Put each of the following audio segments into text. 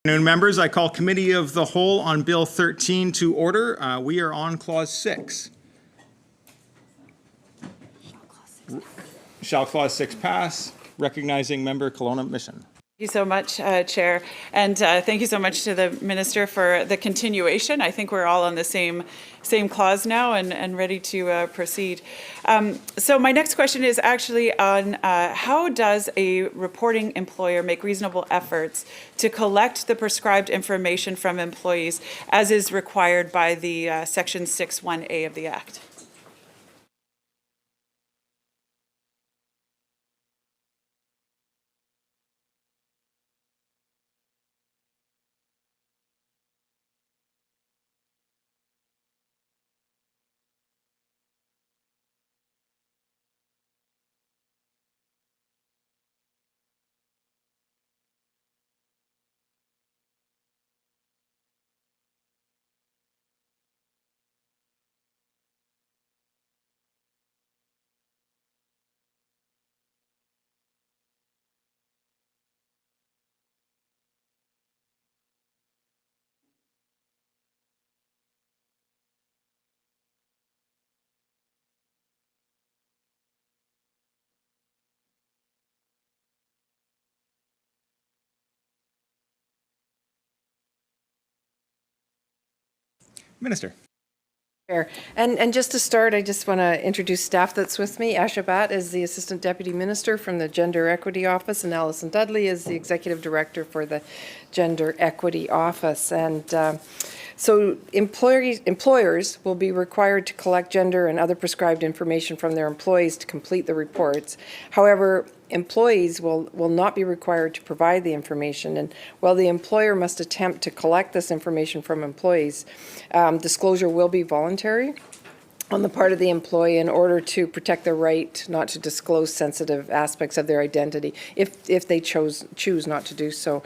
Good afternoon, members. I call Committee of the Whole on Bill 13 to order. We are on Clause 6. Shall Clause 6 pass? Recognizing Member Kelowna Mission. Thank you so much, Chair. And thank you so much to the Minister for the continuation. I think we're all on the same clause now and ready to proceed. So my next question is actually on how does a reporting employer make reasonable efforts to collect the prescribed information from employees as is required by the Section 6(1)(a) of the Act? Minister. And just to start, I just want to introduce staff that's with me. Asha Bhatt is the Assistant Deputy Minister from the Gender Equity Office, and Alison Dudley is the Executive Director for the Gender Equity Office. And so employers will be required to collect gender and other prescribed information from their employees to complete the reports. However, employees will not be required to provide the information, and while the employer must attempt to collect this information from employees, disclosure will be voluntary on the part of the employee in order to protect their right not to disclose sensitive aspects of their identity if they choose not to do so.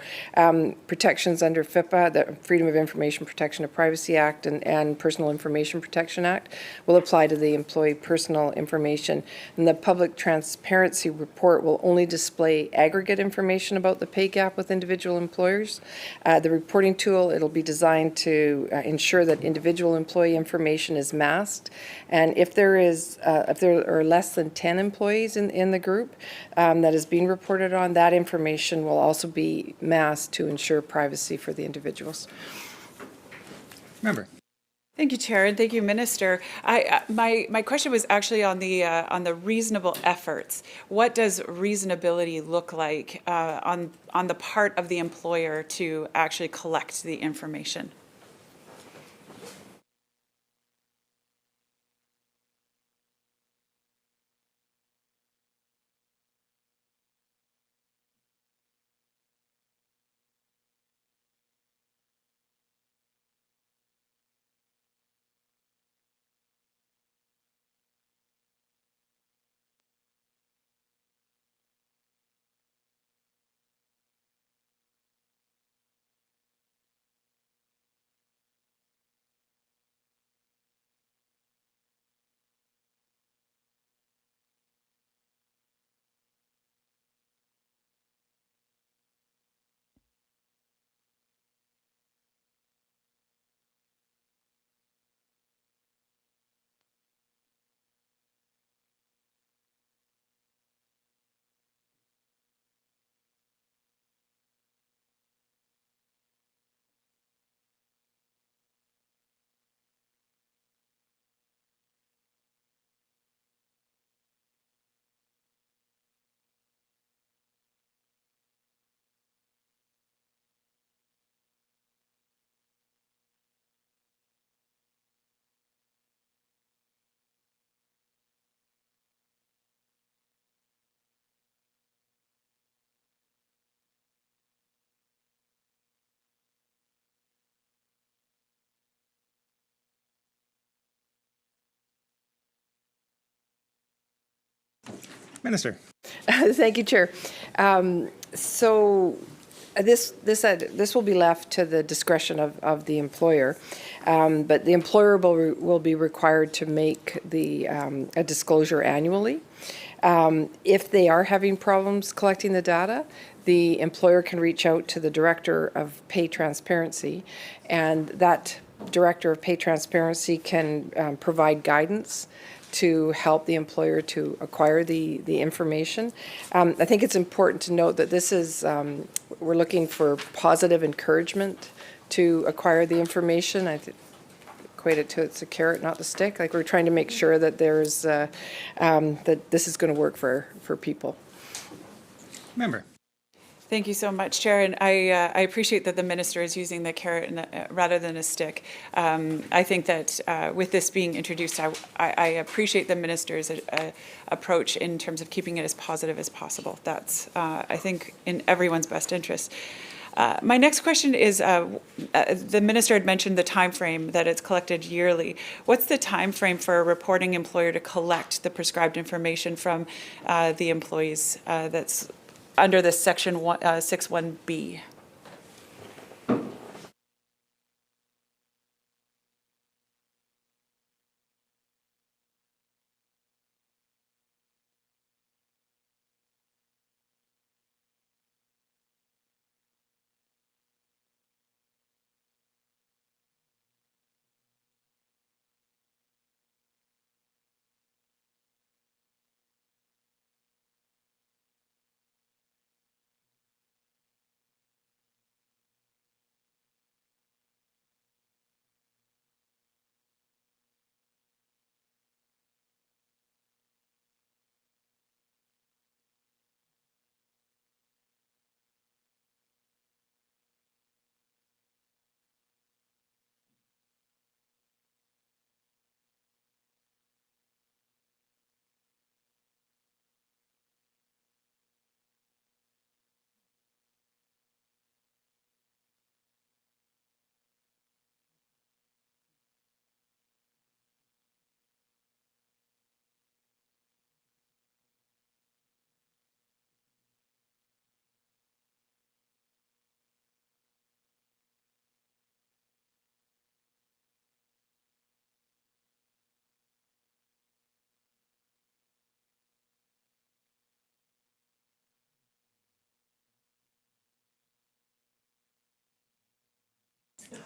Protections under FIPA, the Freedom of Information Protection and Privacy Act and Personal Information Protection Act, will apply to the employee personal information. And the Public Transparency Report will only display aggregate information about the pay gap with individual employers. The reporting tool, it'll be designed to ensure that individual employee information is masked. And if there are less than 10 employees in the group that is being reported on, that information will also be masked to ensure privacy for the individuals. Member. Thank you, Chair, and thank you, Minister. My question was actually on the reasonable efforts. What does reasonability look like on the part of the employer to actually collect the information? Minister. Thank you, Chair. So this will be left to the discretion of the employer, but the employer will be required to make a disclosure annually. If they are having problems collecting the data, the employer can reach out to the Director of Pay Transparency, and that Director of Pay Transparency can provide guidance to help the employer to acquire the information. I think it's important to note that this is, we're looking for positive encouragement to acquire the information. I equate it to it's a carrot, not the stick. Like, we're trying to make sure that there's, that this is going to work for people. Member. Thank you so much, Chair, and I appreciate that the minister is using the carrot rather than a stick. I think that with this being introduced, I appreciate the minister's approach in terms of keeping it as positive as possible. That's, I think, in everyone's best interest. My next question is, the minister had mentioned the time frame that it's collected yearly. What's the time frame for a reporting employer to collect the prescribed information from the employees that's under this section 61B?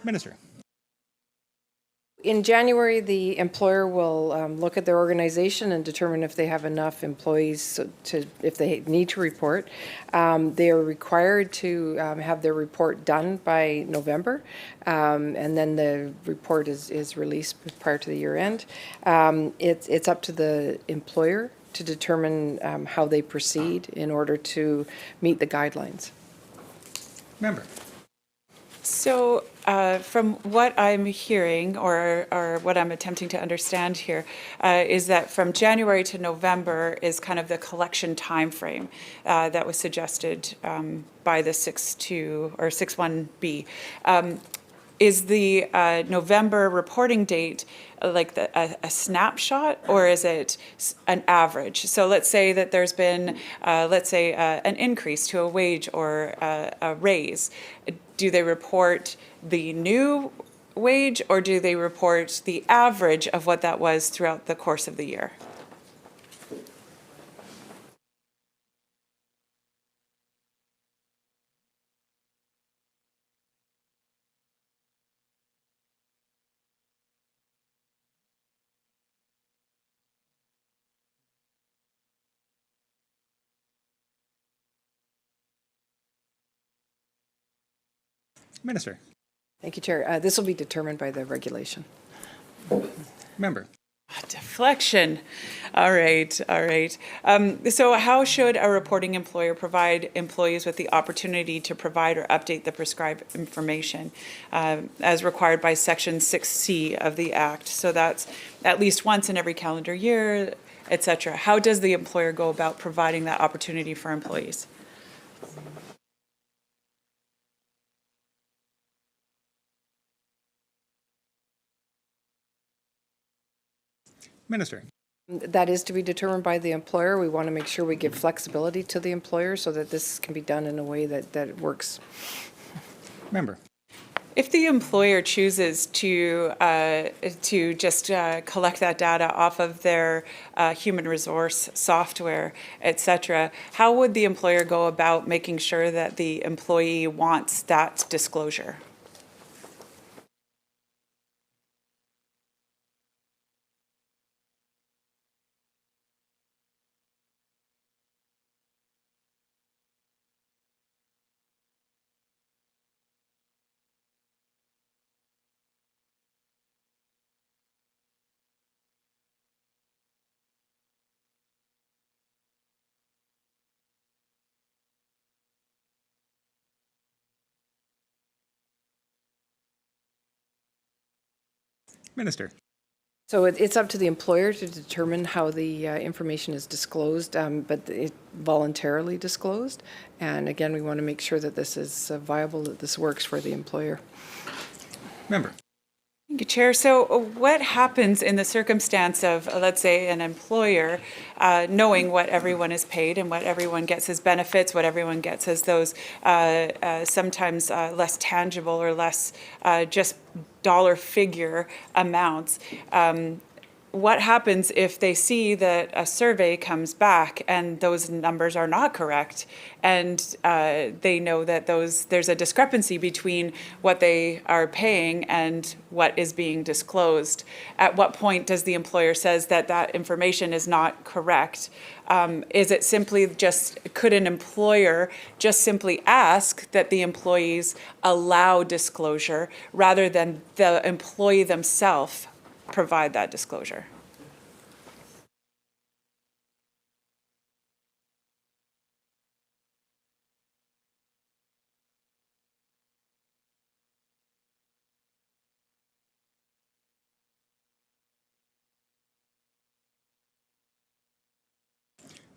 Minister. In January, the employer will look at their organization and determine if they have enough employees to, if they need to report. They are required to have their report done by November, and then the report is released prior to the year end. It's up to the employer to determine how they proceed in order to meet the guidelines. Member. So from what I'm hearing, or what I'm attempting to understand here, is that from January to November is kind of the collection timeframe that was suggested by the 6.2 or 6.1B. Is the November reporting date like a snapshot, or is it an average? So let's say that there's been, let's say, an increase to a wage or a raise. Do they report the new wage, or do they report the average of what that was throughout the course of the year? Minister. Thank you, Chair. This will be determined by the regulation. Member. Deflection. All right, all right. So how should a reporting employer provide employees with the opportunity to provide or update the prescribed information as required by Section 6C of the Act? So that's at least once in every calendar year, et cetera. How does the employer go about providing that opportunity for employees? Minister. That is to be determined by the employer. We want to make sure we give flexibility to the employer so that this can be done in a way that works. Member. If the employer chooses to just collect that data off of their human resource software, et cetera, how would the employer go about making sure that the employee wants that disclosure? Minister. So it's up to the employer to determine how the information is disclosed, but it voluntarily disclosed. And again, we want to make sure that this is viable, that this works for the employer. Member. Thank you, Chair. So what happens in the circumstance of, let's say, an employer knowing what everyone is paid and what everyone gets as benefits, what everyone gets as those sometimes less tangible or less just dollar figure amounts? What happens if they see that a survey comes back and those numbers are not correct, and they know that there's a discrepancy between what they are paying and what is being disclosed? At what point does the employer says that that information is not correct? Is it simply just, could an employer just simply ask that the employees allow disclosure rather than the employee themselves provide that disclosure?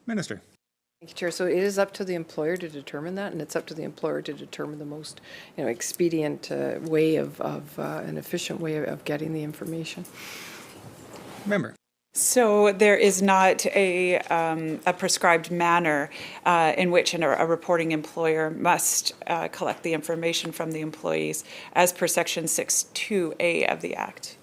Minister. Thank you, Chair. So it is up to the employer to determine that, and it's up to the employer to determine the most, expedient way of an efficient way of getting the information. Member. So there is not a prescribed manner in which a reporting employer must collect the information from the employees as per Section 6(2)A of the Act.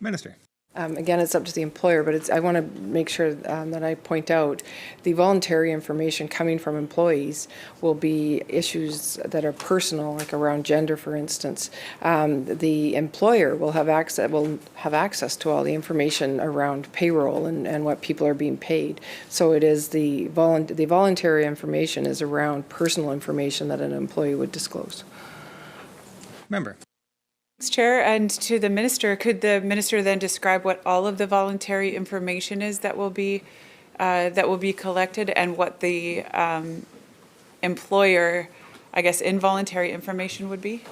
Minister. Again, it's up to the employer, but I want to make sure that I point out the voluntary information coming from employees will be issues that are personal, like around gender, for instance. The employer will have access to all the information around payroll and what people are being paid. So it is the voluntary information is around personal information that an employee would disclose. Member. Thanks, Chair. And to the Minister, could the Minister then describe what all of the voluntary information is that will be collected, and what the employer, I guess, involuntary information would be?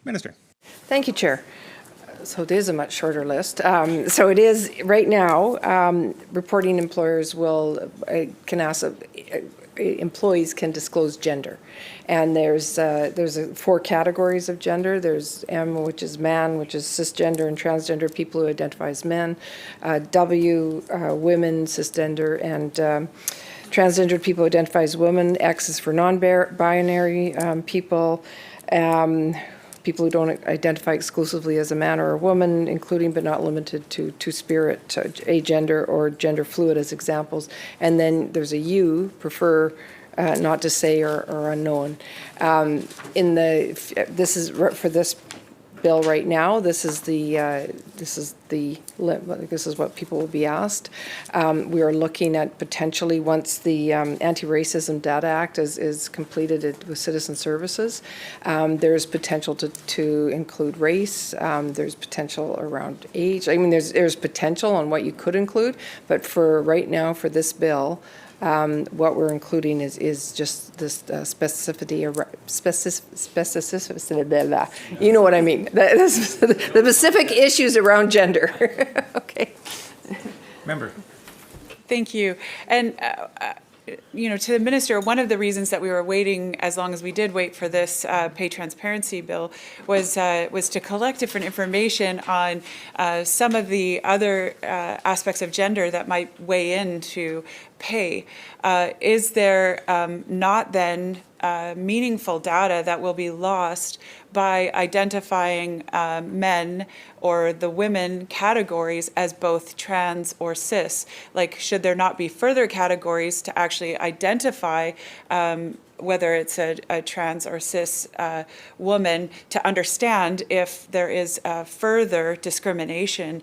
Minister. Thank you, Chair. So it is a much shorter list. So it is, right now, reporting employers can ask, employees can disclose gender. And there's 4 categories of gender. There's M, which is man, which is cisgender and transgender people who identify as men. W, women, cisgender, and transgendered people who identify as women. X is for non-binary people. People who don't identify exclusively as a man or a woman, including but not limited to two-spirit, agender, or gender fluid as examples. And then there's a U, prefer not to say or unknown. This is for this bill right now. This is what people will be asked. We are looking at potentially, once the Anti-Racism Data Act is completed with citizen services, there's potential to include race. There's potential around age. I mean, there's potential on what you could include, but for right now, for this bill, what we're including is just this specificity, you know what I mean, the specific issues around gender. Okay. Member. Thank you. And, to the minister, one of the reasons that we were waiting as long as we did wait for this pay transparency bill was to collect different information on some of the other aspects of gender that might weigh into pay. Is there not then meaningful data that will be lost by identifying men or the women categories as both trans or cis? Like, should there not be further categories to actually identify whether it's a trans or cis woman, to understand if there is further discrimination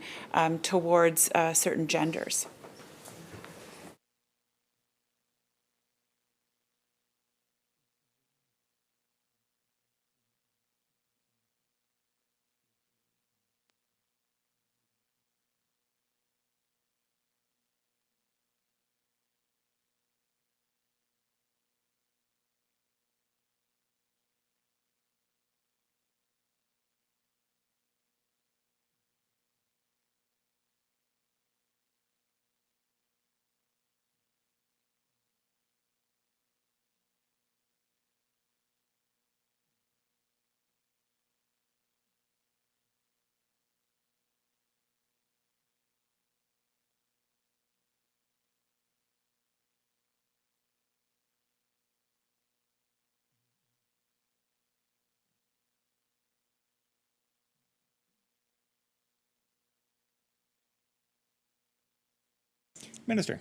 towards certain genders? Minister.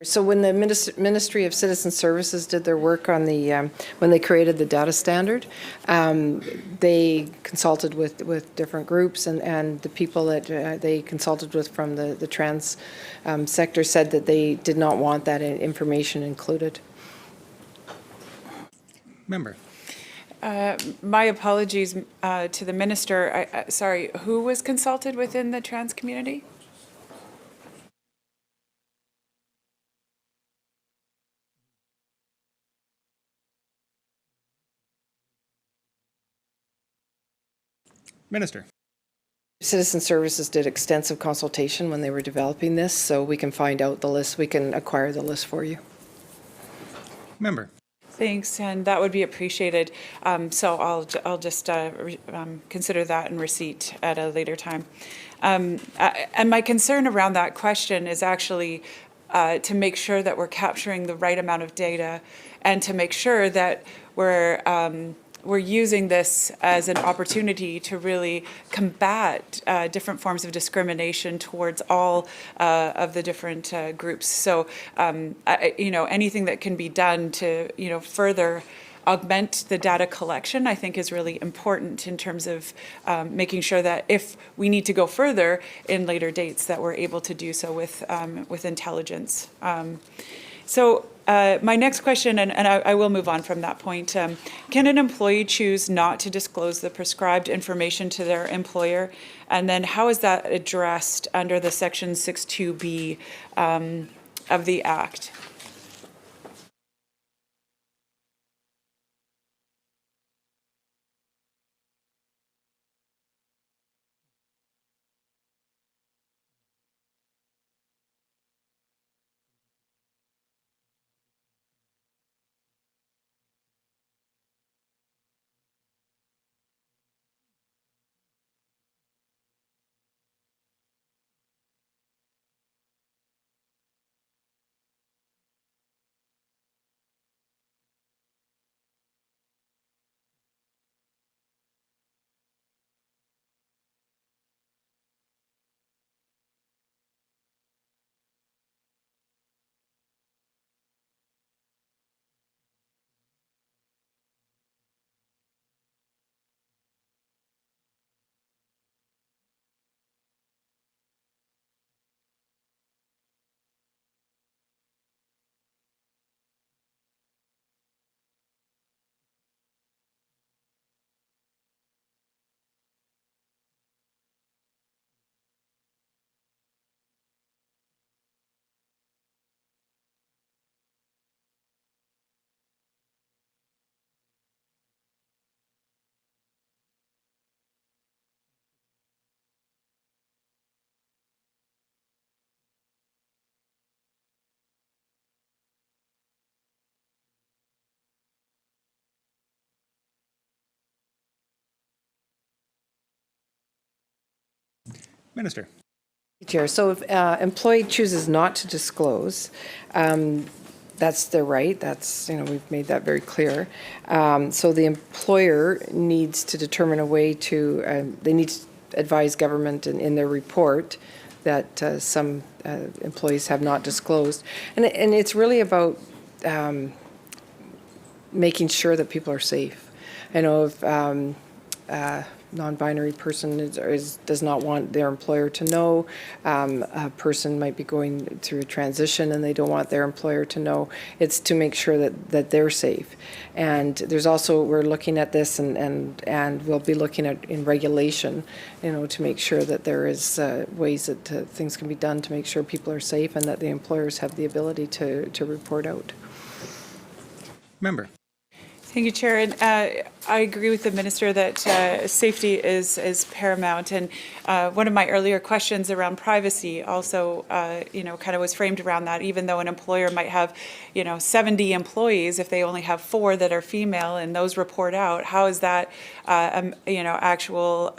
So when the Ministry of Citizen Services did their work on when they created the data standard, they consulted with different groups, and the people that they consulted with from the trans sector said that they did not want that information included. Member. My apologies to the minister. Sorry, who was consulted within the trans community? Minister. Citizen Services did extensive consultation when they were developing this, so we can find out the list. We can acquire the list for you. Member. Thanks, and that would be appreciated. So I'll just consider that in receipt at a later time. And my concern around that question is actually to make sure that we're capturing the right amount of data, and to make sure that we're using this as an opportunity to really combat different forms of discrimination towards all of the different groups. So, anything that can be done to, further augment the data collection, I think is really important in terms of making sure that if we need to go further in later dates, that we're able to do so with intelligence. My next question, and I will move on from that point, can an employee choose not to disclose the prescribed information to their employer? And then how is that addressed under the Section 6.2b of the Act? Minister. Chair, so if employee chooses not to disclose, that's their right. That's, we've made that very clear. So the employer needs to determine a way to, they need to advise government in their report that some employees have not disclosed. And it's really about making sure that people are safe. I know if non-binary person does not want their employer to know. A person might be going through a transition and they don't want their employer to know. It's to make sure that they're safe. And there's also, we're looking at this and we'll be looking at in regulation, to make sure that there is ways that things can be done to make sure people are safe and that the employers have the ability to report out. Member. Thank you, Chair. And I agree with the Minister that safety is paramount. And one of my earlier questions around privacy also, kind of was framed around that. Even though an employer might have, 70 employees, if they only have 4 that are female and those report out, how is that, actual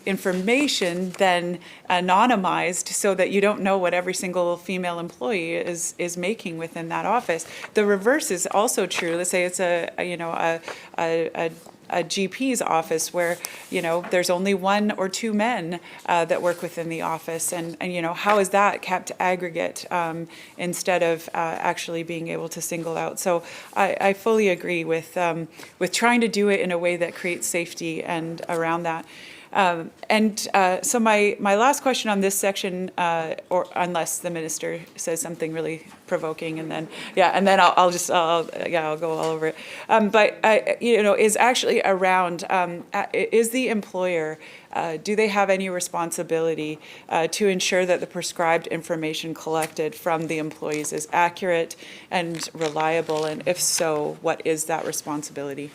information then anonymized so that you don't know what every single female employee is making within that office? The reverse is also true. Let's say it's a GP's office where, there's only 1 or 2 men that work within the office. And how is that kept aggregate instead of actually being able to single out? So I fully agree with trying to do it in a way that creates safety and around that. So my last question on this section, or unless the Minister says something really provoking, and then I'll go all over it. But is actually around, is the employer, do they have any responsibility to ensure that the prescribed information collected from the employees is accurate and reliable? And if so, what is that responsibility?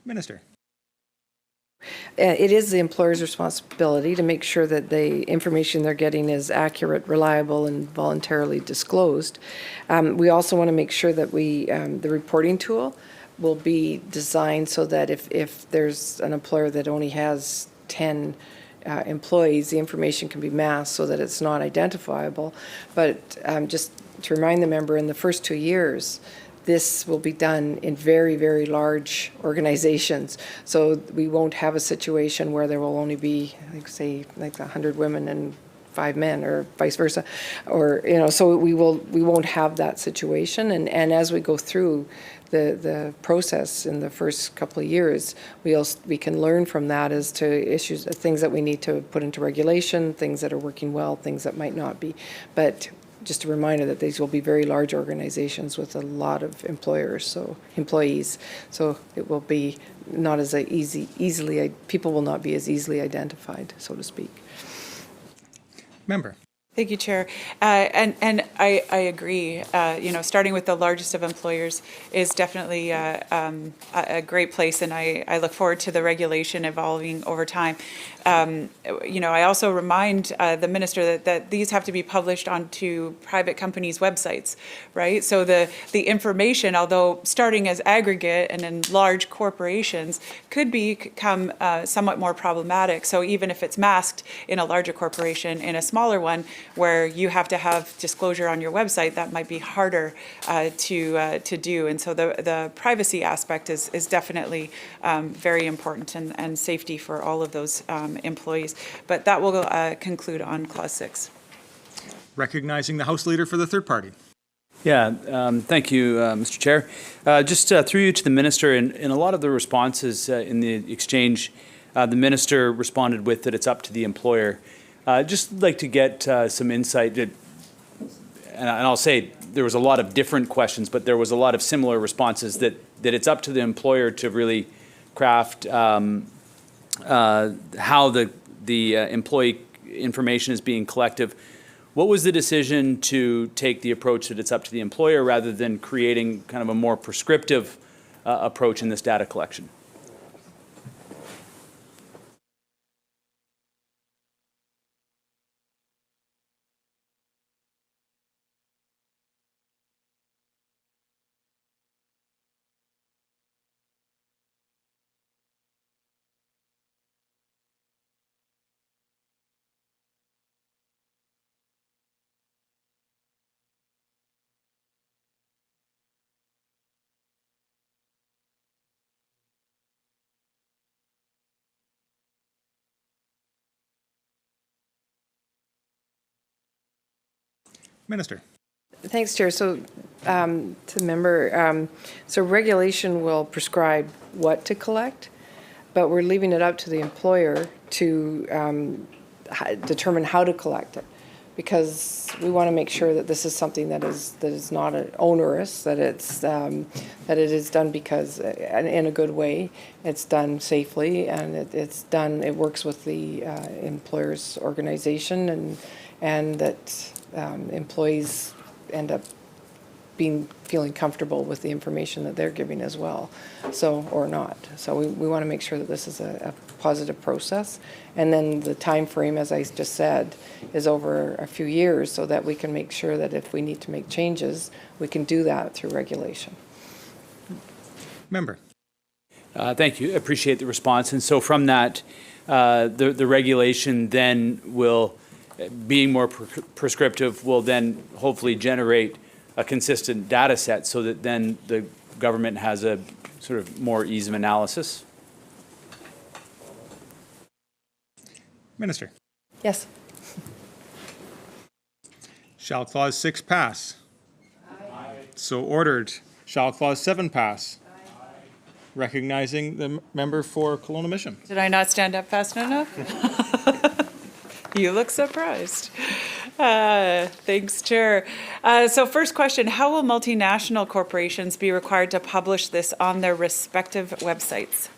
Minister. It is the employer's responsibility to make sure that the information they're getting is accurate, reliable, and voluntarily disclosed. We also want to make sure that the reporting tool will be designed so that if there's an employer that only has 10 employees, the information can be masked so that it's not identifiable. But just to remind the member, in the first 2 years, this will be done in very, very large organizations. So we won't have a situation where there will only be, say, 100 women and 5 men, or vice versa, or so we won't have that situation. And as we go through the process in the first couple of years, we can learn from that as to issues, things that we need to put into regulation, things that are working well, things that might not be. But just a reminder that these will be very large organizations with a lot of employees. So it will be not as people will not be as easily identified, so to speak. Member. Thank you, Chair. And I agree. Starting with the largest of employers is definitely a great place, and I look forward to the regulation evolving over time. I also remind the minister that these have to be published onto private companies' websites, right? So the information, although starting as aggregate and in large corporations, could become somewhat more problematic. So even if it's masked in a larger corporation, in a smaller one, where you have to have disclosure on your website, that might be harder to do. And so the privacy aspect is definitely very important, and safety for all of those employees. But that will conclude on Clause 6. Recognizing the House Leader for the third party. Yeah, thank you, Mr. Chair. Just through you to the Minister, in a lot of the responses in the exchange, the Minister responded with that it's up to the employer. Just like to get some insight, and I'll say there was a lot of different questions, but there was a lot of similar responses that it's up to the employer to really craft how the employee information is being collected. What was the decision to take the approach that it's up to the employer rather than creating kind of a more prescriptive approach in this data collection? Minister. Thanks, Chair. So, to the member, so regulation will prescribe what to collect, but we're leaving it up to the employer to determine how to collect it, because we want to make sure that this is something that is not onerous, that it is done because in a good way, it's done safely, and it works with the employer's organization, and that employees end up feeling comfortable with the information that they're giving as well, or not. So we want to make sure that this is a positive process. And then the time frame, as I just said, is over a few years, so that we can make sure that if we need to make changes, we can do that through regulation. Member. Thank you. Appreciate the response. And so from that, the regulation then will, being more prescriptive, will then hopefully generate a consistent data set so that then the government has a sort of more ease of analysis. Minister. Yes. Shall Clause 6 pass? Aye. So ordered. Shall Clause 7 pass? Aye. Recognizing the member for Kelowna Mission. Did I not stand up fast enough? You look surprised. Thanks, Chair. So first question, how will multinational corporations be required to publish this on their respective websites?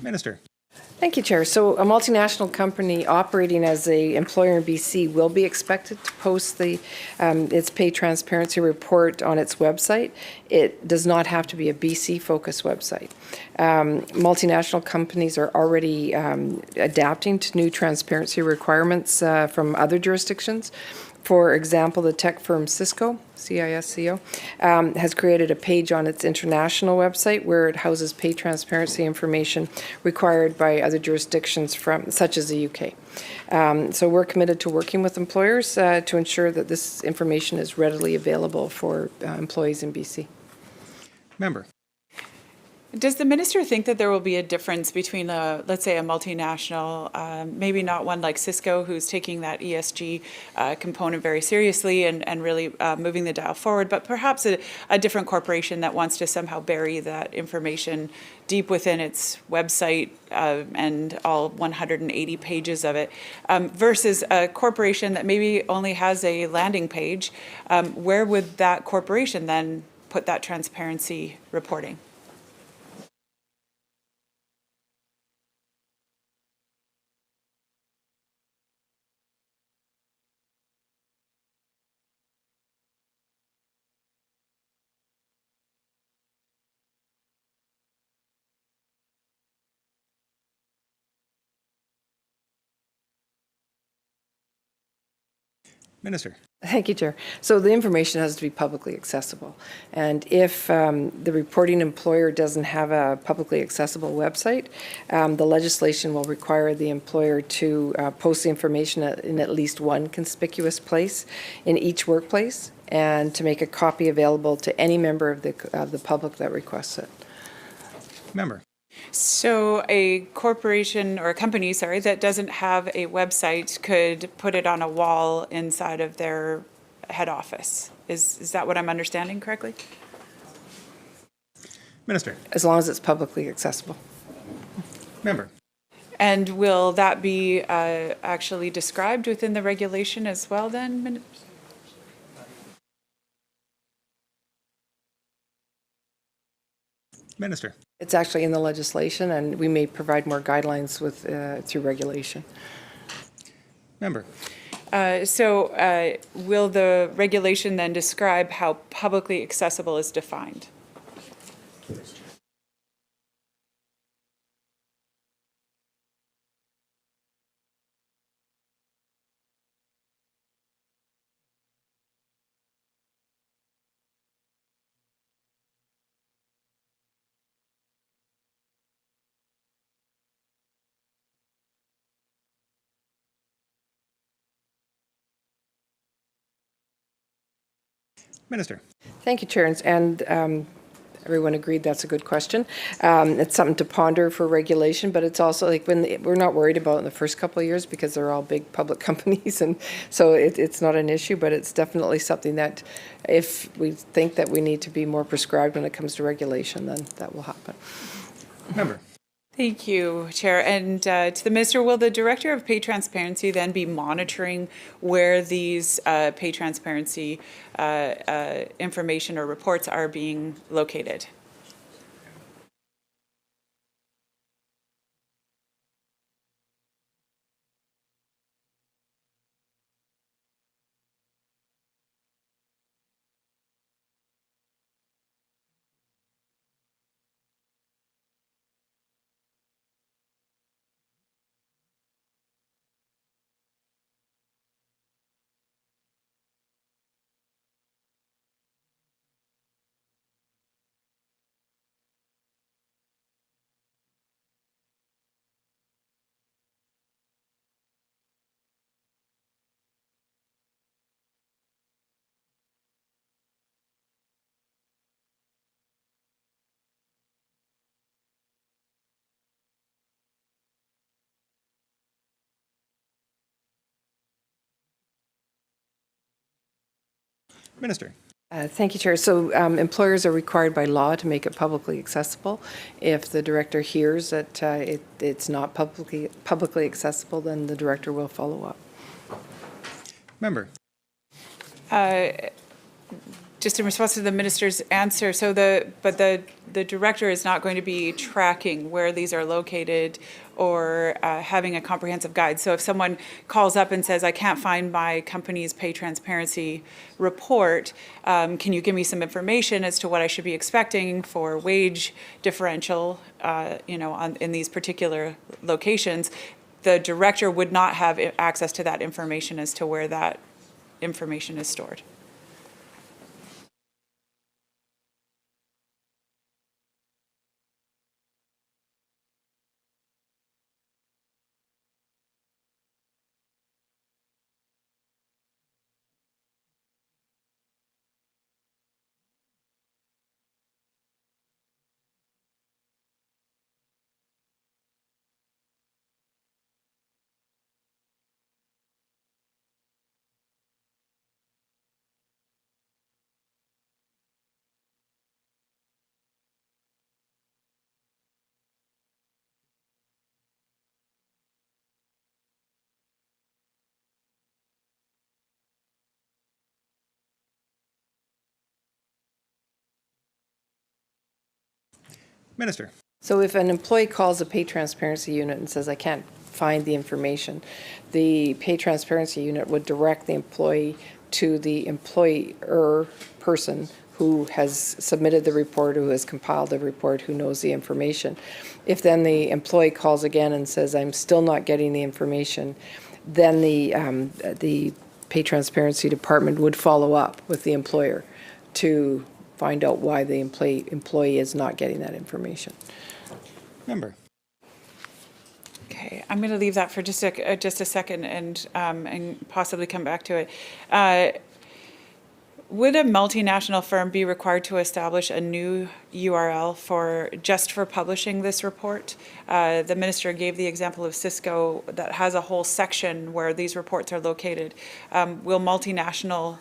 Minister. Thank you, Chair. So a multinational company operating as an employer in BC will be expected to post its pay transparency report on its website. It does not have to be a BC-focused website. Multinational companies are already adapting to new transparency requirements from other jurisdictions. For example, the tech firm Cisco, CISCO, has created a page on its international website where it houses pay transparency information required by other jurisdictions such as the UK. So we're committed to working with employers to ensure that this information is readily available for employees in BC. Member. Does the minister think that there will be a difference between, let's say, a multinational, maybe not one like Cisco, who's taking that ESG component very seriously and really moving the dial forward, but perhaps a different corporation that wants to somehow bury that information deep within its website and all 180 pages of it, versus a corporation that maybe only has a landing page? Where would that corporation then put that transparency reporting? Minister. Thank you, Chair. So the information has to be publicly accessible. And if the reporting employer doesn't have a publicly accessible website, the legislation will require the employer to post the information in at least one conspicuous place in each workplace and to make a copy available to any member of the public that requests it. Member. So a corporation or a company, sorry, that doesn't have a website could put it on a wall inside of their head office. Is that what I'm understanding correctly? Minister. As long as it's publicly accessible. Member. And will that be actually described within the regulation as well then? Minister. It's actually in the legislation, and we may provide more guidelines through regulation. Member. So will the regulation then describe how publicly accessible is defined? Minister. Thank you, Chair, and everyone agreed that's a good question. It's something to ponder for regulation, but it's also like we're not worried about it in the first couple of years because they're all big public companies, and so it's not an issue, but it's definitely something that if we think that we need to be more prescribed when it comes to regulation, then that will happen. Member. Thank you, Chair. And to the Minister, will the Director of Pay Transparency then be monitoring where these pay transparency information or reports are being located? Minister. Thank you, Chair. So employers are required by law to make it publicly accessible. If the director hears that it's not publicly accessible, then the director will follow up. Member. just in response to the minister's answer, so the director is not going to be tracking where these are located or having a comprehensive guide. So if someone calls up and says, I can't find my company's pay transparency report, can you give me some information as to what I should be expecting for wage differential, in these particular locations? The director would not have access to that information as to where that information is stored. Minister. So if an employee calls a pay transparency unit and says, I can't find the information, the pay transparency unit would direct the employee to the employer person who has submitted the report, who has compiled the report, who knows the information. If then the employee calls again and says, I'm still not getting the information, then the pay transparency department would follow up with the employer to find out why the employee is not getting that information. Member. Okay, I'm going to leave that for just a second and possibly come back to it. Would a multinational firm be required to establish a new URL just for publishing this report? The minister gave the example of Cisco that has a whole section where these reports are located. Will multinational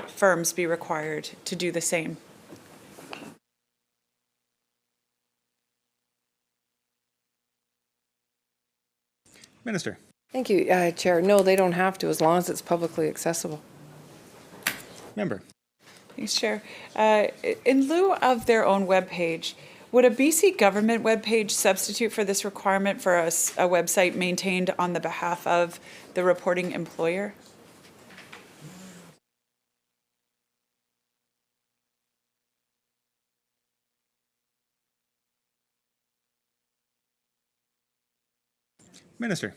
firms be required to do the same? Minister. Thank you, Chair. No, they don't have to, as long as it's publicly accessible. Member. Thanks, Chair. In lieu of their own webpage, would a BC government webpage substitute for this requirement for a website maintained on the behalf of the reporting employer? Minister.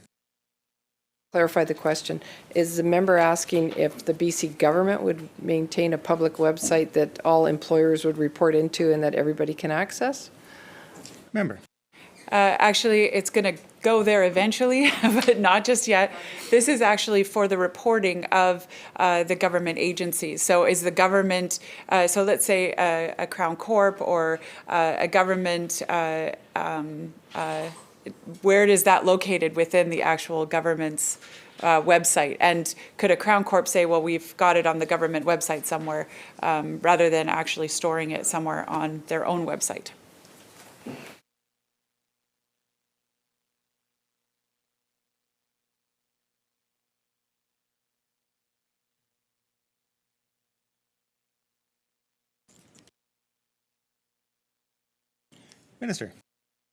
Clarify the question. Is the member asking if the BC government would maintain a public website that all employers would report into and that everybody can access? Member. Actually, it's going to go there eventually, but not just yet. This is actually for the reporting of the government agencies. So is the government, so let's say a Crown Corp or a government, where is that located within the actual government's website? And could a Crown Corp say, well, we've got it on the government website somewhere, rather than actually storing it somewhere on their own website? Minister.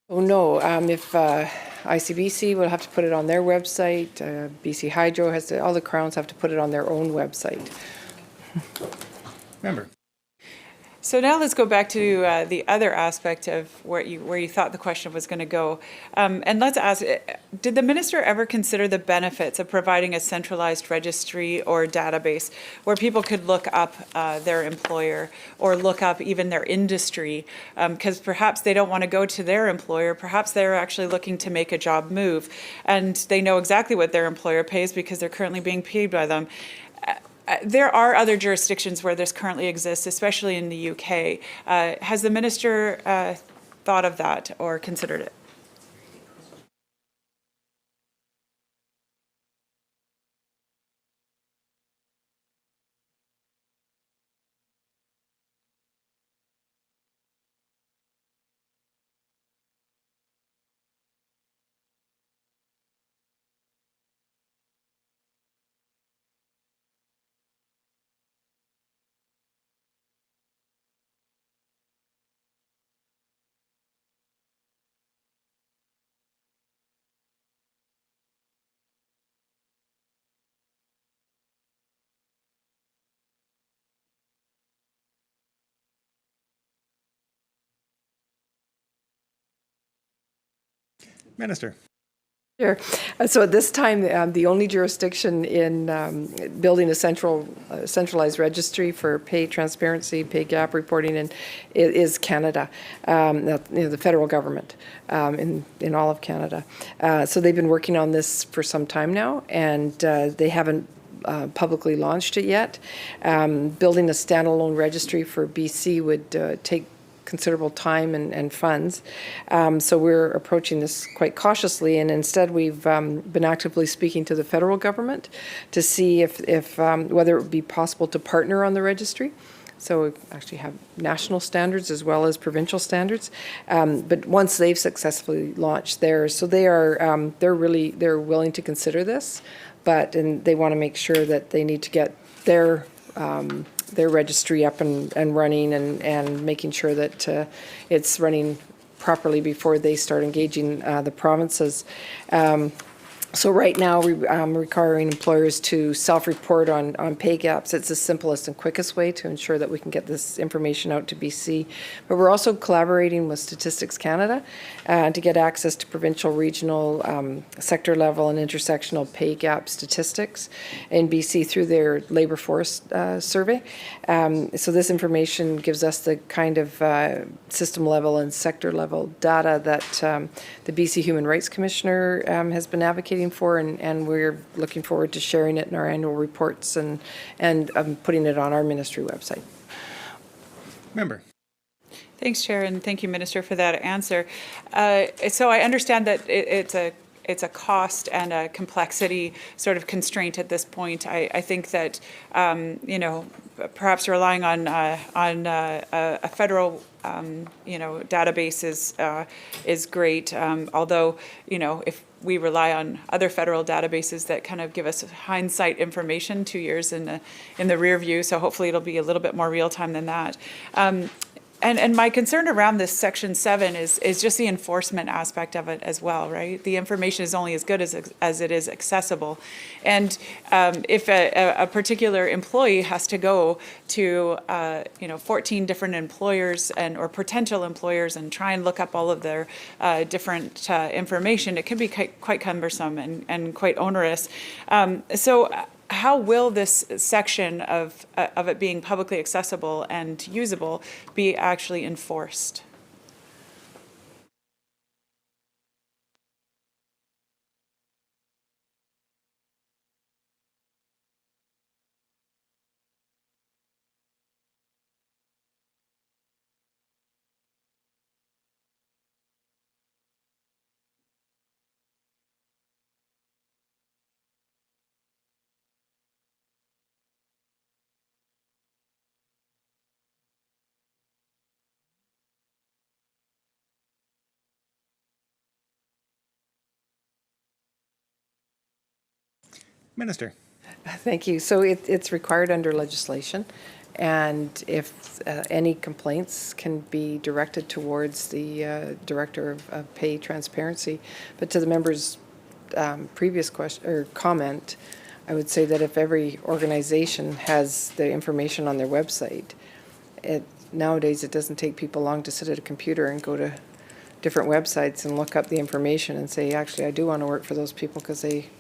Oh, no. If ICBC will have to put it on their website, BC Hydro has to, all the crowns have to put it on their own website. Member. So now let's go back to the other aspect of where you thought the question was going to go. And let's ask, did the minister ever consider the benefits of providing a centralized registry or database where people could look up their employer or look up even their industry? Because perhaps they don't want to go to their employer. Perhaps they're actually looking to make a job move. And they know exactly what their employer pays because they're currently being paid by them. There are other jurisdictions where this currently exists, especially in the UK. Has the minister thought of that or considered it? Minister. Sure. So at this time, the only jurisdiction in building a centralized registry for pay transparency, pay gap reporting, and is Canada, the federal government in all of Canada. So they've been working on this for some time now, and they haven't publicly launched it yet. Building a standalone registry for BC would take considerable time and funds. So we're approaching this quite cautiously, and instead we've been actively speaking to the federal government to see if whether it would be possible to partner on the registry. So we actually have national standards as well as provincial standards. But once they've successfully launched theirs, so they're willing to consider this, and they want to make sure that they need to get their registry up and running and making sure that it's running properly before they start engaging the provinces. So right now, I'm requiring employers to self-report on pay gaps. It's the simplest and quickest way to ensure that we can get this information out to BC. But we're also collaborating with Statistics Canada to get access to provincial, regional, sector level and intersectional pay gap statistics in BC through their labour force survey. So this information gives us the kind of system level and sector level data that the BC Human Rights Commissioner has been advocating for, and we're looking forward to sharing it in our annual reports and putting it on our ministry website. Member. Thanks, Chair, and thank you, Minister, for that answer. So I understand that it's a cost and a complexity sort of constraint at this point. I think that perhaps relying on a federal database is great. Although if we rely on other federal databases that kind of give us hindsight information 2 years in the rear view, so hopefully it'll be a little bit more real time than that. And my concern around this Section 7 is just the enforcement aspect of it as well, right? The information is only as good as it is accessible. And if a particular employee has to go to 14 different employers or potential employers and try and look up all of their different information, it can be quite cumbersome and quite onerous. So how will this section of it being publicly accessible and usable be actually enforced? Minister. Thank you. So it's required under legislation, and if any complaints can be directed towards the Director of Pay Transparency. But to the member's previous question or comment, I would say that if every organization has the information on their website, nowadays it doesn't take people long to sit at a computer and go to different websites and look up the information and say, actually, I do want to work for those people because they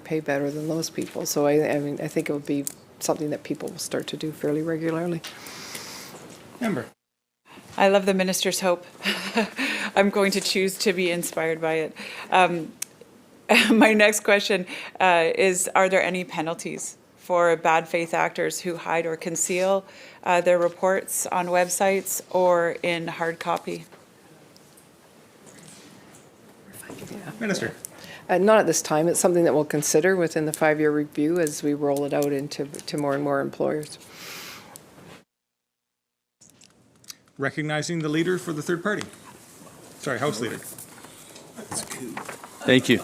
pay better than those people. So I think it would be something that people will start to do fairly regularly. Member. I love the minister's hope. I'm going to choose to be inspired by it. My next question is, are there any penalties for bad faith actors who hide or conceal their reports on websites or in hard copy? Minister. Not at this time. It's something that we'll consider within the 5-year review as we roll it out into more and more employers. Recognizing the leader for the third party. Sorry, House Leader. Thank you.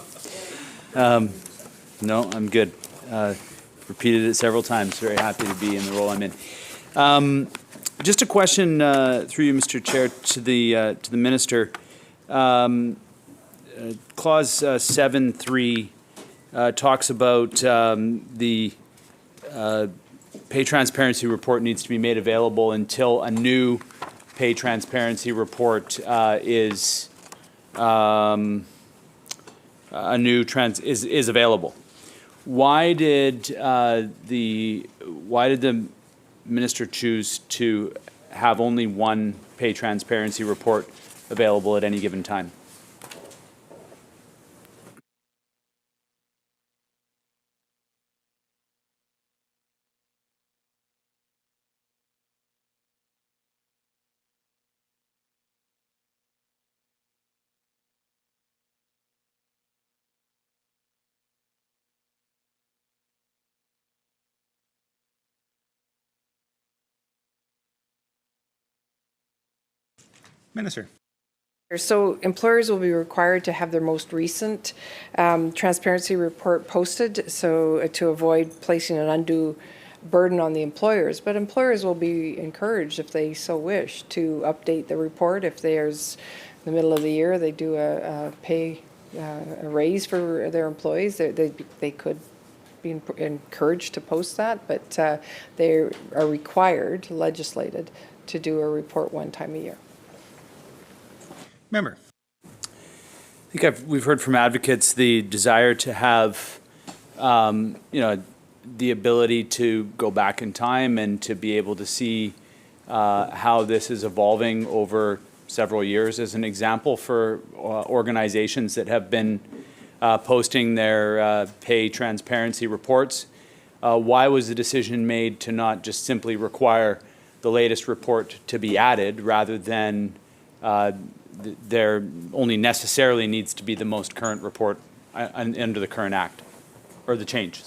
No, I'm good. Repeated it several times. Very happy to be in the role I'm in. Just a question through you, Mr. Chair, to the minister. Clause 7.3 talks about the pay transparency report needs to be made available until a new pay transparency report is is available. Why did the minister choose to have only one pay transparency report available at any given time? Minister. So employers will be required to have their most recent transparency report posted, so to avoid placing an undue burden on the employers. But employers will be encouraged, if they so wish, to update the report. If there's, in the middle of the year, they do a pay a raise for their employees, they could be encouraged to post that, but they are required, legislated, to do a report one time a year. Member. I think we've heard from advocates the desire to have, the ability to go back in time and to be able to see how this is evolving over several years. As an example, for organizations that have been posting their pay transparency reports, why was the decision made to not just simply require the latest report to be added rather than there only necessarily needs to be the most current report under the current act, or the change?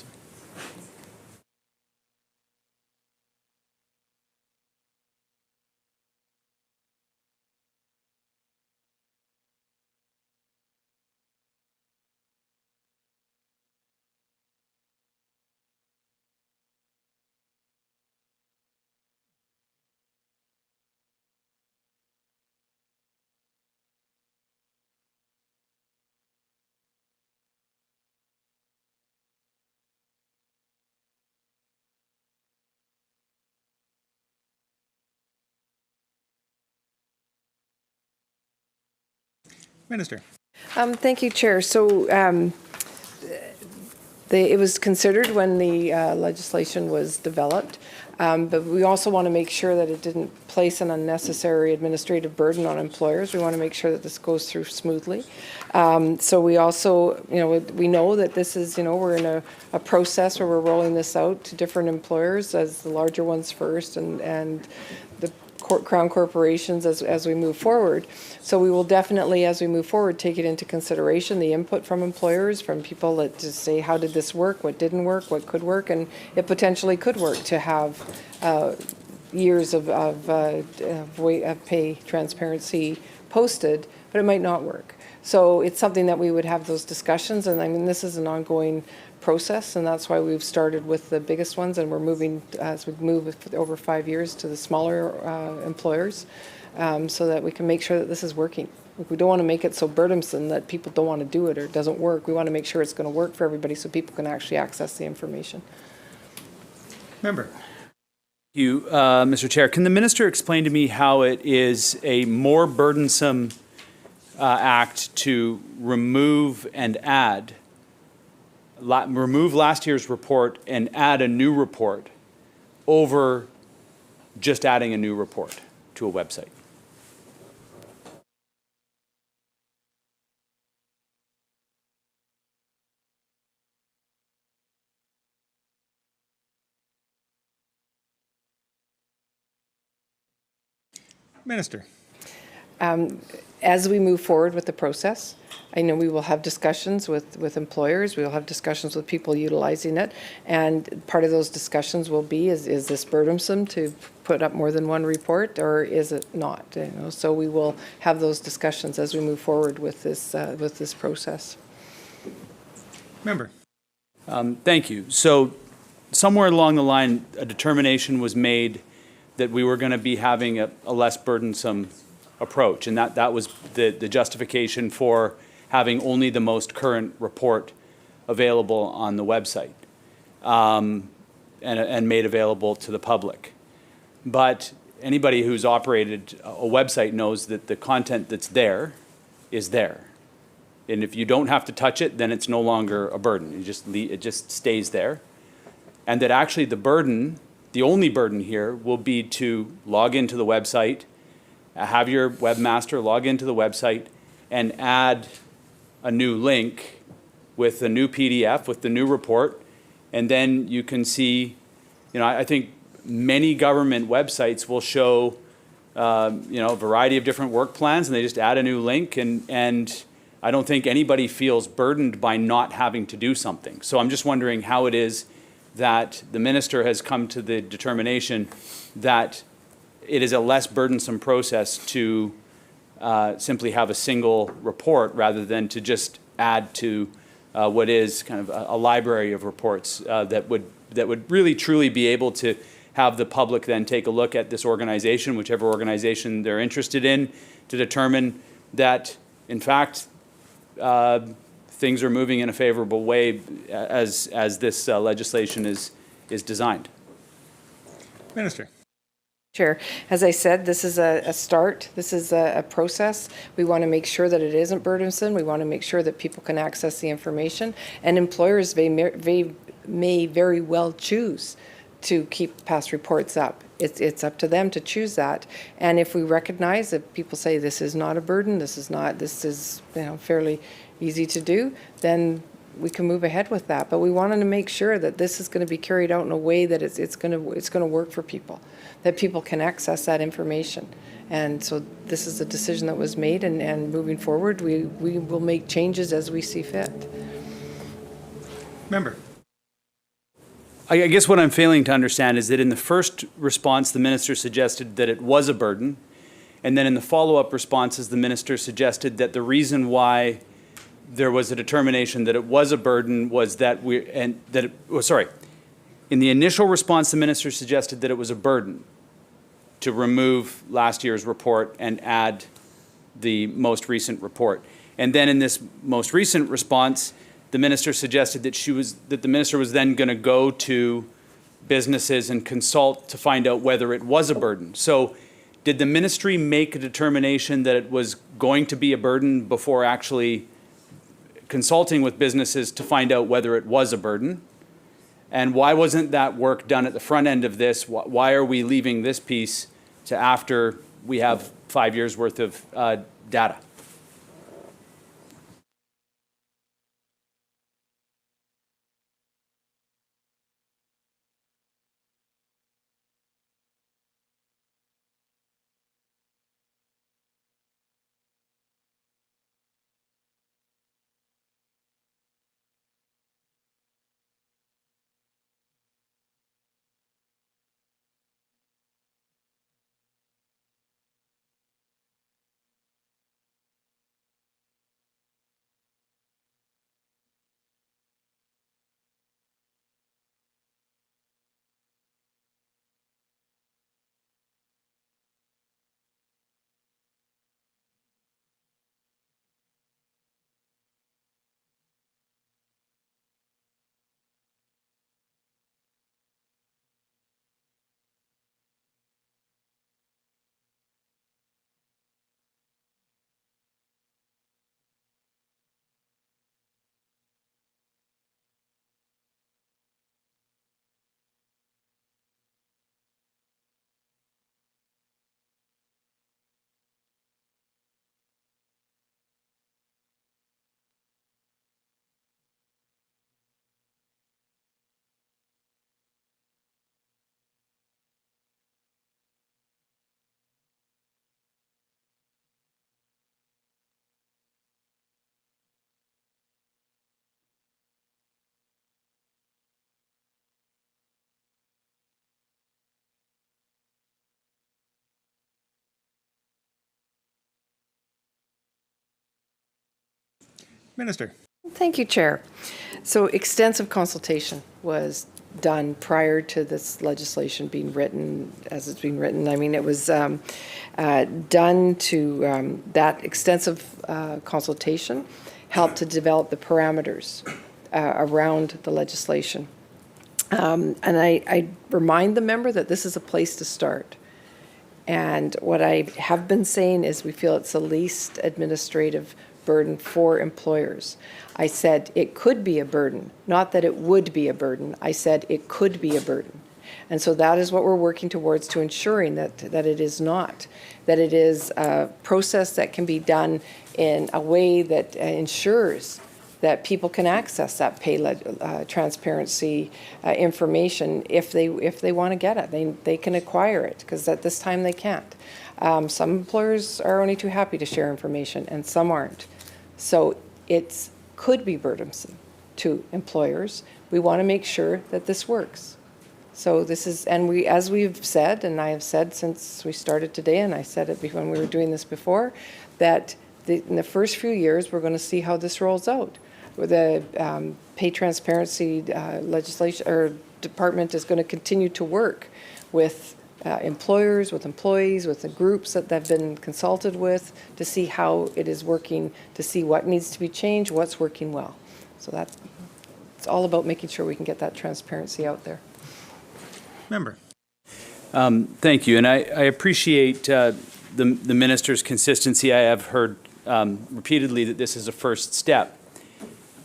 Minister. Thank you, Chair. So it was considered when the legislation was developed, but we also want to make sure that it didn't place an unnecessary administrative burden on employers. We want to make sure that this goes through smoothly. So we also, we know that this is, we're in a process where we're rolling this out to different employers, as the larger ones first, and the Crown corporations as we move forward. So we will definitely, as we move forward, take it into consideration, the input from employers, from people that just say, how did this work, what didn't work, what could work, and it potentially could work to have years of pay transparency posted, but it might not work. So it's something that we would have those discussions, and I mean, this is an ongoing process, and that's why we've started with the biggest ones, and we're moving, as we move over 5 years, to the smaller employers, so that we can make sure that this is working. We don't want to make it so burdensome that people don't want to do it or it doesn't work. We want to make sure it's going to work for everybody so people can actually access the information. Member. Thank you, Mr. Chair. Can the minister explain to me how it is a more burdensome act to remove and add, remove last year's report and add a new report over just adding a new report to a website? Minister. As we move forward with the process, I know we will have discussions with employers, we will have discussions with people utilizing it, and part of those discussions will be, is this burdensome to put up more than one report, or is it not? So we will have those discussions as we move forward with this process. Member. Thank you. So somewhere along the line, a determination was made that we were going to be having a less burdensome approach, and that was the justification for having only the most current report available on the website and made available to the public. But anybody who's operated a website knows that the content that's there is there. And if you don't have to touch it, then it's no longer a burden. It just stays there. And that actually the only burden here will be to log into the website, have your webmaster log into the website and add a new link with a new PDF, with the new report. And then you can see, I think many government websites will show, a variety of different work plans, and they just add a new link, and I don't think anybody feels burdened by not having to do something. So I'm just wondering how it is that the minister has come to the determination that it is a less burdensome process to simply have a single report rather than to just add to what is kind of a library of reports that would really truly be able to have the public then take a look at this organization, whichever organization they're interested in, to determine that, in fact, things are moving in a favorable way as this legislation is designed. Minister. Chair, as I said, this is a start. This is a process. We want to make sure that it isn't burdensome. We want to make sure that people can access the information, and employers may very well choose to keep past reports up. It's up to them to choose that. And if we recognize that people say this is not a burden, this is fairly easy to do, then we can move ahead with that. But we wanted to make sure that this is going to be carried out in a way that it's going to work for people, that people can access that information. And so this is a decision that was made, and moving forward, we will make changes as we see fit. Member. I guess what I'm failing to understand is that in the first response, the minister suggested that it was a burden. And then in the follow-up responses, the minister suggested that the reason why there was a determination that it was a burden was that in the initial response, the minister suggested that it was a burden to remove last year's report and add the most recent report. And then in this most recent response, the minister suggested that the minister was then going to go to businesses and consult to find out whether it was a burden. So did the ministry make a determination that it was going to be a burden before actually consulting with businesses to find out whether it was a burden? And why wasn't that work done at the front end of this? Why are we leaving this piece to after we have 5 years worth of data? Minister. Thank you, Chair. So extensive consultation was done prior to this legislation being written, as it's being written. I mean, it was done to, that extensive consultation helped to develop the parameters around the legislation. And I remind the member that this is a place to start. And what I have been saying is we feel it's the least administrative burden for employers. I said it could be a burden, not that it would be a burden. I said it could be a burden. And so that is what we're working towards, to ensuring that it is not, that it is a process that can be done in a way that ensures that people can access that pay transparency information if they want to get it. They can acquire it, because at this time they can't. Some employers are only too happy to share information, and some aren't. So it could be burdensome to employers. We want to make sure that this works. So this is, and we, as we've said, and I have said since we started today, and I said it when we were doing this before, that in the first few years, we're going to see how this rolls out. The pay transparency legislation or department is going to continue to work with employers, with employees, with the groups that they've been consulted with, to see how it is working, to see what needs to be changed, what's working well. So it's all about making sure we can get that transparency out there. Member. Thank you, and I appreciate the minister's consistency. I have heard repeatedly that this is a first step.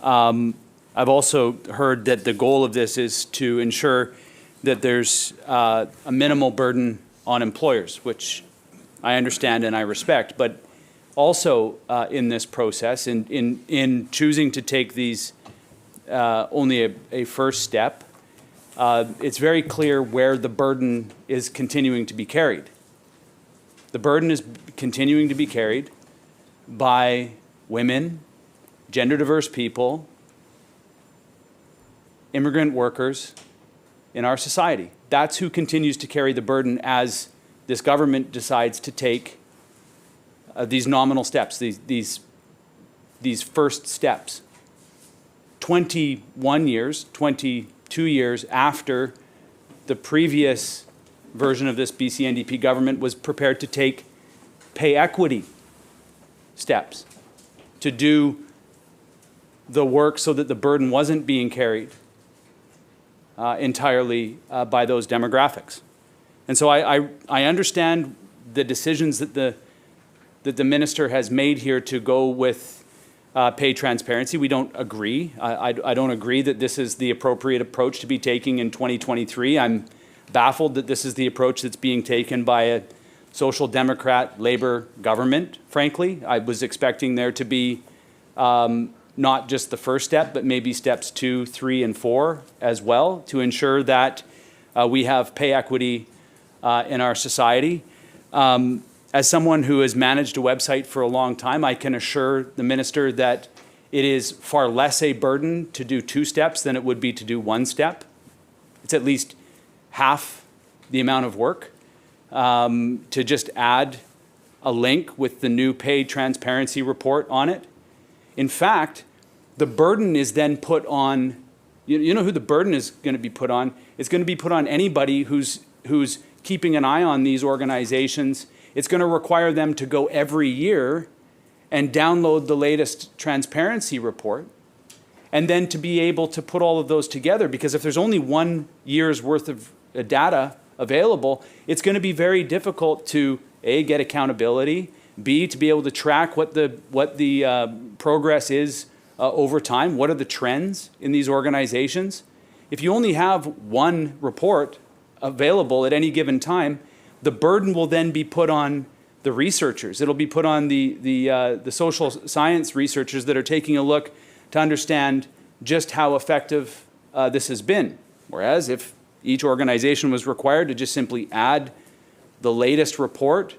I've also heard that the goal of this is to ensure that there's a minimal burden on employers, which I understand and I respect. But also in this process, in choosing to take these only a first step, it's very clear where the burden is continuing to be carried. The burden is continuing to be carried by women, gender diverse people, immigrant workers in our society. That's who continues to carry the burden as this government decides to take these nominal steps, these first steps. 21 years, 22 years after the previous version of this BC NDP government was prepared to take pay equity steps to do the work so that the burden wasn't being carried entirely by those demographics. And so I understand the decisions that the minister has made here to go with pay transparency. We don't agree. I don't agree that this is the appropriate approach to be taking in 2023. I'm baffled that this is the approach that's being taken by a Social Democrat Labour government, frankly. I was expecting there to be not just the first step, but maybe steps 2, 3, and 4 as well, to ensure that we have pay equity in our society. As someone who has managed a website for a long time, I can assure the minister that it is far less a burden to do 2 steps than it would be to do 1 step. It's at least half the amount of work to just add a link with the new pay transparency report on it. In fact, the burden is then put on, you know who the burden is going to be put on? It's going to be put on anybody who's keeping an eye on these organizations. It's going to require them to go every year and download the latest transparency report, and then to be able to put all of those together, because if there's only 1 year's worth of data available, it's going to be very difficult to A, get accountability, B, to be able to track what the progress is over time. What are the trends in these organizations? If you only have 1 report available at any given time, the burden will then be put on the researchers. It'll be put on the social science researchers that are taking a look to understand just how effective this has been. Whereas if each organization was required to just simply add the latest report,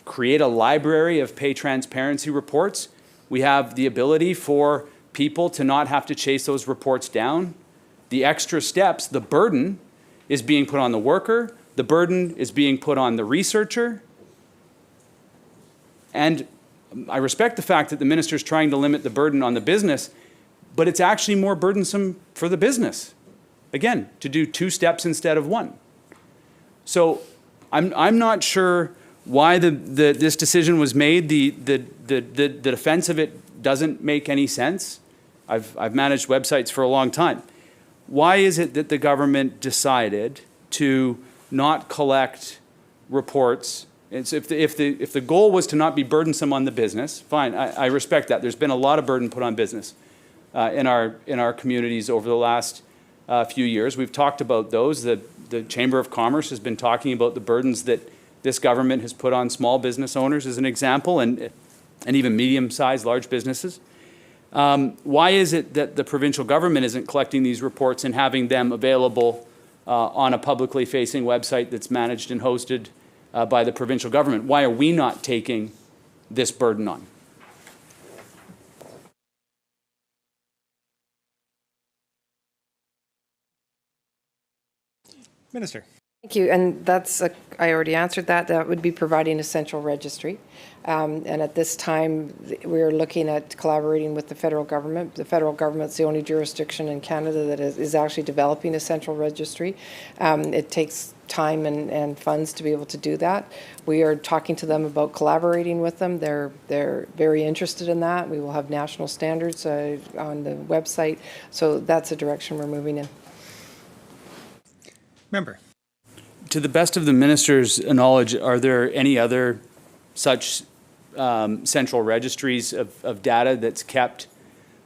create a library of pay transparency reports, we have the ability for people to not have to chase those reports down. The extra steps, the burden, is being put on the worker, the burden is being put on the researcher. And I respect the fact that the minister is trying to limit the burden on the business, but it's actually more burdensome for the business, again, to do 2 steps instead of 1. So I'm not sure why this decision was made. The defense of it doesn't make any sense. I've managed websites for a long time. Why is it that the government decided to not collect reports And so if the goal was to not be burdensome on the business, fine, I respect that. There's been a lot of burden put on business in our communities over the last few years. We've talked about those. The Chamber of Commerce has been talking about the burdens that this government has put on small business owners as an example, and even medium-sized, large businesses. Why is it that the provincial government isn't collecting these reports and having them available on a publicly facing website that's managed and hosted by the provincial government? Why are we not taking this burden on? Minister. Thank you, and I already answered that. That would be providing a central registry. And at this time, we're looking at collaborating with the federal government. The federal government's the only jurisdiction in Canada that is actually developing a central registry. It takes time and funds to be able to do that. We are talking to them about collaborating with them. They're very interested in that. We will have national standards on the website. So that's a direction we're moving in. Member. To the best of the minister's knowledge, are there any other such central registries of data that's kept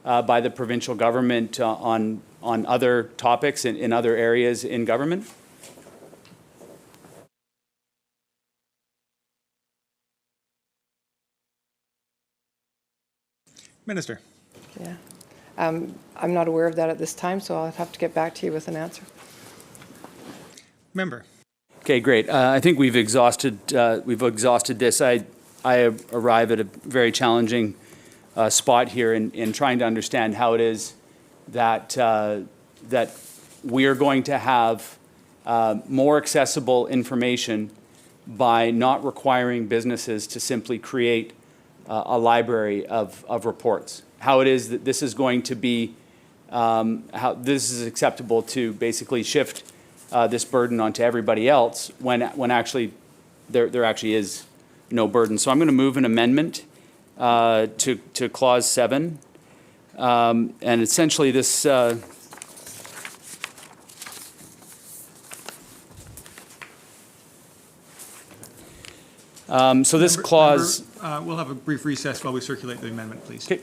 by the provincial government on other topics in other areas in government? Minister. Yeah. I'm not aware of that at this time, so I'll have to get back to you with an answer. Member. Okay, great. I think we've exhausted this. I arrive at a very challenging spot here in trying to understand how it is that that we are going to have more accessible information by not requiring businesses to simply create a library of reports. How it is that this is going to be, how this is acceptable to basically shift this burden onto everybody else when actually there actually is no burden. So I'm going to move an amendment to Clause 7. And essentially this so this clause. We'll have a brief recess while we circulate the amendment, please. Okay.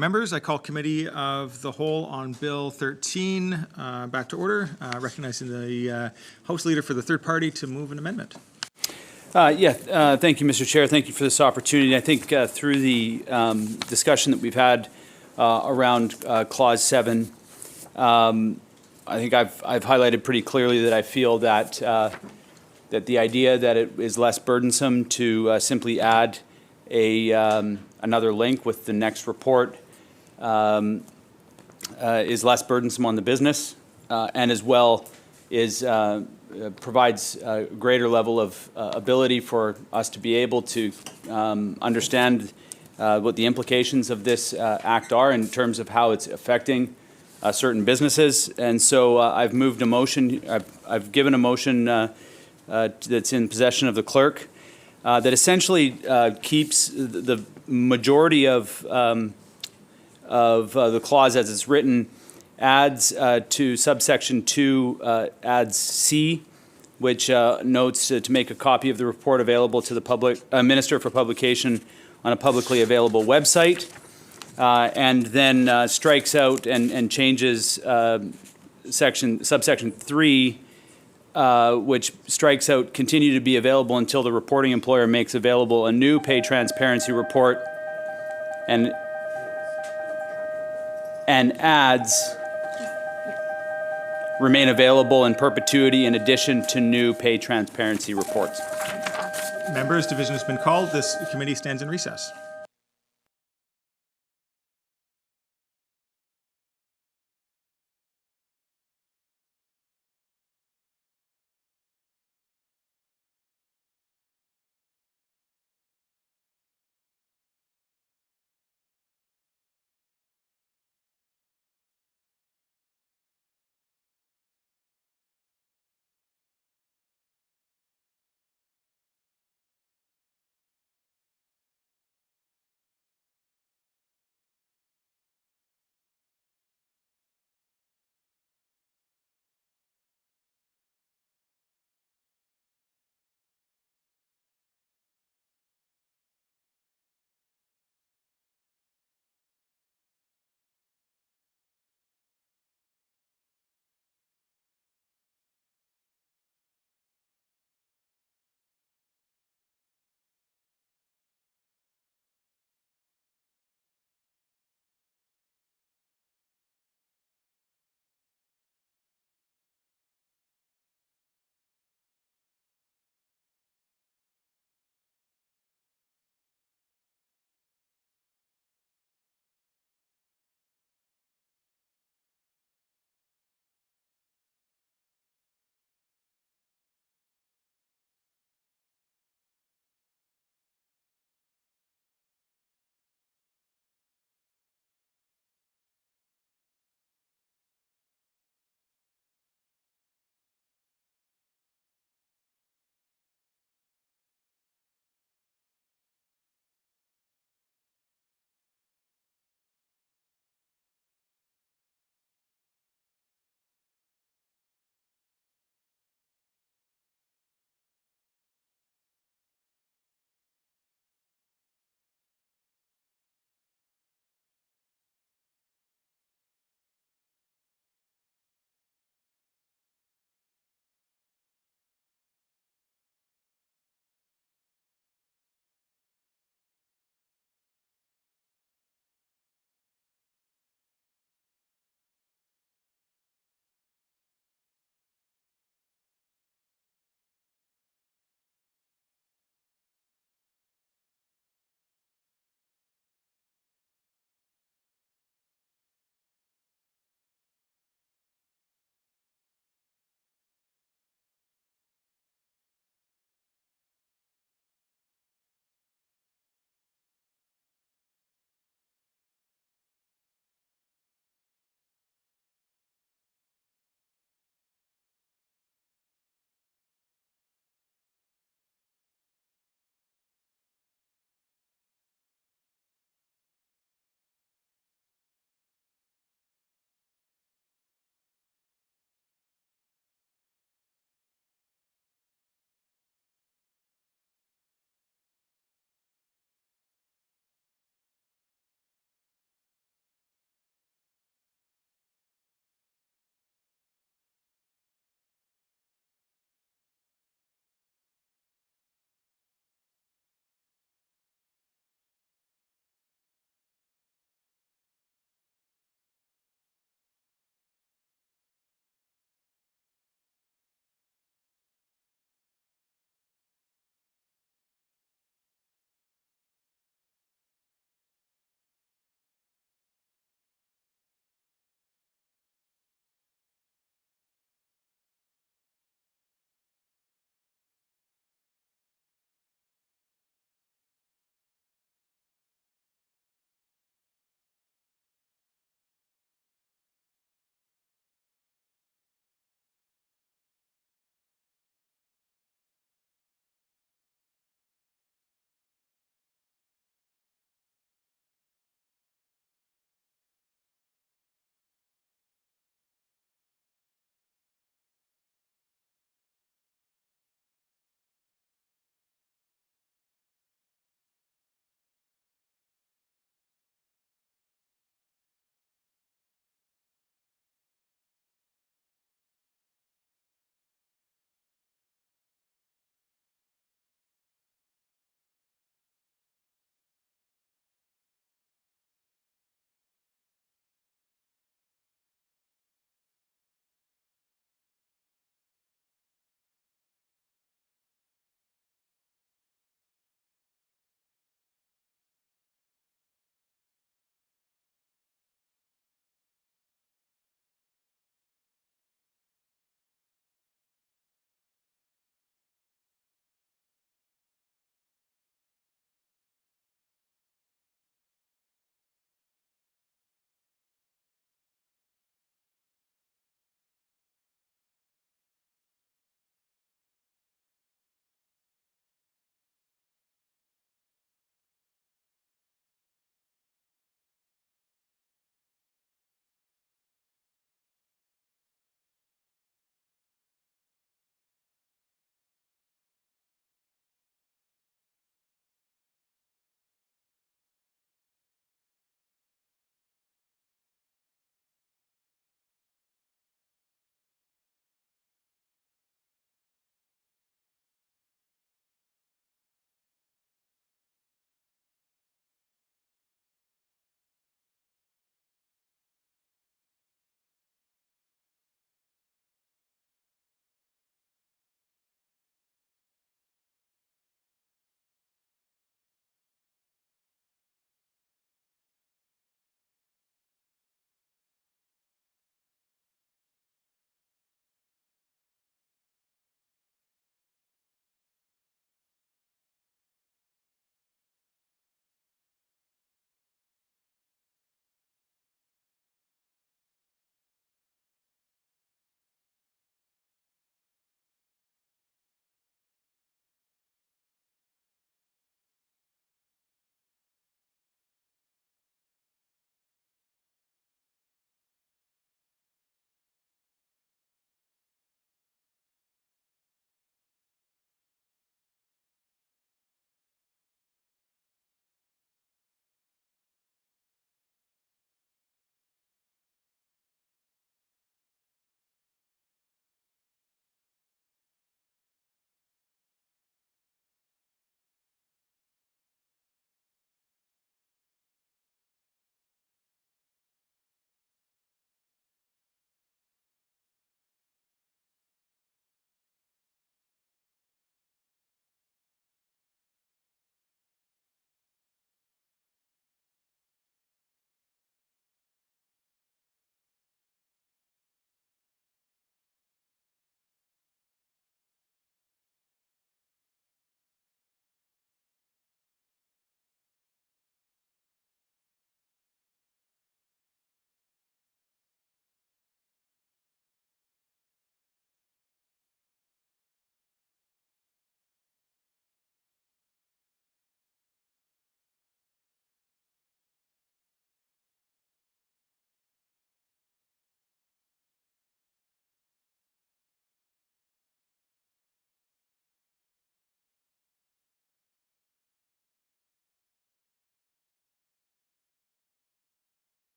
Members, I call Committee of the Whole on Bill 13 back to order, recognizing the House Leader for the third party to move an amendment. Thank you, Mr. Chair. Thank you for this opportunity. I think through the discussion that we've had around Clause 7, I think I've highlighted pretty clearly that I feel that that the idea that it is less burdensome to simply add another link with the next report is less burdensome on the business, and as well is provides a greater level of ability for us to be able to understand what the implications of this act are in terms of how it's affecting certain businesses. And so I've moved a motion, I've given a motion that's in possession of the clerk that essentially keeps the majority of the clause as it's written, adds to subsection 2, adds C, which notes to make a copy of the report available to the public minister for publication on a publicly available website, and then strikes out and changes subsection 3, which strikes out continue to be available until the reporting employer makes available a new pay transparency report, and adds remain available in perpetuity in addition to new pay transparency reports. Members, division has been called. This committee stands in recess.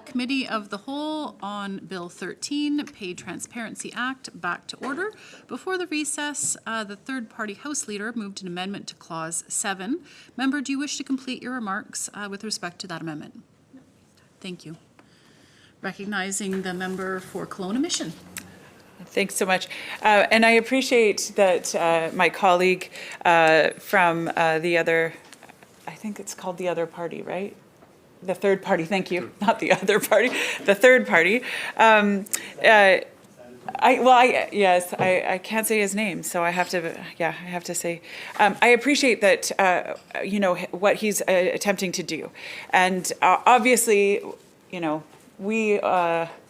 Committee of the Whole on Bill 13, Pay Transparency Act, back to order. Before the recess, the third-party House Leader moved an amendment to Clause 7. Member, do you wish to complete your remarks with respect to that amendment? Thank you. Recognizing the member for Kelowna Mission. Thanks so much. And I appreciate that my colleague from the other, I think it's called the other party, right? The third party, thank you, not the other party, the third party. Yes, I can't say his name, so I have to say, I appreciate that, what he's attempting to do. And obviously, we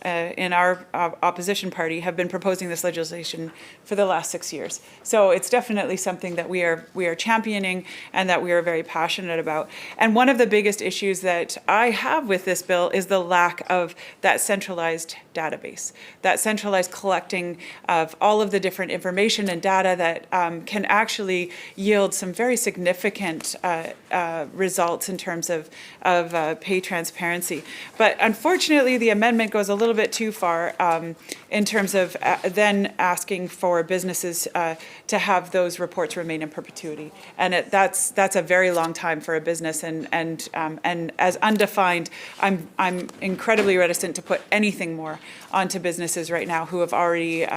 in our opposition party have been proposing this legislation for the last 6 years. So it's definitely something that we are championing and that we are very passionate about. And one of the biggest issues that I have with this bill is the lack of that centralized database, that centralized collecting of all of the different information and data that can actually yield some very significant results in terms of pay transparency. But unfortunately, the amendment goes a little bit too far in terms of then asking for businesses to have those reports remain in perpetuity. And that's a very long time for a business. And as undefined, I'm incredibly reticent to put anything more onto businesses right now who have already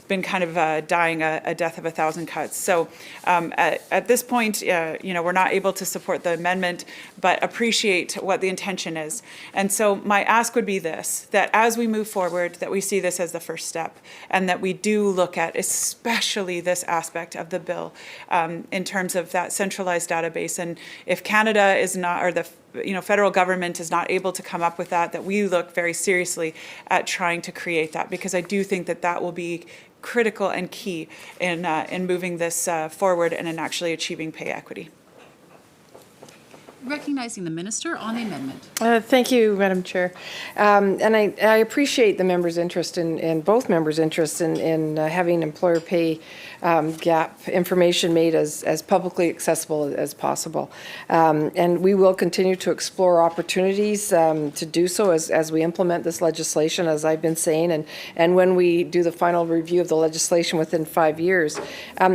been kind of dying a death of 1,000 cuts. So at this point, we're not able to support the amendment, but appreciate what the intention is. And so my ask would be this, that as we move forward, that we see this as the first step, and that we do look at especially this aspect of the bill in terms of that centralized database. And if Canada is not, or the federal government is not able to come up with that we look very seriously at trying to create that, because I do think that will be critical and key in moving this forward and in actually achieving pay equity. Recognizing the Minister on the amendment. Thank you, Madam Chair. And I appreciate the members' interest in both members' interest in having employer pay gap information made as publicly accessible as possible. And we will continue to explore opportunities to do so as we implement this legislation, as I've been saying. And when we do the final review of the legislation within 5 years,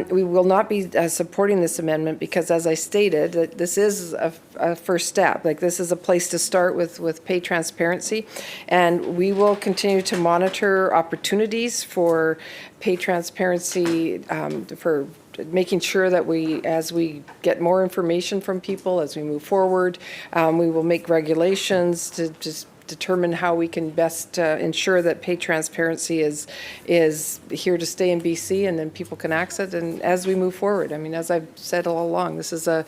we will not be supporting this amendment because, as I stated, that this is a first step. Like, this is a place to start with pay transparency, and we will continue to monitor opportunities for pay transparency, for making sure that as we get more information from people, as we move forward, we will make regulations to just determine how we can best ensure that pay transparency is here to stay in BC, and then people can access it. And as we move forward, I mean, as I've said all along, this is a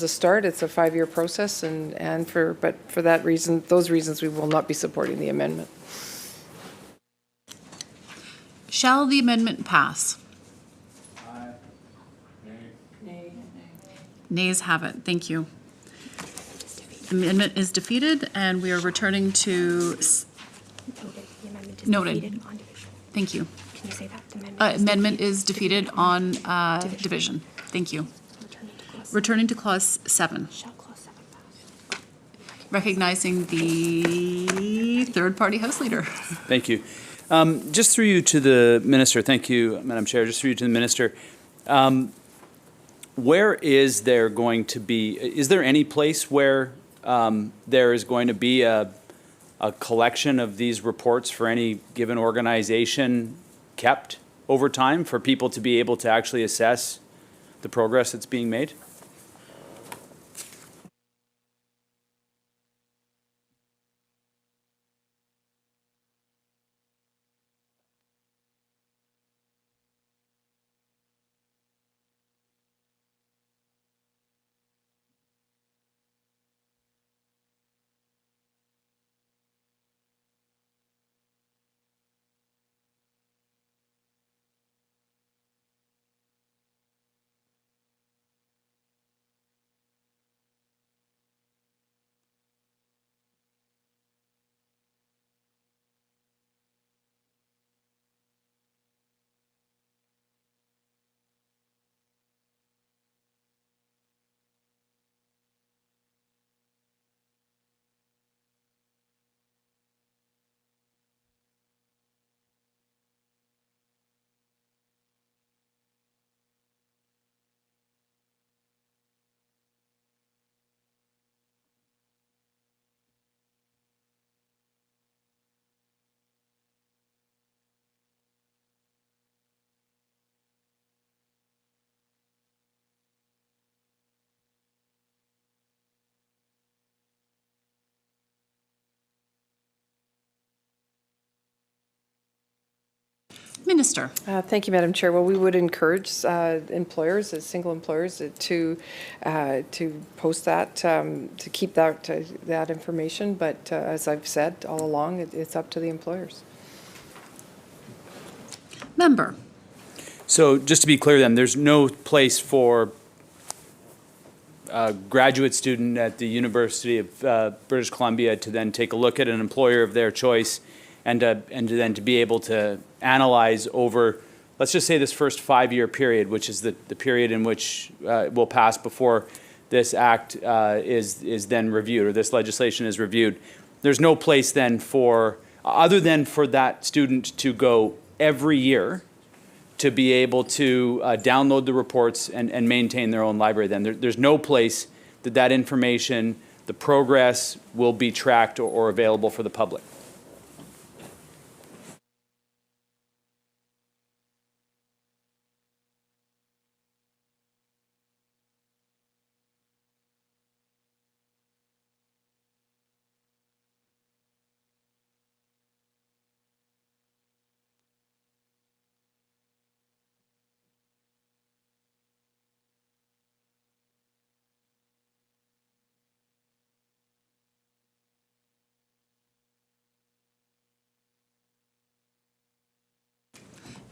start. It's a 5-year process, but for that reason, those reasons, we will not be supporting the amendment. Shall the amendment pass? Aye. Nay. Nays have it. Thank you. The amendment is defeated, and we are returning to... Noted. Thank you. Can you say that? Amendment is defeated on division. Thank you. Returning to Clause 7. Shall Clause 7 pass? Recognizing the third-party House Leader. Thank you. Just through you to the Minister, thank you, Madam Chair, just through you to the Minister. Where is there going to be, is there any place where there is going to be a collection of these reports for any given organization kept over time for people to be able to actually assess the progress that's being made? Minister. Thank you, Madam Chair. Well, we would encourage employers, single employers, to post that, to keep that information. But as I've said all along, it's up to the employers. Member. So just to be clear then, there's no place for a graduate student at the University of British Columbia to then take a look at an employer of their choice and then to be able to analyze over, let's just say, this first 5-year period, which is the period in which it will pass before this act is then reviewed, or this legislation is reviewed. There's no place then for, other than for that student to go every year to be able to download the reports and maintain their own library. Then there's no place that information, the progress, will be tracked or available for the public.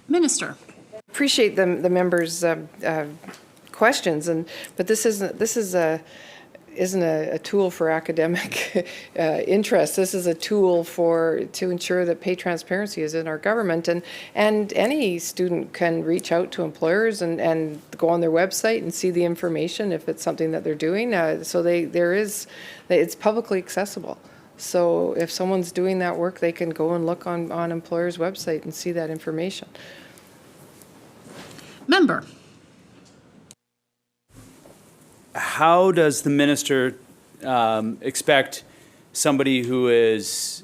Minister. Appreciate the members' questions, but this isn't a tool for academic interest. This is a tool to ensure that pay transparency is in our government, and any student can reach out to employers and go on their website and see the information if it's something that they're doing. So it's publicly accessible. So if someone's doing that work, they can go and look on employers' website and see that information. Member. How does the minister expect somebody who is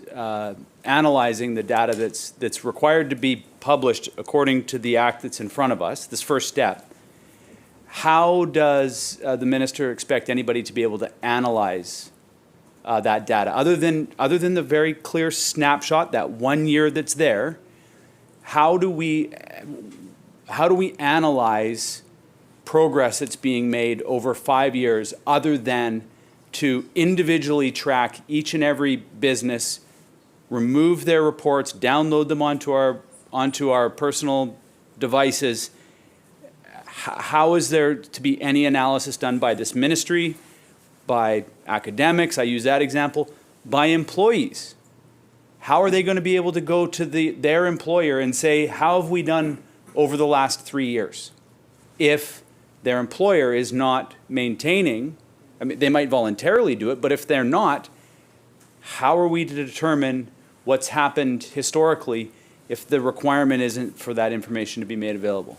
analyzing the data that's required to be published according to the act that's in front of us, this first step, how does the minister expect anybody to be able to analyze that data other than the very clear snapshot, that 1 year that's there? How do we analyze progress that's being made over 5 years other than to individually track each and every business, remove their reports, download them onto our personal devices? How is there to be any analysis done by this ministry, by academics, I use that example, by employees? How are they going to be able to go to their employer and say, how have we done over the last 3 years? If their employer is not maintaining, I mean, they might voluntarily do it, but if they're not, how are we to determine what's happened historically if the requirement isn't for that information to be made available?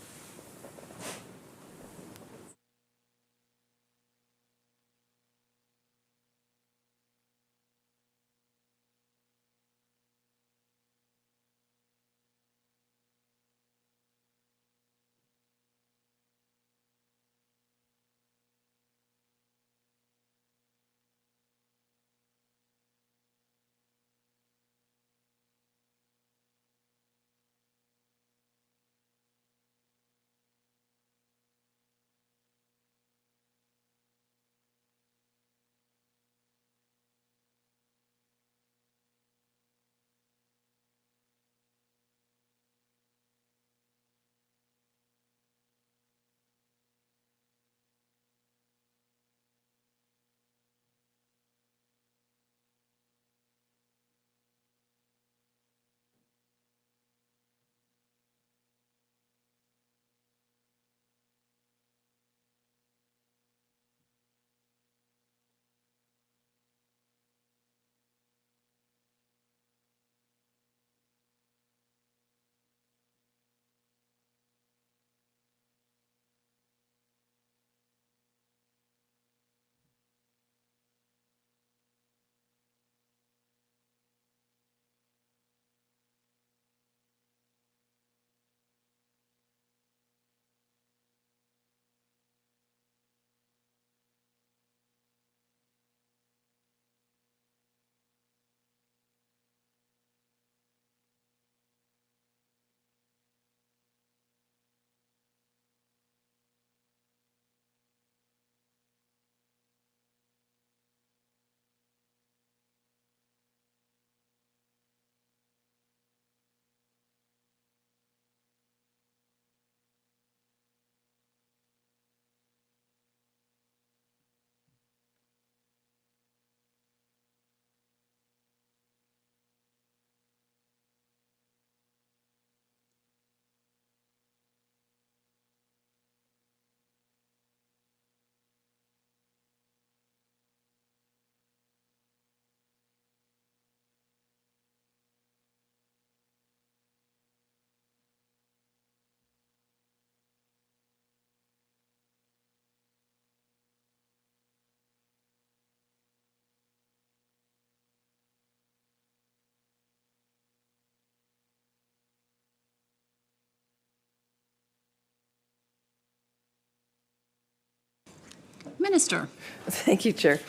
Minister. Thank you, Chair.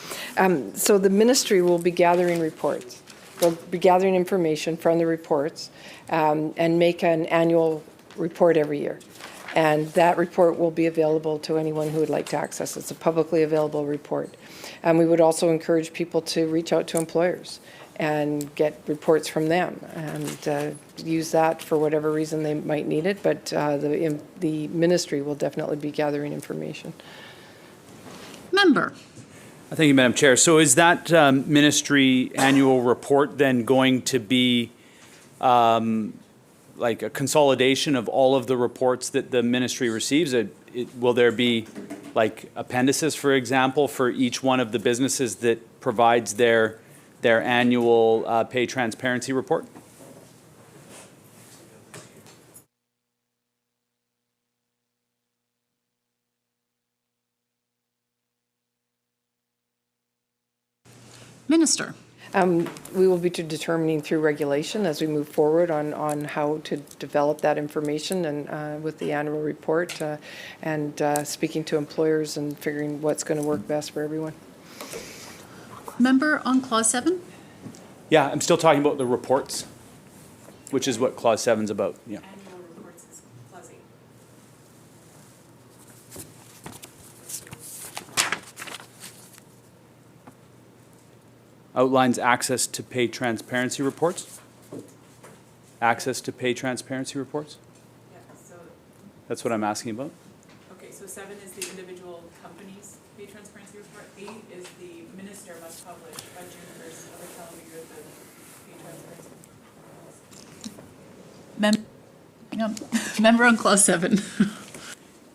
So the ministry will be gathering reports. They'll be gathering information from the reports and make an annual report every year. And that report will be available to anyone who would like to access it. It's a publicly available report. And we would also encourage people to reach out to employers and get reports from them and use that for whatever reason they might need it. But the ministry will definitely be gathering information. Member. Thank you, Madam Chair. So is that ministry annual report then going to be like a consolidation of all of the reports that the ministry receives? Will there be like appendices, for example, for each one of the businesses that provides their annual pay transparency report? Minister. We will be determining through regulation as we move forward on how to develop that information and with the annual report and speaking to employers and figuring what's going to work best for everyone. Member on Clause 7. Yeah, I'm still talking about the reports, which is what Clause 7 is about. Yeah. Annual reports is Clause 8. Outlines access to pay transparency reports? Access to pay transparency reports? Yeah, so, That's what I'm asking about. okay, so 7 is the individual company's pay transparency report. 8 is the minister must publish by June 1st of the calendar year the pay transparency. Member on Clause 7.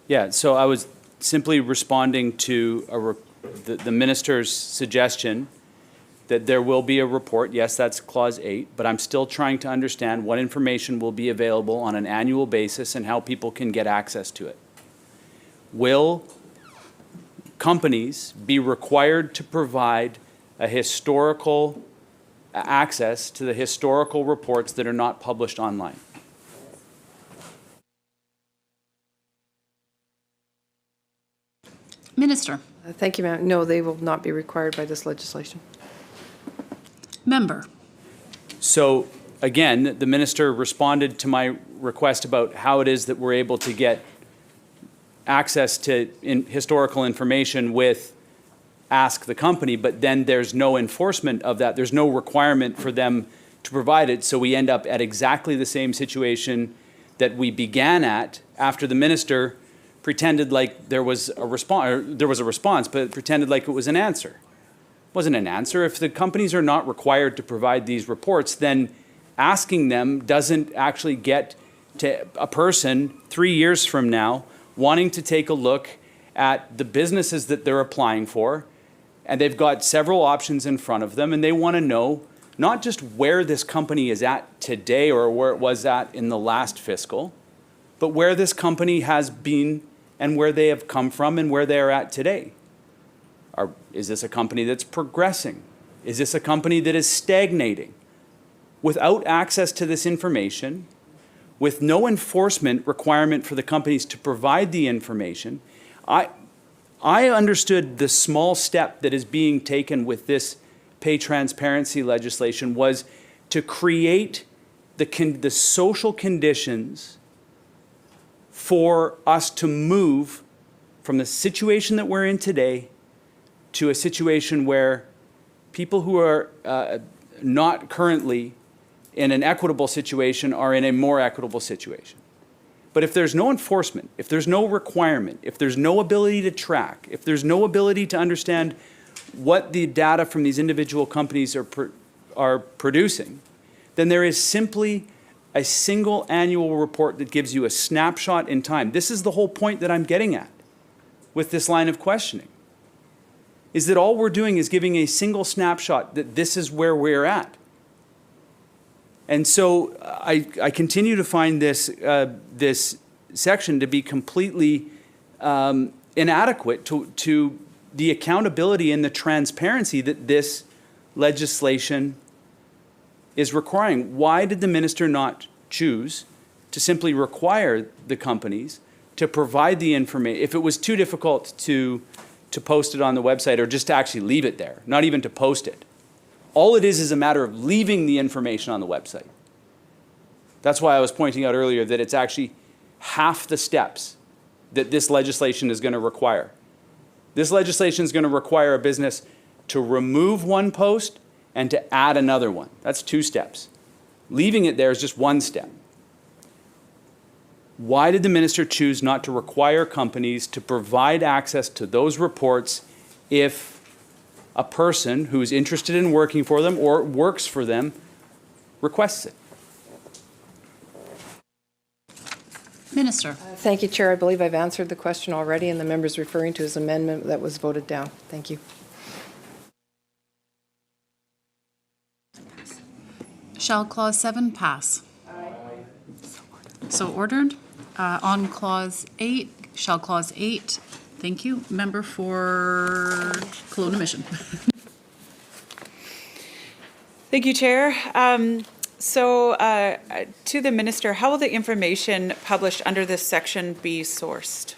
Yeah, so I was simply responding to the minister's suggestion that there will be a report. Yes, that's Clause 8, but I'm still trying to understand what information will be available on an annual basis and how people can get access to it. Will companies be required to provide a historical access to the historical reports that are not published online? Minister. Thank you, ma'am. No, they will not be required by this legislation. Member. So again, the minister responded to my request about how it is that we're able to get access to historical information with Ask the Company, but then there's no enforcement of that. There's no requirement for them to provide it. So we end up at exactly the same situation that we began at after the minister pretended like there was a response, but pretended like it was an answer. Wasn't an answer. If the companies are not required to provide these reports, then asking them doesn't actually get to a person 3 years from now wanting to take a look at the businesses that they're applying for, and they've got several options in front of them, and they want to know not just where this company is at today or where it was at in the last fiscal, but where this company has been and where they have come from and where they're at today. Is this a company that's progressing? Is this a company that is stagnating? Without access to this information, with no enforcement requirement for the companies to provide the information, I understood the small step that is being taken with this pay transparency legislation was to create the social conditions for us to move from the situation that we're in today to a situation where people who are not currently in an equitable situation are in a more equitable situation. But if there's no enforcement, if there's no requirement, if there's no ability to track, if there's no ability to understand what the data from these individual companies are producing, then there is simply a single annual report that gives you a snapshot in time. This is the whole point that I'm getting at with this line of questioning, is that all we're doing is giving a single snapshot that this is where we're at. And so I continue to find this section to be completely inadequate to the accountability and the transparency that this legislation is requiring. Why did the minister not choose to simply require the companies to provide the information? If it was too difficult to to post it on the website or just to actually leave it there, not even to post it. All it is a matter of leaving the information on the website. That's why I was pointing out earlier that it's actually half the steps that this legislation is going to require. This legislation is going to require a business to remove one post and to add another one. That's 2 steps. Leaving it there is just 1 step. Why did the minister choose not to require companies to provide access to those reports if a person who is interested in working for them or works for them requests it? Minister. Thank you, Chair. I believe I've answered the question already, and the member's referring to his amendment that was voted down. Thank you. Shall Clause 7 pass? Aye. So ordered. On Clause 8, shall Clause 8, thank you, member for Kelowna Mission. Thank you, Chair. To the minister, how will the information published under this section be sourced?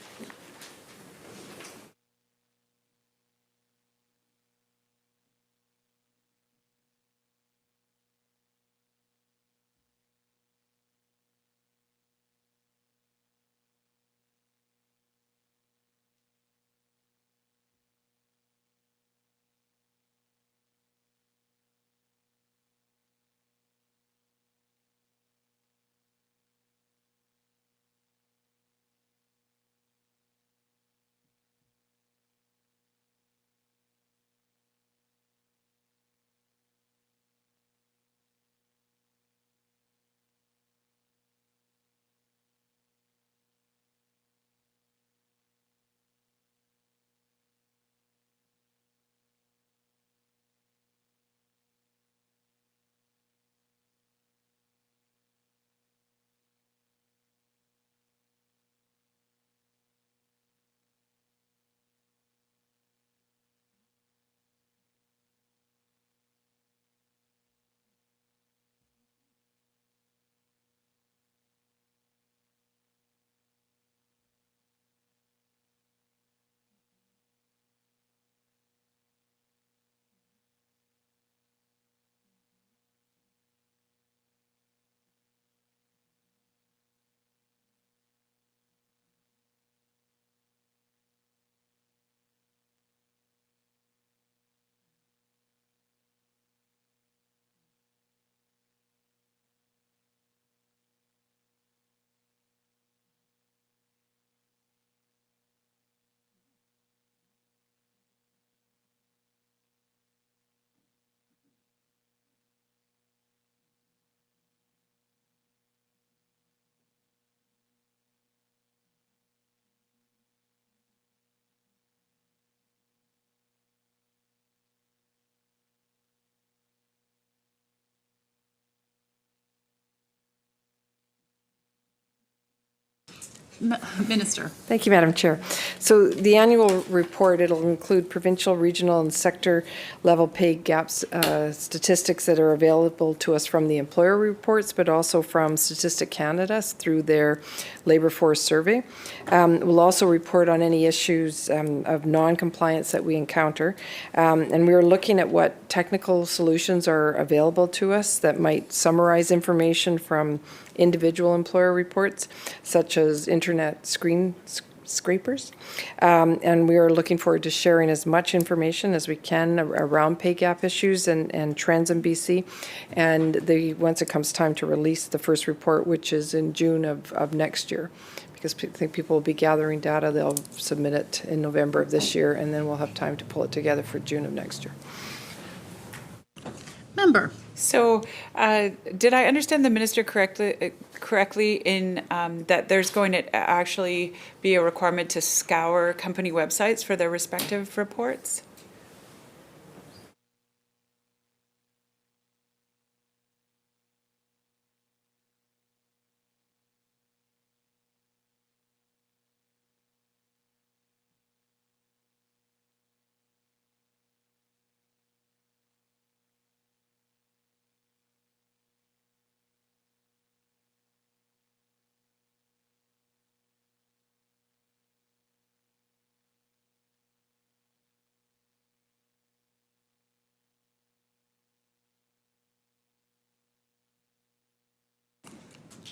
Minister. Thank you, Madam Chair. So the annual report, it'll include provincial, regional, and sector level pay gaps statistics that are available to us from the employer reports, but also from Statistic Canada through their labor force survey. We'll also report on any issues of non-compliance that we encounter. And we're looking at what technical solutions are available to us that might summarize information from individual employer reports, such as internet scrapers. And we are looking forward to sharing as much information as we can around pay gap issues and trends in BC. And once it comes time to release the first report, which is in June of next year, because I think people will be gathering data, they'll submit it in November of this year, and then we'll have time to pull it together for June of next year. Member. So, did I understand the minister correctly in that there's going to actually be a requirement to scour company websites for their respective reports?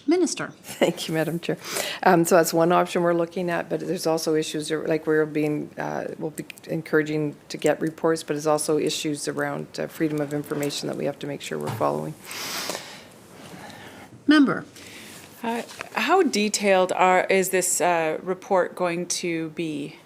Minister. Thank you, Madam Chair. So that's one option we're looking at, but there's also issues, like we'll be encouraging to get reports, but there's also issues around freedom of information that we have to make sure we're following. Member. How detailed is this report going to be?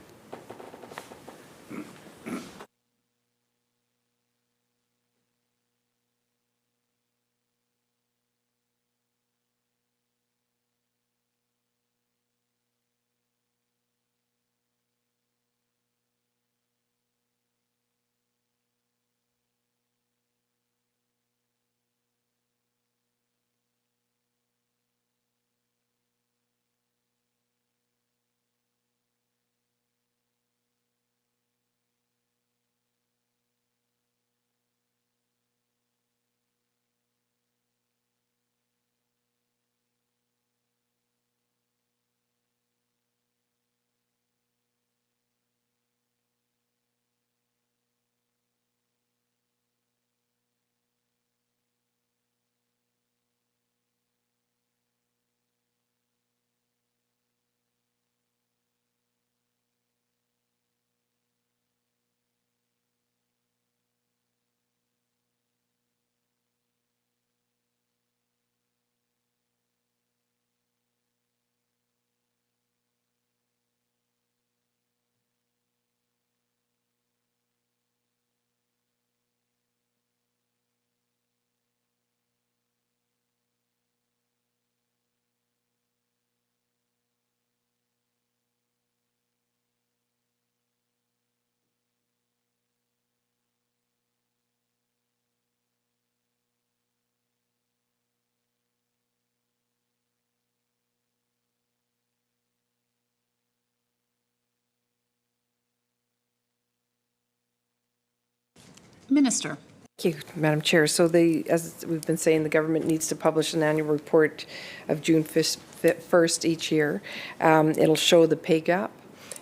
Minister. Thank you, Madam Chair. So as we've been saying, the government needs to publish an annual report of June 1st each year. It'll show the pay gap.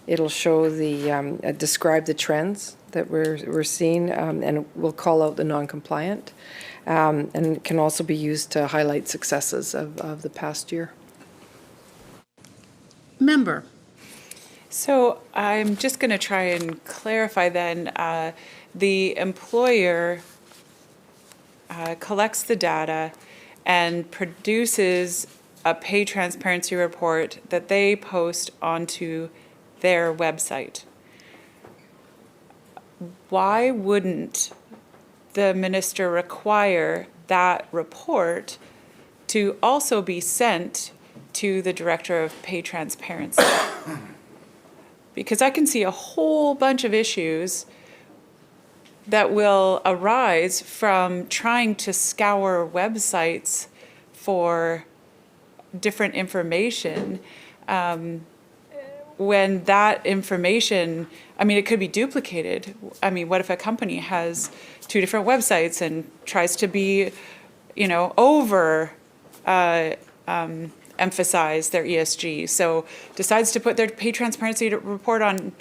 It'll show describe the trends that we're seeing, and we'll call out the non-compliant. And it can also be used to highlight successes of the past year. Member. So I'm just going to try and clarify then. The employer collects the data and produces a pay transparency report that they post onto their website. Why wouldn't the minister require that report to also be sent to the Director of Pay Transparency? Because I can see a whole bunch of issues that will arise from trying to scour websites for different information, when that information, I mean, it could be duplicated. I mean, what if a company has two different websites and tries to be, over emphasize their ESG, so decides to put their pay transparency report on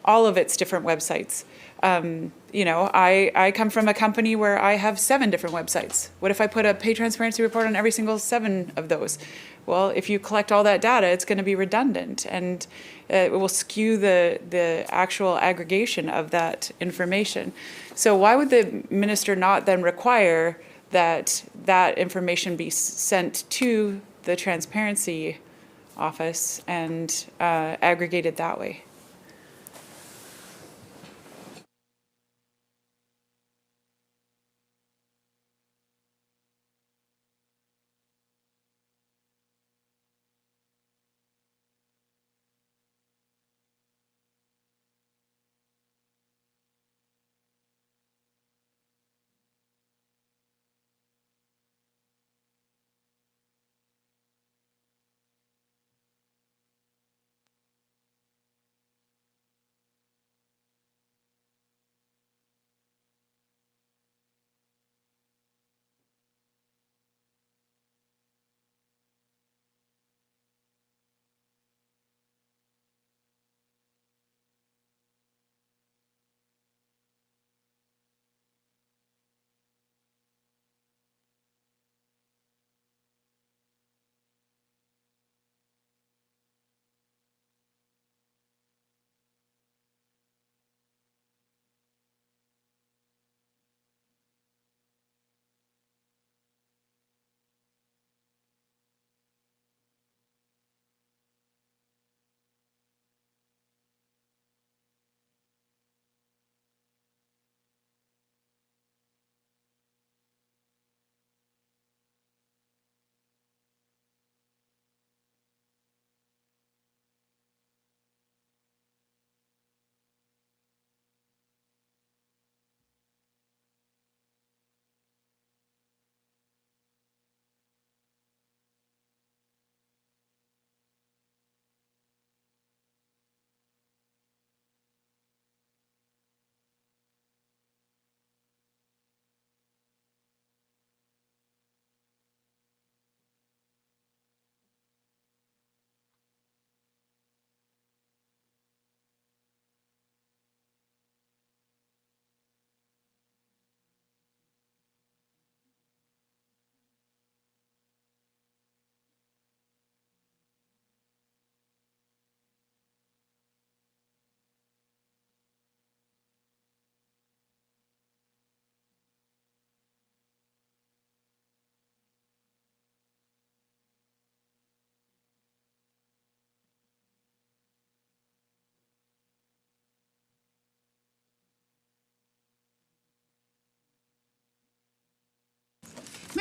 all of its different websites. I come from a company where I have 7 different websites. What if I put a pay transparency report on every single 7 of those? Well, if you collect all that data, it's going to be redundant, and it will skew the actual aggregation of that information. So why would the minister not then require that information be sent to the transparency office and aggregated that way?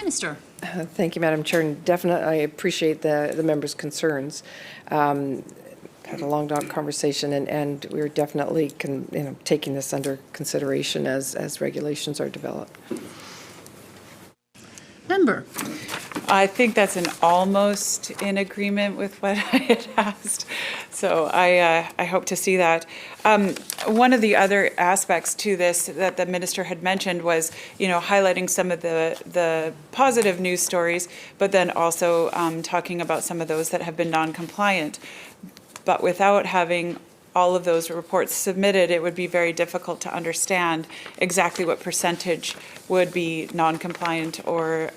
Minister. Thank you, Madam Chair, and definitely I appreciate the members' concerns. Had a long conversation, and we're definitely taking this under consideration as regulations are developed. Member. I think that's an almost in agreement with what I had asked. So I hope to see that. One of the other aspects to this that the minister had mentioned was, highlighting some of the positive news stories, but then also talking about some of those that have been non-compliant. But without having all of those reports submitted, it would be very difficult to understand exactly what percentage would be non-compliant or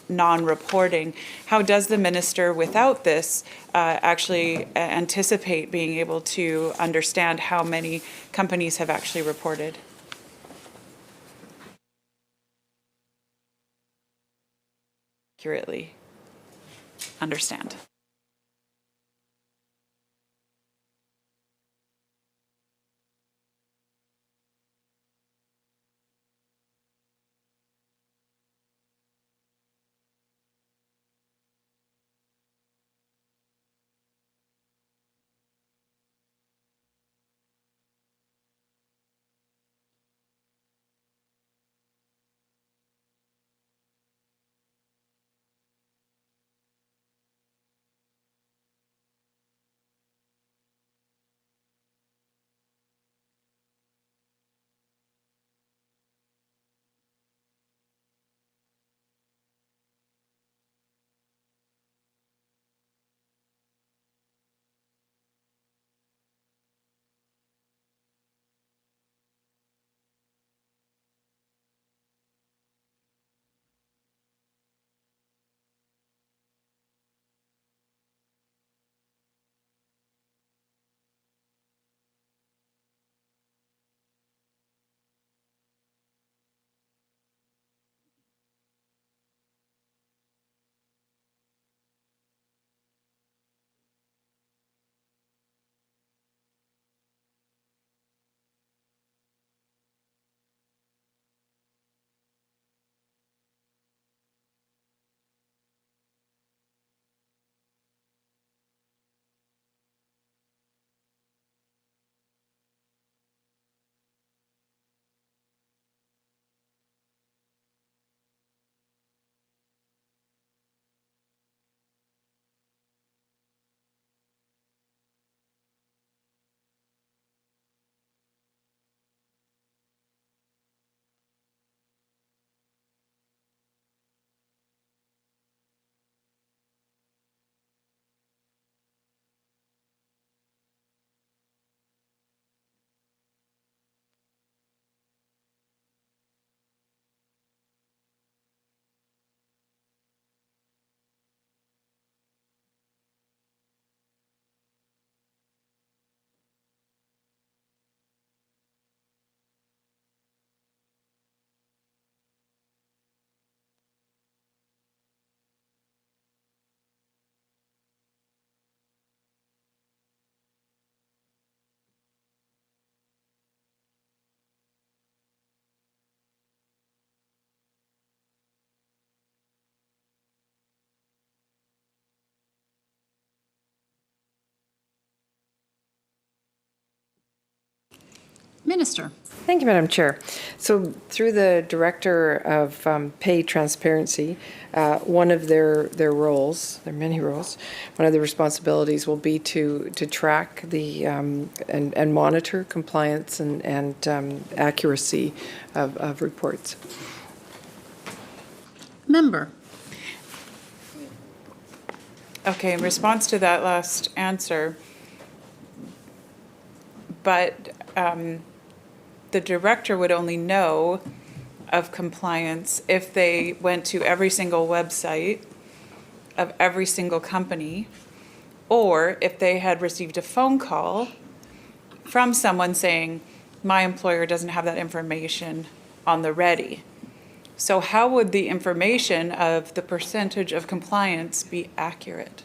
non-reporting. How does the minister, without this, actually anticipate being able to understand how many companies have actually reported? Accurately understand. Minister. Thank you, Madam Chair. So through the Director of Pay Transparency, one of their roles, there are many roles, one of the responsibilities will be to track the and monitor compliance and accuracy of reports. Member. Okay, in response to that last answer, but the director would only know of compliance if they went to every single website of every single company, or if they had received a phone call from someone saying, my employer doesn't have that information on the ready. So how would the information of the percentage of compliance be accurate?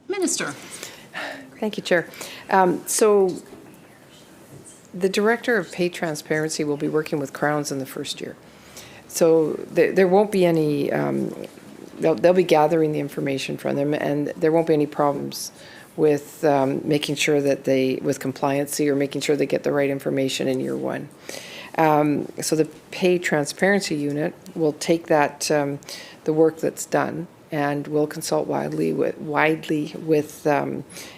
Minister. Thank you, Chair. So the Director of Pay Transparency will be working with Crowns in the first year. So there won't be any, they'll be gathering the information from them, and there won't be any problems with making sure that with compliancy or making sure they get the right information in year one. So the Pay Transparency Unit will take that, the work that's done, and will consult widely with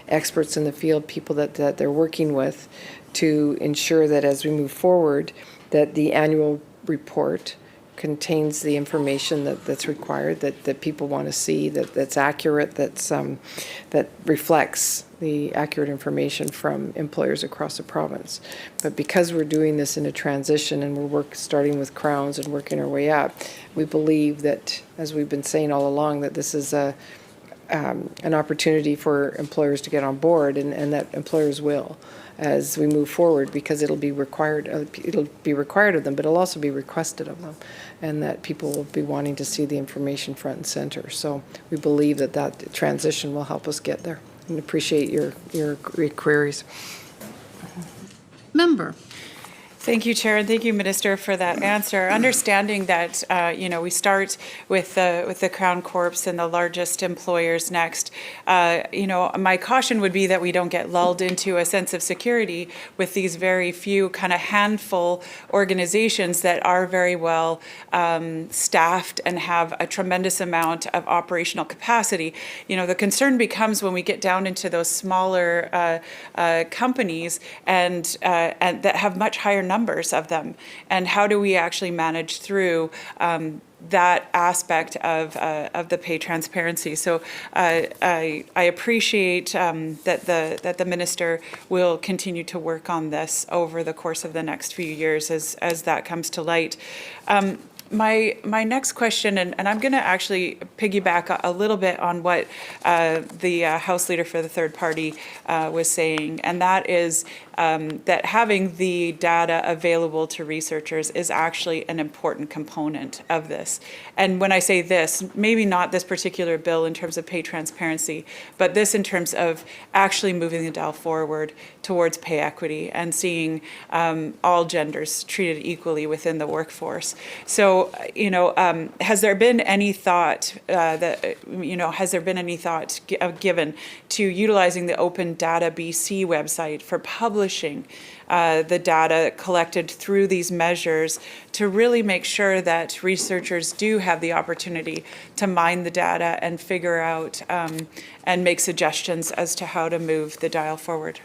experts in the field, people that they're working with, to ensure that as we move forward, that the annual report contains the information that's required, that people want to see, that's accurate, that reflects the accurate information from employers across the province. But because we're doing this in a transition and we're starting with Crowns and working our way up, we believe that, as we've been saying all along, that this is an opportunity for employers to get on board, and that employers will, as we move forward, because it'll be required of them, but it'll also be requested of them, and that people will be wanting to see the information front and center. So we believe that transition will help us get there, and appreciate your queries. Member. Thank you, Chair, and thank you, Minister, for that answer. Understanding that, we start with the Crown Corps and the largest employers next. My caution would be that we don't get lulled into a sense of security with these very few kind of handful organizations that are very well staffed and have a tremendous amount of operational capacity. The concern becomes when we get down into those smaller companies and that have much higher numbers of them, and how do we actually manage through that aspect of the pay transparency? So I appreciate that the minister will continue to work on this over the course of the next few years as that comes to light. My next question, and I'm going to actually piggyback a little bit on what the House Leader for the third party was saying, and that is that having the data available to researchers is actually an important component of this. And when I say this, maybe not this particular bill in terms of pay transparency, but this in terms of actually moving the dial forward towards pay equity and seeing all genders treated equally within the workforce. So, has there been any thought given to utilizing the Open Data BC website for publishing the data collected through these measures to really make sure that researchers do have the opportunity to mine the data and figure out and make suggestions as to how to move the dial forward?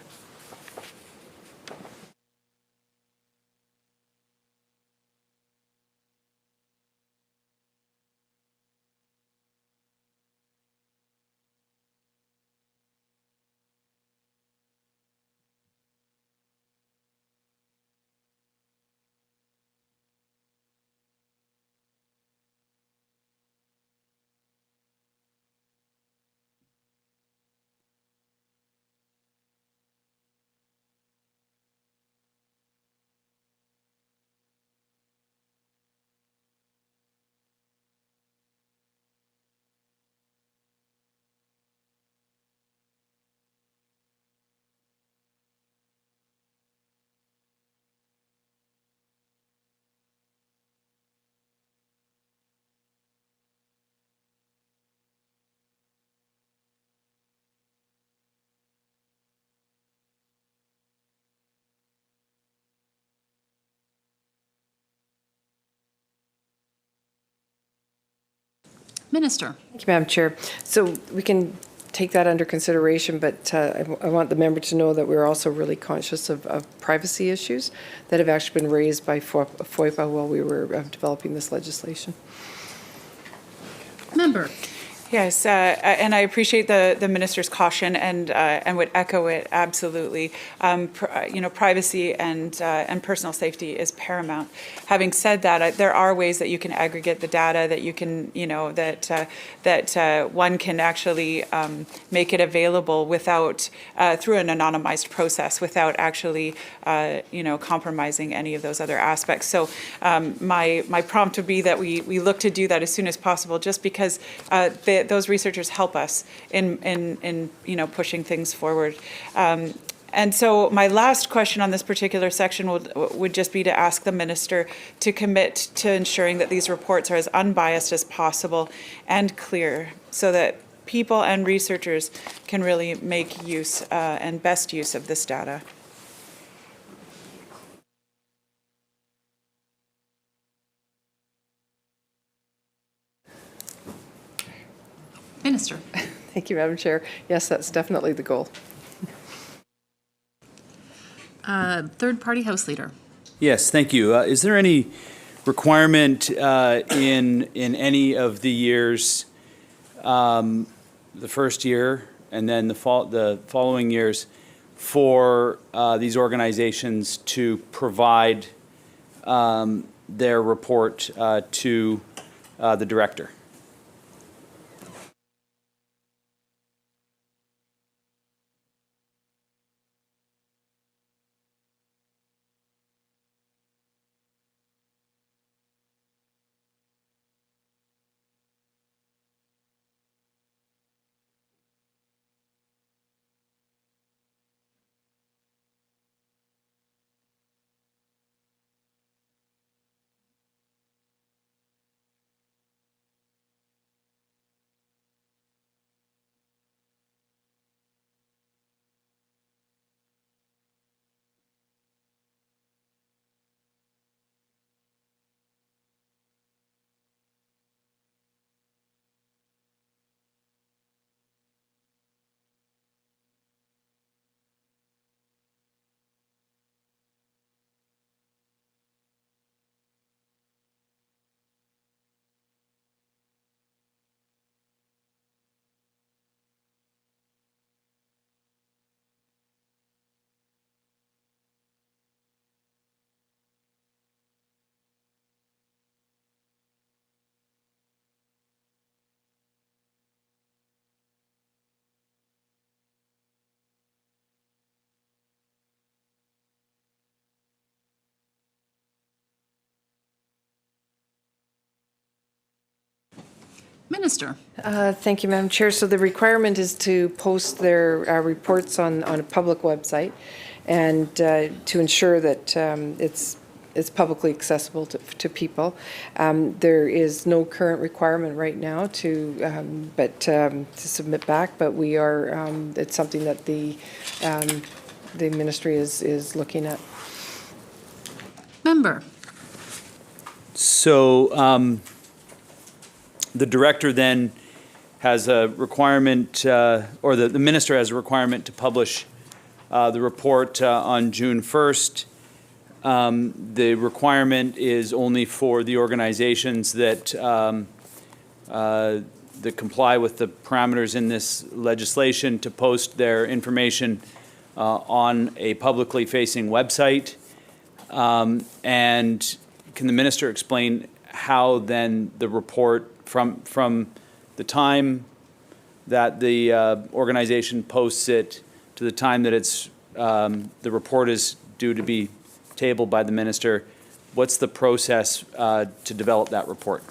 Minister. Thank you, Madam Chair. So we can take that under consideration, but I want the member to know that we're also really conscious of privacy issues that have actually been raised by FOIPA while we were developing this legislation. Member. Yes, and I appreciate the minister's caution and would echo it absolutely. Privacy and personal safety is paramount. Having said that, there are ways that you can aggregate the data, that you can, that one can actually make it available without through an anonymized process, without actually, compromising any of those other aspects. So my prompt would be that we look to do that as soon as possible, just because those researchers help us in pushing things forward. And so my last question on this particular section would just be to ask the minister to commit to ensuring that these reports are as unbiased as possible and clear, so that people and researchers can really make use and best use of this data. Minister. Thank you, Madam Chair. Yes, that's definitely the goal. Third-party House Leader. Yes, thank you. Is there any requirement in any of the years, the first year and then the following years, for these organizations to provide their report to the director? Minister. Thank you, Madam Chair. So the requirement is to post their reports on a public website, and to ensure that it's publicly accessible to people. There is no current requirement right now to submit back, but we are. It's something that the ministry is looking at. Member. So the director then has a requirement, or the minister has a requirement to publish the report on June 1st. The requirement is only for the organizations that that comply with the parameters in this legislation to post their information on a publicly facing website. And can the minister explain how then the report from the time that the organization posts it to the time that it's the report is due to be tabled by the minister, what's the process to develop that report?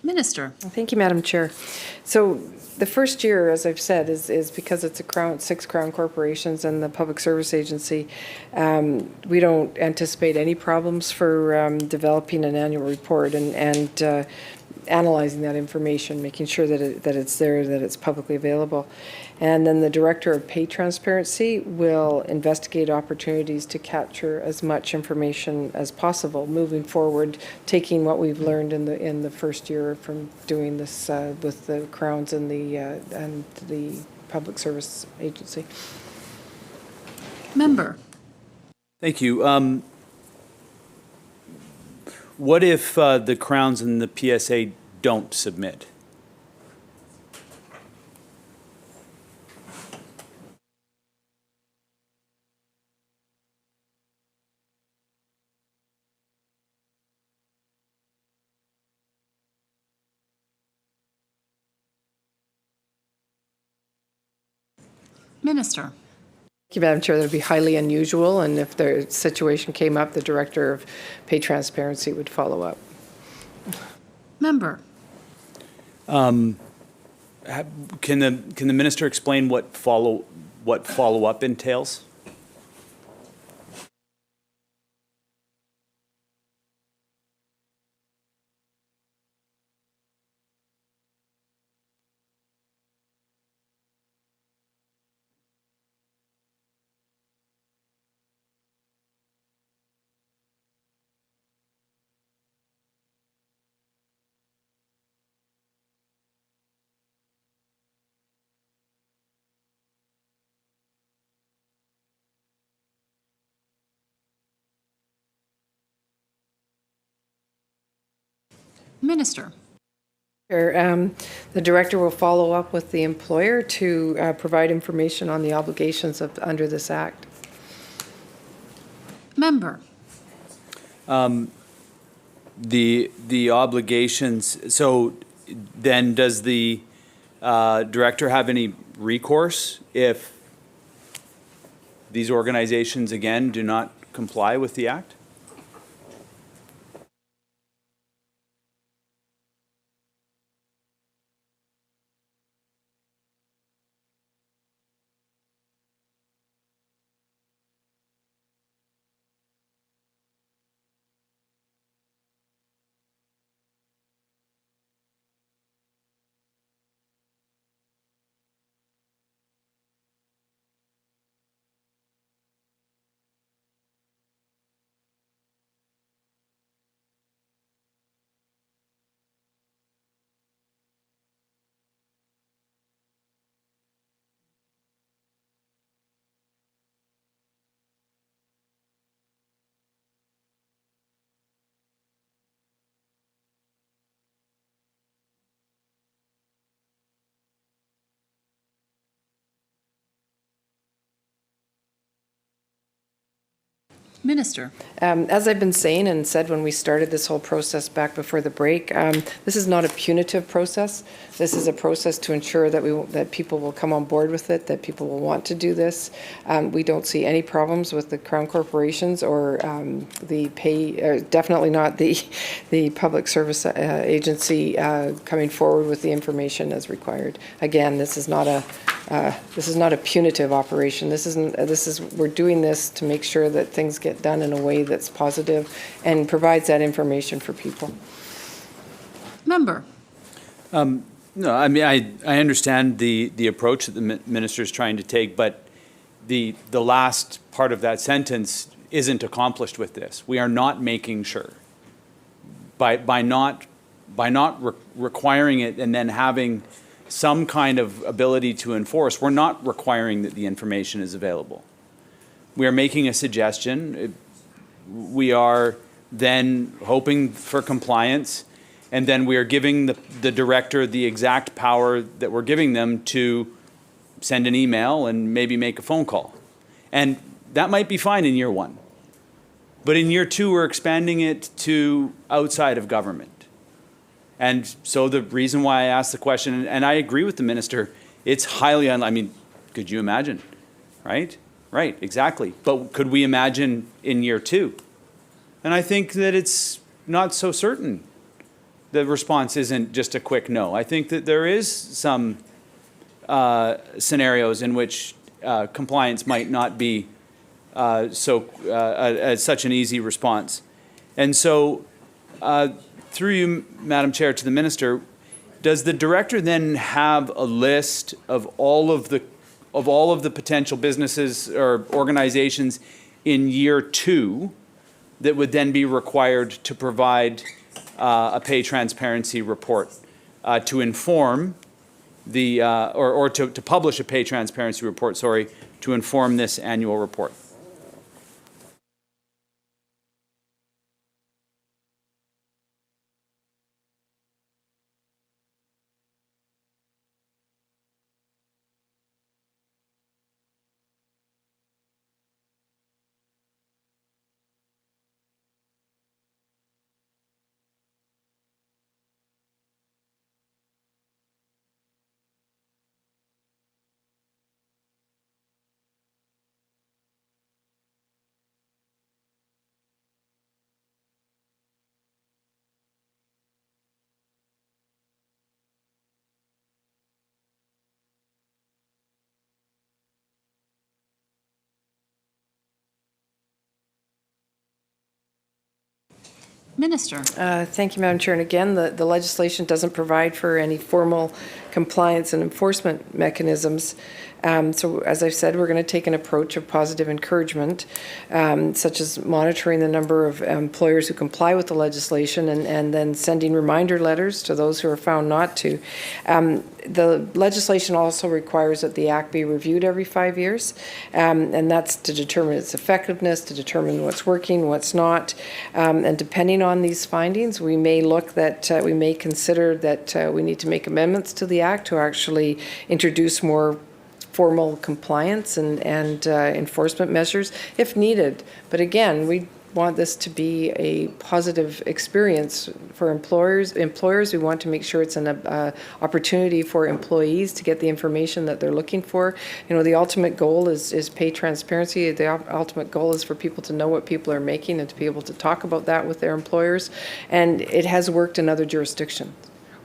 Minister. Thank you, Madam Chair. So the first year, as I've said, is because it's six Crown corporations and the Public Service Agency. We don't anticipate any problems for developing an annual report and analyzing that information, making sure that it's there, that it's publicly available. And then the Director of Pay Transparency will investigate opportunities to capture as much information as possible moving forward, taking what we've learned in the first year from doing this with the Crowns and the Public Service Agency. Member. Thank you. What if the Crowns and the PSA don't submit? Minister. Thank you, Madam Chair. That would be highly unusual, and if the situation came up, the Director of Pay Transparency would follow up. Member. Can the minister explain what follow-up entails? Minister. The Director will follow up with the employer to provide information on the obligations under this Act. Member. The obligations, so then does the Director have any recourse if these organizations, again, do not comply with the Act? Minister. As I've been saying and said when we started this whole process back before the break, this is not a punitive process. This is a process to ensure that people will come on board with it, that people will want to do this. We don't see any problems with the Crown corporations or the definitely not the Public Service Agency coming forward with the information as required. Again, this is not a punitive operation. We're doing this to make sure that things get done in a way that's positive and provides that information for people. Member. No, I mean, I understand the approach that the minister is trying to take, but the last part of that sentence isn't accomplished with this. We are not making sure. By not requiring it and then having some kind of ability to enforce, we're not requiring that the information is available. We are making a suggestion. We are then hoping for compliance, and then we are giving the director the exact power that we're giving them to send an email and maybe make a phone call. And that might be fine in year one. But in year two, we're expanding it to outside of government. And so the reason why I asked the question, and I agree with the minister, it's highly I mean, could you imagine, right? Right, exactly. But could we imagine in year two? And I think that it's not so certain the response isn't just a quick no. I think that there is some scenarios in which compliance might not be such an easy response. And so, through you, Madam Chair, to the Minister, does the Director then have a list of all of the potential businesses or organizations in year 2 that would then be required to provide a pay transparency report to inform the, or to publish a pay transparency report, sorry, to inform this annual report? Minister. Thank you, Madam Chair. And again, the legislation doesn't provide for any formal compliance and enforcement mechanisms. So as I've said, we're going to take an approach of positive encouragement, such as monitoring the number of employers who comply with the legislation and then sending reminder letters to those who are found not to. The legislation also requires that the Act be reviewed every 5 years, and that's to determine its effectiveness, to determine what's working, what's not. And depending on these findings, we may we may consider that we need to make amendments to the Act to actually introduce more formal compliance and enforcement measures if needed. But again, we want this to be a positive experience for employers. We want to make sure it's an opportunity for employees to get the information that they're looking for. You know, the ultimate goal is pay transparency. The ultimate goal is for people to know what people are making and to be able to talk about that with their employers. And it has worked in other jurisdictions.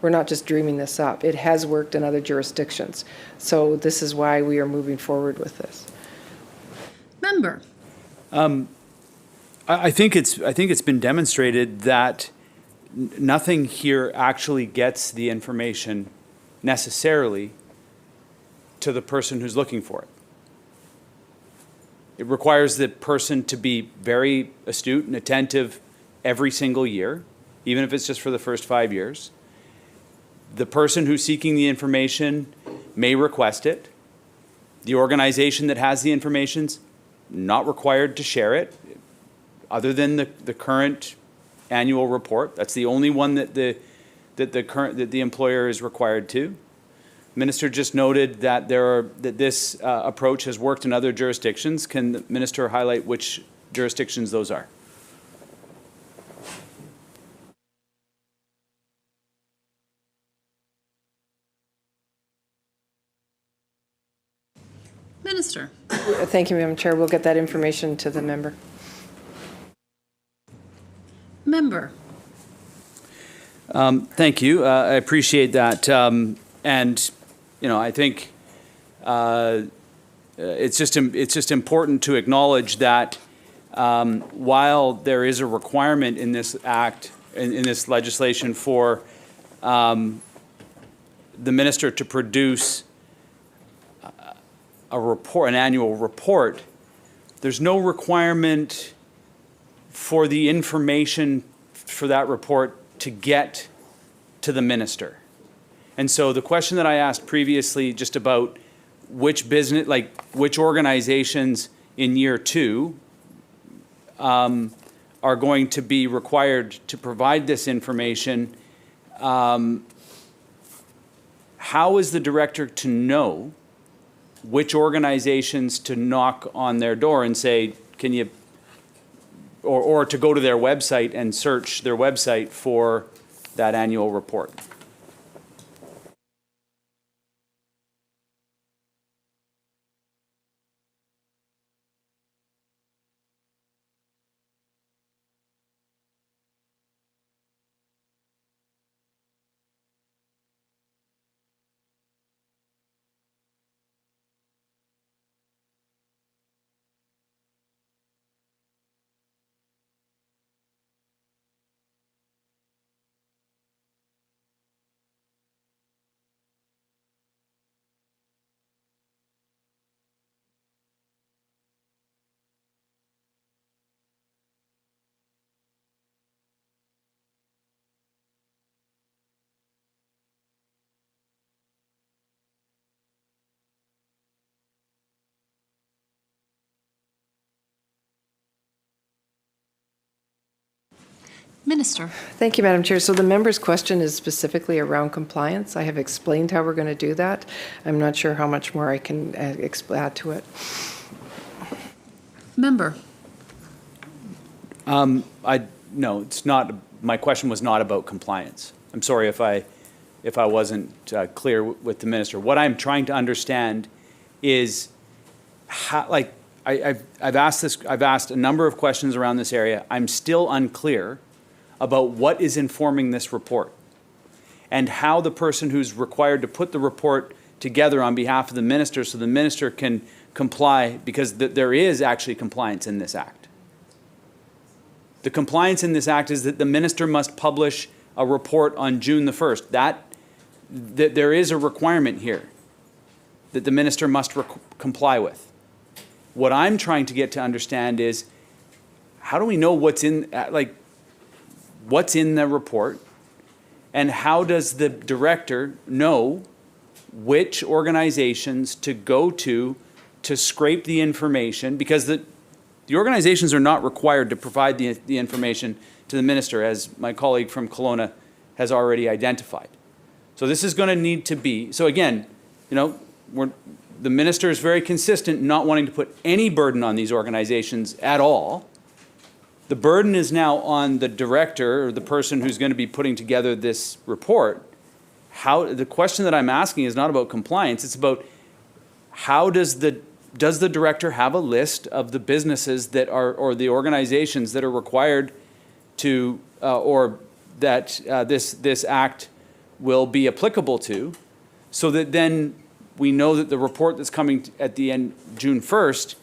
We're not just dreaming this up. It has worked in other jurisdictions. So this is why we are moving forward with this. Member. I think it's been demonstrated that nothing here actually gets the information necessarily to the person who's looking for it. It requires the person to be very astute and attentive every single year, even if it's just for the first 5 years. The person who's seeking the information may request it. The organization that has the information's not required to share it, other than the current annual report. That's the only one that the employer is required to. Minister just noted that this approach has worked in other jurisdictions. Can the Minister highlight which jurisdictions those are? Minister. Thank you, Madam Chair. We'll get that information to the member. Member. Thank you. I appreciate that. And, you know, I think it's just important to acknowledge that while there is a requirement in this act, in this legislation for the minister to produce a report, an annual report, there's no requirement for the information for that report to get to the minister. And so the question that I asked previously just about which business, like which organizations in year 2 are going to be required to provide this information, how is the director to know which organizations to knock on their door and say, can you, or to go to their website and search their website for that annual report? Minister. Thank you, Madam Chair. So the member's question is specifically around compliance. I have explained how we're going to do that. I'm not sure how much more I can add to it. Member. No, it's not, my question was not about compliance. I'm sorry if I wasn't clear with the minister. What I'm trying to understand is how, like, I've asked a number of questions around this area. I'm still unclear about what is informing this report and how the person who's required to put the report together on behalf of the minister so the minister can comply, because there is actually compliance in this act. The compliance in this act is that the minister must publish a report on June the 1st. That there is a requirement here that the minister must comply with. What I'm trying to get to understand is, how do we know what's in, what's in the report, and how does the director know which organizations to go to scrape the information? Because the organizations are not required to provide the information to the minister, as my colleague from Kelowna has already identified. So this is going to need to be, so again, the minister is very consistent in not wanting to put any burden on these organizations at all. The burden is now on the director, or the person who's going to be putting together this report. The question that I'm asking is not about compliance, it's about how does the director have a list of the businesses that are, or the organizations that are required to, or that this act will be applicable to, so that then we know that the report that's coming at the end, June 1st,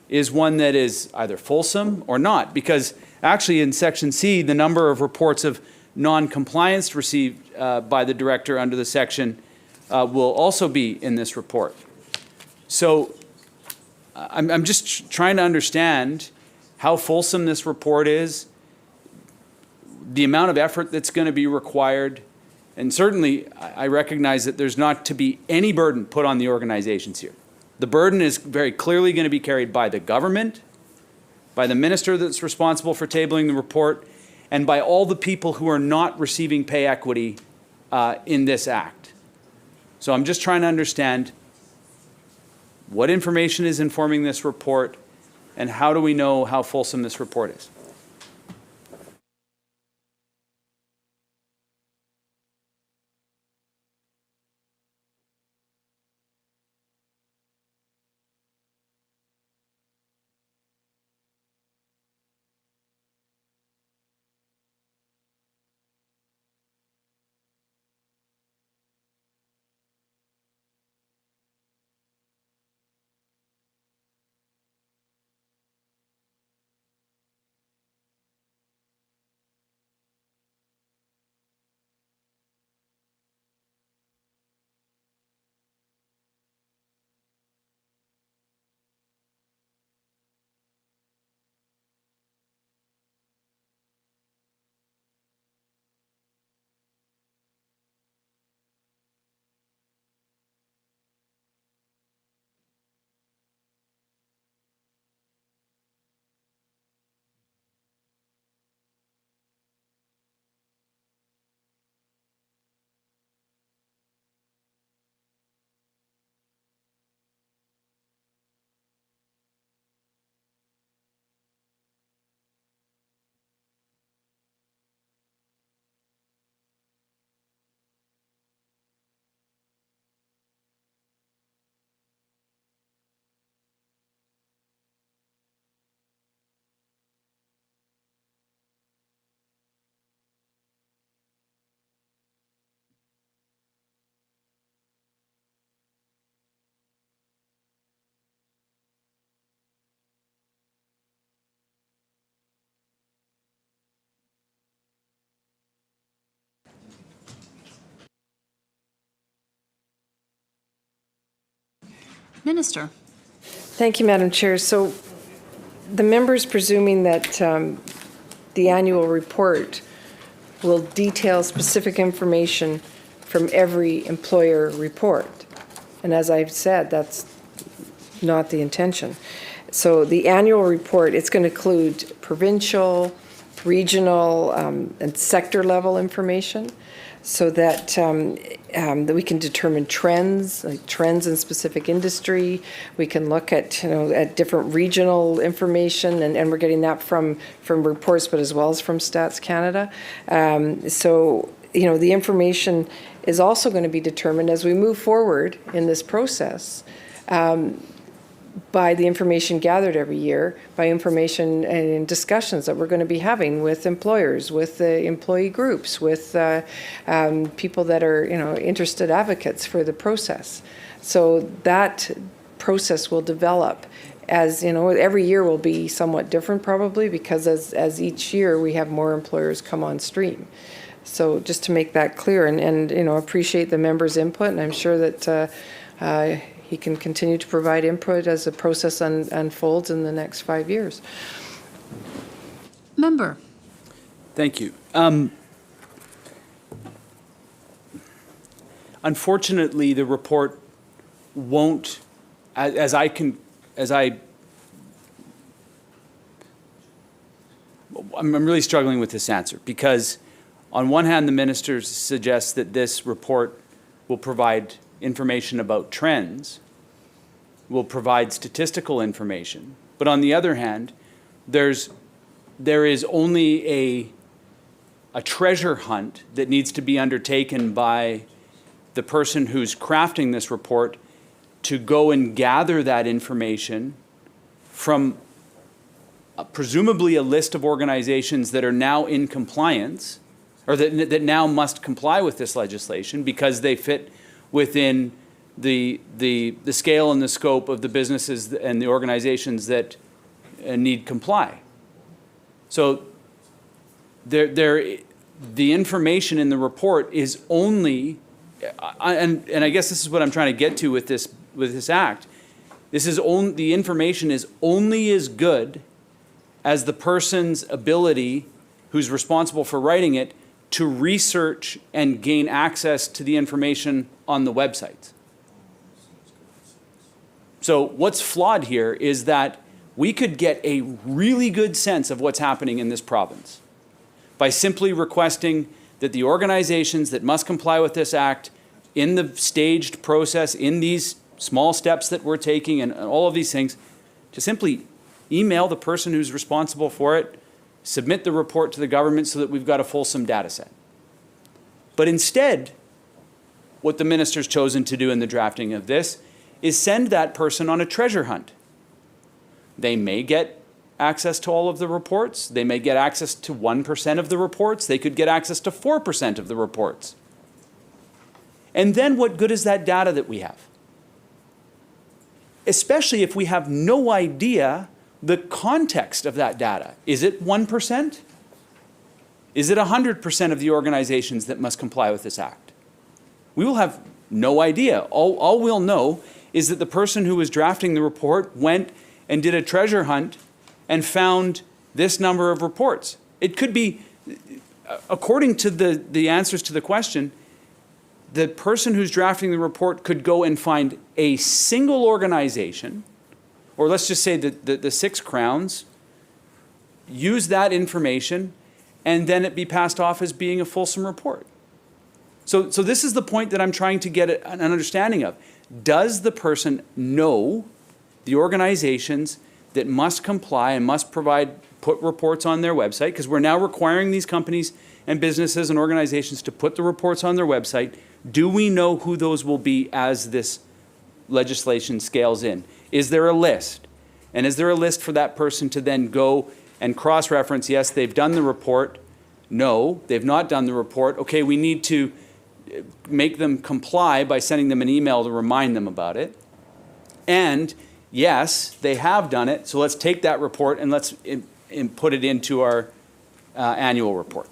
is one that is either fulsome or not. Because actually in Section C, the number of reports of non-compliance received by the director under the section will also be in this report. So I'm just trying to understand how fulsome this report is, the amount of effort that's going to be required, and certainly I recognize that there's not to be any burden put on the organizations here. The burden is very clearly going to be carried by the government, by the minister that's responsible for tabling the report, and by all the people who are not receiving pay equity in this act. So I'm just trying to understand what information is informing this report, and how do we know how fulsome this report is? Minister. Thank you, Madam Chair. So the member's presuming that the annual report will detail specific information from every employer report. And as I've said, that's not the intention. So the annual report, it's going to include provincial, regional and sector level information, so that that we can determine trends, like trends in specific industry. We can look at, at different regional information, and we're getting that from reports, but as well as from Stats Canada. So, the information is also going to be determined as we move forward in this process, by the information gathered every year, by information and discussions that we're going to be having with employers, with the employee groups, with people that are, interested advocates for the process. So that process will develop. As every year will be somewhat different probably, because as each year we have more employers come on stream. So just to make that clear, and appreciate the members' input, and I'm sure that he can continue to provide input as the process unfolds in the next 5 years. Member. Thank you. Unfortunately, the report won't, I'm really struggling with this answer, because on one hand, the minister suggests that this report will provide information about trends, will provide statistical information. But on the other hand, there is only a treasure hunt that needs to be undertaken by the person who's crafting this report to go and gather that information from presumably a list of organizations that are now in compliance, or that now must comply with this legislation because they fit within the scale and the scope of the businesses and the organizations that need comply. So the information in the report is only, and I guess this is what I'm trying to get to with this act. The information is only as good as the person's ability, who's responsible for writing it, to research and gain access to the information on the websites. So what's flawed here is that we could get a really good sense of what's happening in this province by simply requesting that the organizations that must comply with this act, in the staged process, in these small steps that we're taking and all of these things, to simply email the person who's responsible for it, submit the report to the government so that we've got a fulsome data set. But instead, what the minister's chosen to do in the drafting of this is send that person on a treasure hunt. They may get access to all of the reports. They may get access to 1% of the reports. They could get access to 4% of the reports. And then what good is that data that we have? Especially if we have no idea the context of that data. Is it 1%? Is it 100% of the organizations that must comply with this act? We will have no idea. All we'll know is that the person who was drafting the report went and did a treasure hunt and found this number of reports. It could be, according to the answers to the question, the person who's drafting the report could go and find a single organization, or let's just say the 6 crowns, use that information, and then it be passed off as being a fulsome report. So this is the point that I'm trying to get an understanding of. Does the person know the organizations that must comply and must put reports on their website? Because we're now requiring these companies and businesses and organizations to put the reports on their website. Do we know who those will be as this legislation scales in? Is there a list? And is there a list for that person to then go and cross-reference? Yes, they've done the report. No, they've not done the report. Okay, we need to make them comply by sending them an email to remind them about it. And yes, they have done it, so let's take that report and let's put it into our annual report.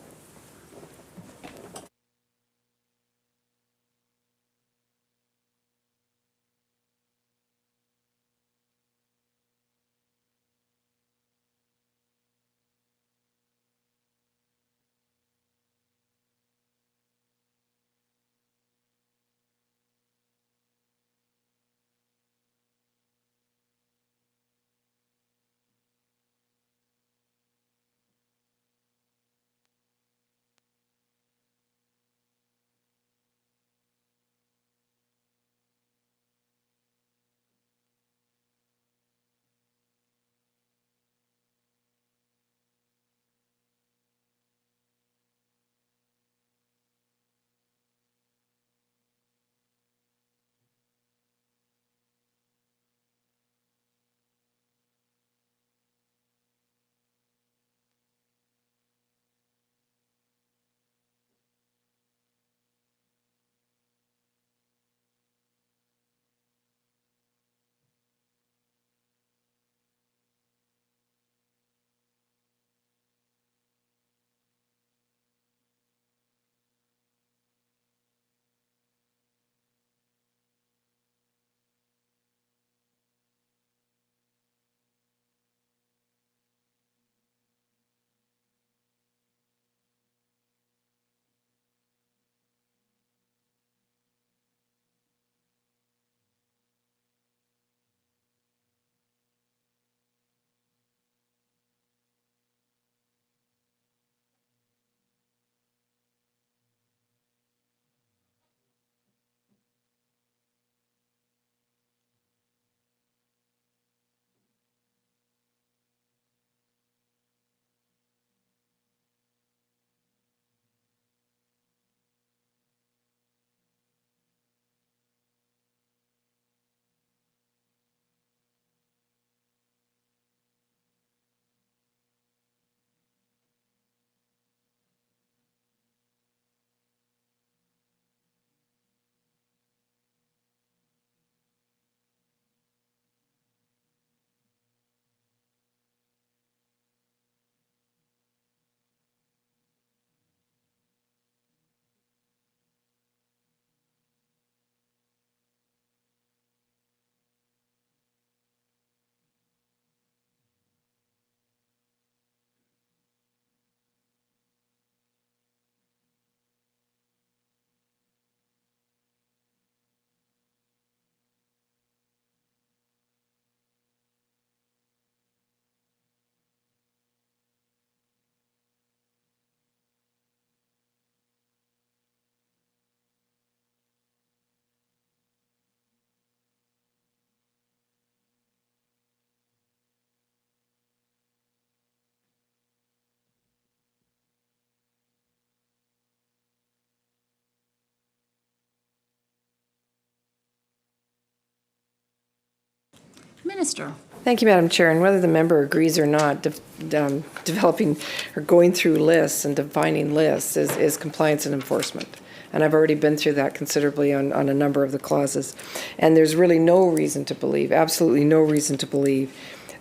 Minister. Thank you, Madam Chair. And whether the member agrees or not, developing or going through lists and defining lists is compliance and enforcement. And I've already been through that considerably on a number of the clauses. And there's really no reason to believe, absolutely no reason to believe,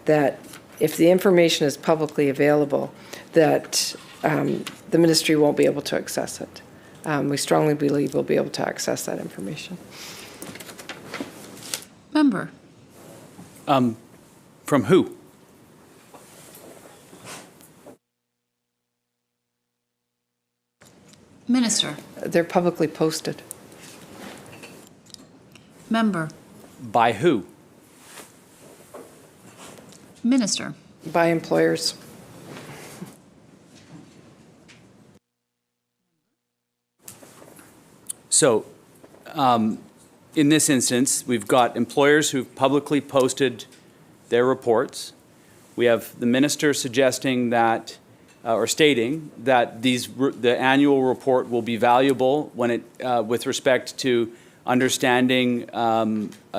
that if the information is publicly available, that the ministry won't be able to access it. We strongly believe we'll be able to access that information. Member. From who? Minister. They're publicly posted. Member. By who? Minister. By employers. So, in this instance, we've got employers who've publicly posted their reports. We have the minister suggesting that, or stating that the annual report will be valuable when it, with respect to understanding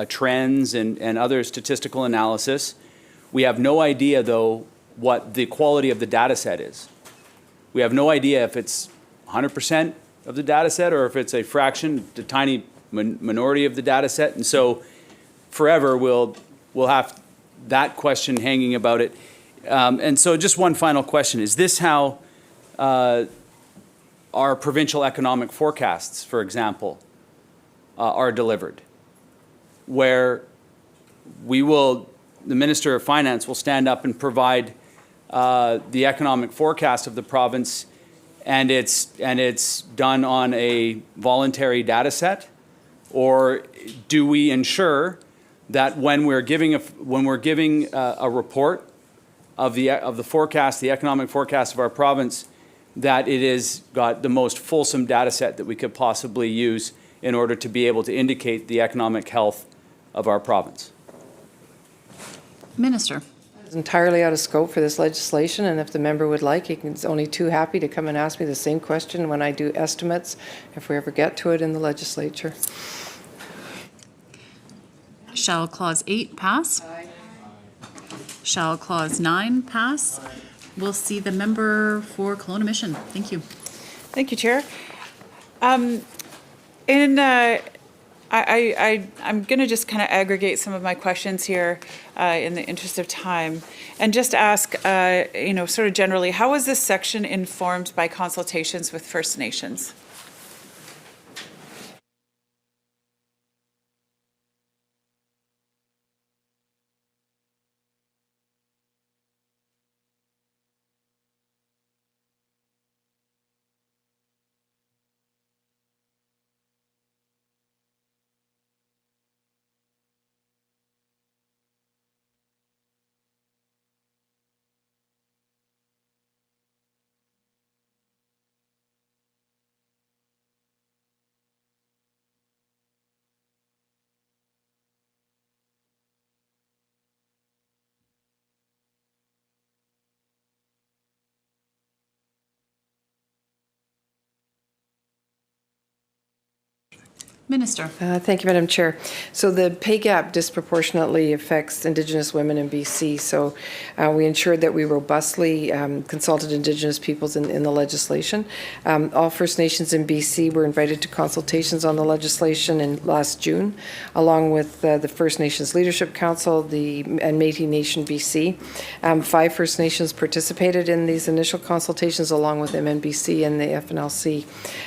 trends and other statistical analysis. We have no idea, though, what the quality of the data set is. We have no idea if it's 100% of the data set or if it's a fraction, the tiny minority of the data set. And so forever we'll have that question hanging about it. And so just one final question. Is this how our provincial economic forecasts, for example, are delivered? Where the Minister of Finance will stand up and provide the economic forecast of the province, and it's done on a voluntary data set? Or do we ensure that when we're giving a report of the forecast, the economic forecast of our province, that it is got the most fulsome data set that we could possibly use in order to be able to indicate the economic health of our province? Minister. It's entirely out of scope for this legislation, and if the member would like, he's only too happy to come and ask me the same question when I do estimates, if we ever get to it in the legislature. Shall Clause 8 pass? Aye. Shall Clause 9 pass? We'll see the member for Kelowna Mission. Thank you. Thank you, Chair. I'm going to just kind of aggregate some of my questions here in the interest of time, and just ask, sort of generally, how is this section informed by consultations with First Nations? Minister. Thank you, Madam Chair. So the pay gap disproportionately affects Indigenous women in BC. So we ensured that we robustly consulted Indigenous peoples in the legislation. All First Nations in BC were invited to consultations on the legislation in last June, along with the First Nations Leadership Council and Métis Nation BC. 5 First Nations participated in these initial consultations, along with MNBC and the FNLC.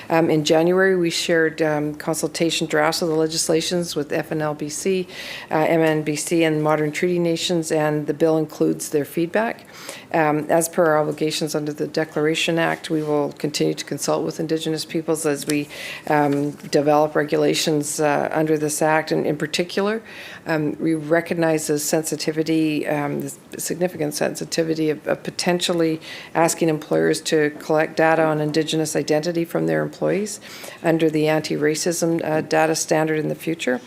In January, we shared consultation drafts of the legislations with FNLBC, MNBC, and Modern Treaty Nations, and the bill includes their feedback. As per our obligations under the Declaration Act, we will continue to consult with Indigenous peoples as we develop regulations under this Act. And in particular, we recognize the sensitivity, the significant sensitivity of potentially asking employers to collect data on Indigenous identity from their employees under the anti-racism data standard in the future.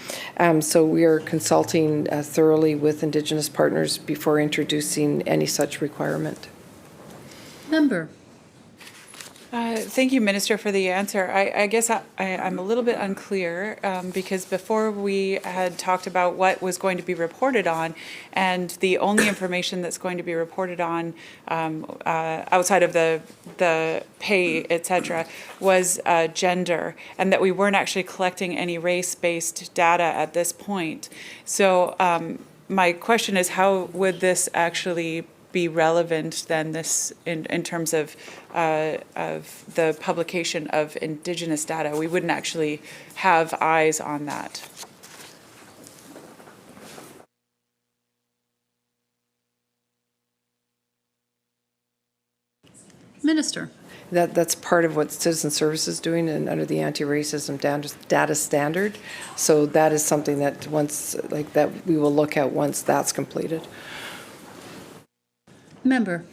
So we are consulting thoroughly with Indigenous partners before introducing any such requirement. Member. Thank you, Minister, for the answer. I guess I'm a little bit unclear because before we had talked about what was going to be reported on, and the only information that's going to be reported on outside of the pay, et cetera, was gender, and that we weren't actually collecting any race-based data at this point. So my question is, how would this actually be relevant then this in terms of the publication of Indigenous data? We wouldn't actually have eyes on that. Minister. That's part of what Citizen Service is doing and under the anti-racism data standard. So that is something that we will look at once that's completed. Member.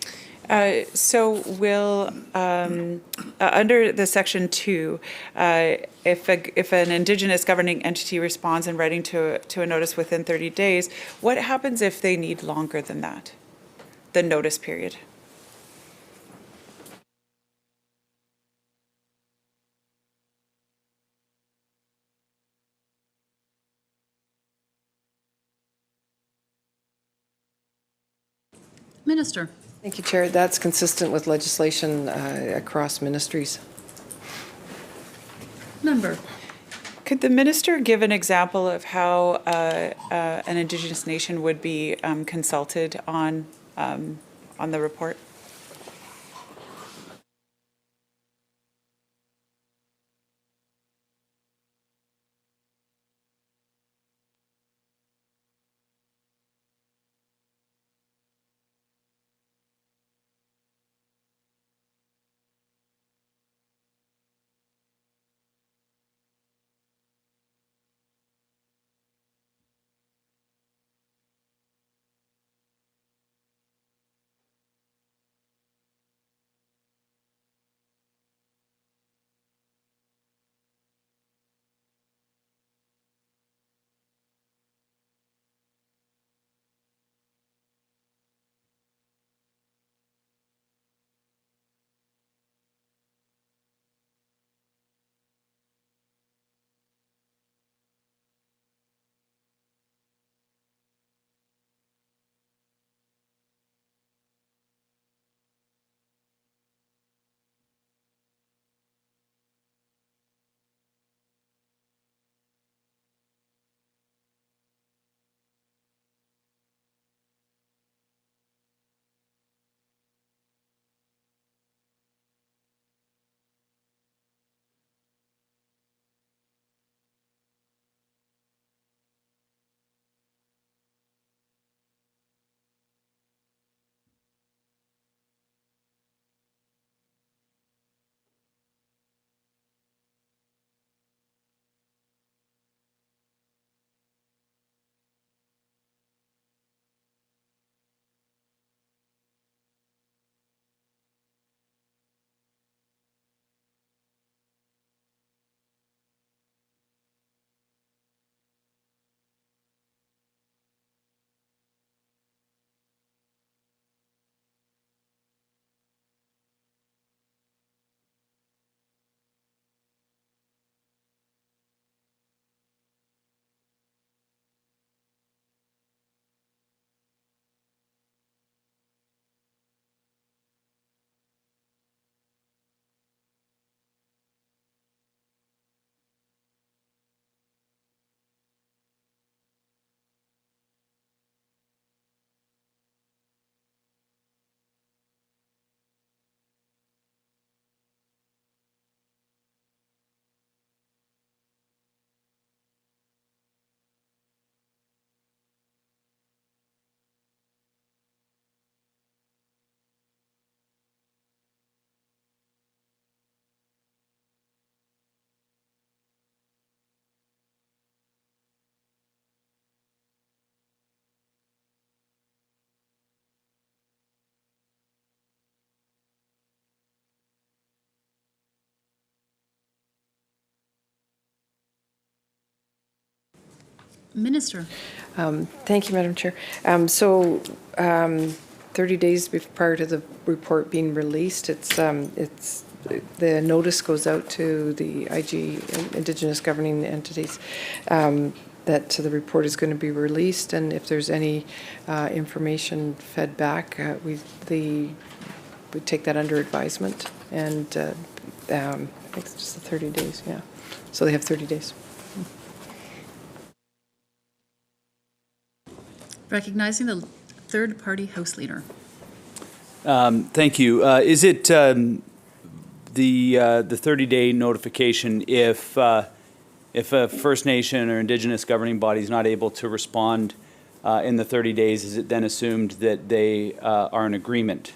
So will, under the section 2, if an Indigenous governing entity responds in writing to a notice within 30 days, what happens if they need longer than that, the notice period? Minister. Thank you, Chair. That's consistent with legislation across ministries. Member. Could the minister give an example of how an Indigenous nation would be consulted on the report? Minister. Thank you, Madam Chair. 30 days prior to the report being released, it's the notice goes out to the IG, Indigenous Governing Entities, that the report is going to be released, and if there's any information fed back, we take that under advisement, and I think it's just the 30 days, yeah. So they have 30 days. Recognizing the third-party House Leader. Thank you. Is it the 30-day notification if a First Nation or Indigenous governing body is not able to respond in the 30 days, is it then assumed that they are in agreement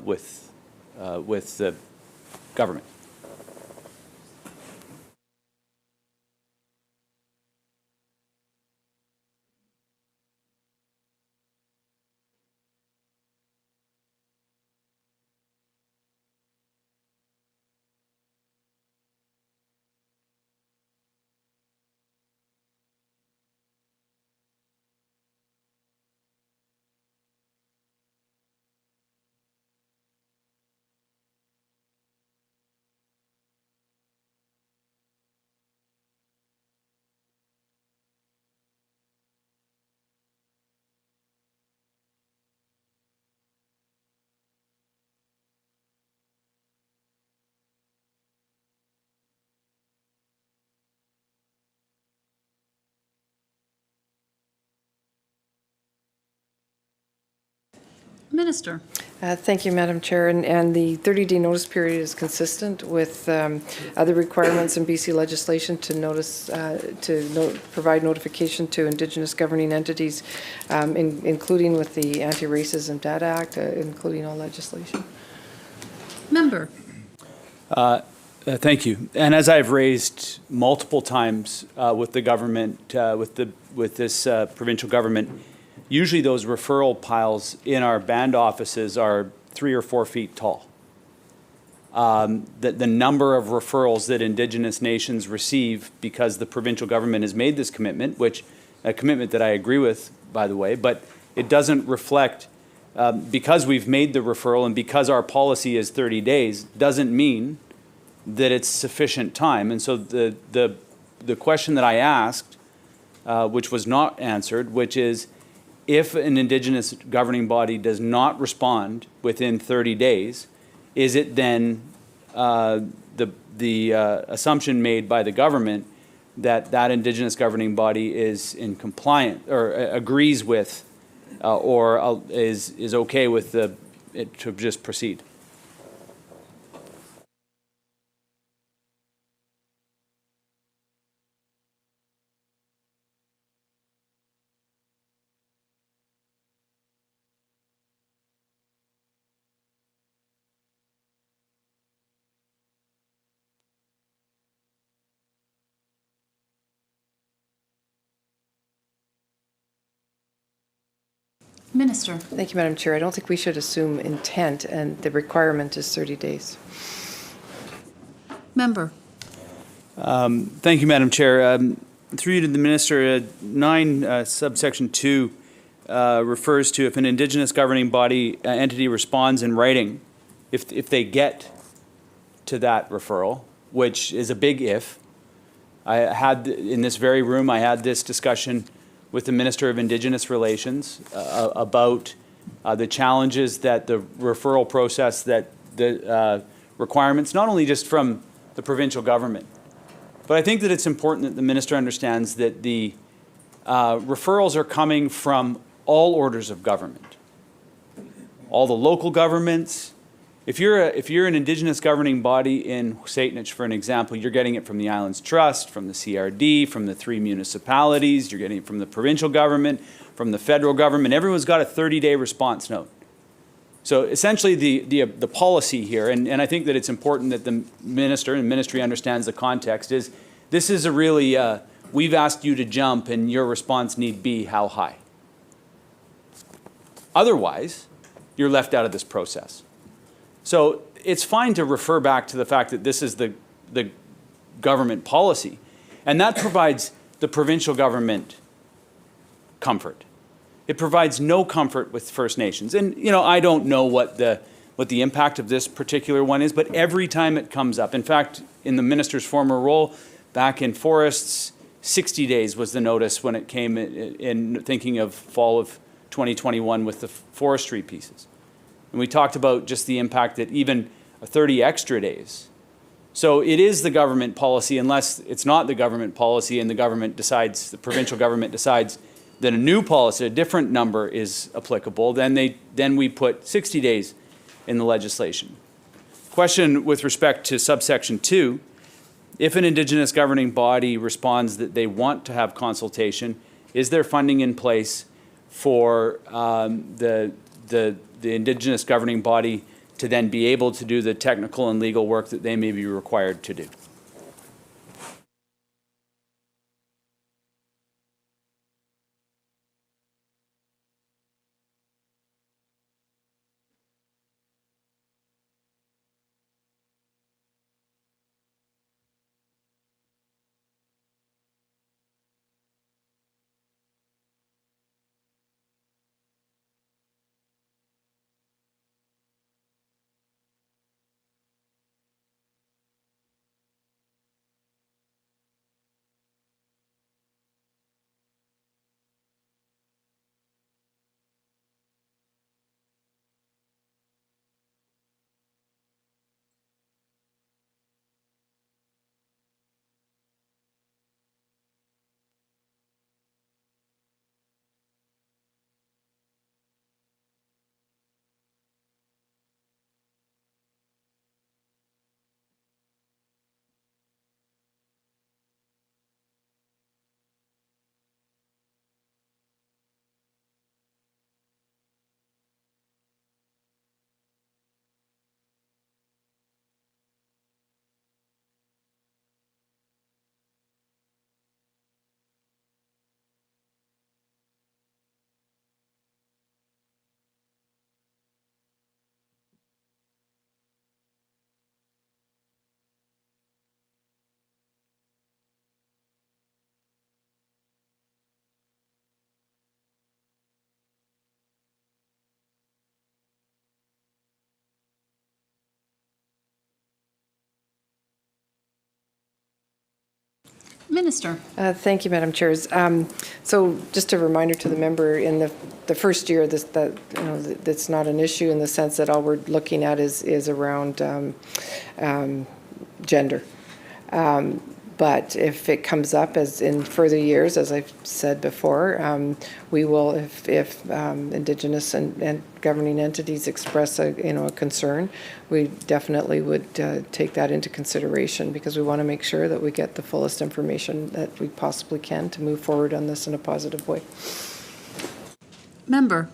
with the government? Minister. Thank you, Madam Chair. And the 30-day notice period is consistent with other requirements in BC legislation to provide notification to Indigenous governing entities, including with the Anti-Racism Data Act, including all legislation. Member. Thank you. And as I've raised multiple times with the government, with this provincial government, usually those referral piles in our band offices are 3 or 4 feet tall. The number of referrals that Indigenous nations receive because the provincial government has made this commitment, which a commitment that I agree with, by the way, but it doesn't reflect, because we've made the referral and because our policy is 30 days, doesn't mean that it's sufficient time. And so the question that I asked, which was not answered, which is, if an Indigenous governing body does not respond within 30 days, is it then the assumption made by the government that that Indigenous governing body is in compliance or agrees with or is okay with it to just proceed? Minister. Thank you, Madam Chair. I don't think we should assume intent, and the requirement is 30 days. Member. Thank you, Madam Chair. Through you to the Minister, 9 subsection 2 refers to if an Indigenous governing body entity responds in writing, if they get to that referral, which is a big if. I had, in this very room, I had this discussion with the Minister of Indigenous Relations about the challenges that the referral process, that the requirements, not only just from the provincial government, but I think that it's important that the Minister understands that the referrals are coming from all orders of government, all the local governments. If you're an Indigenous governing body in Satanich, for an example, you're getting it from the Islands Trust, from the CRD, from the 3 municipalities, you're getting it from the provincial government, from the federal government. Everyone's got a 30-day response note. So essentially the policy here, and I think that it's important that the Minister and Ministry understands the context, is this is a really, we've asked you to jump and your response need be how high. Otherwise, you're left out of this process. So it's fine to refer back to the fact that this is the government policy, and that provides the provincial government comfort. It provides no comfort with First Nations. And, you know, I don't know what the what the impact of this particular one is, but every time it comes up, in fact, in the minister's former role, back in forests, 60 days was the notice when it came in thinking of fall of 2021 with the forestry pieces. And we talked about just the impact that even 30 extra days. So it is the government policy, unless it's not the government policy and the government decides, the provincial government decides that a new policy, a different number is applicable, then we put 60 days in the legislation. Question with respect to subsection 2, if an Indigenous governing body responds that they want to have consultation, is there funding in place for the Indigenous governing body to then be able to do the technical and legal work that they may be required to do? Minister. Thank you, Madam Chairs. So just a reminder to the member, in the first year, that's not an issue in the sense that all we're looking at is around gender. But if it comes up as in further years, as I've said before, we will, if Indigenous and governing entities express a concern, we definitely would take that into consideration, because we want to make sure that we get the fullest information that we possibly can to move forward on this in a positive way. Member.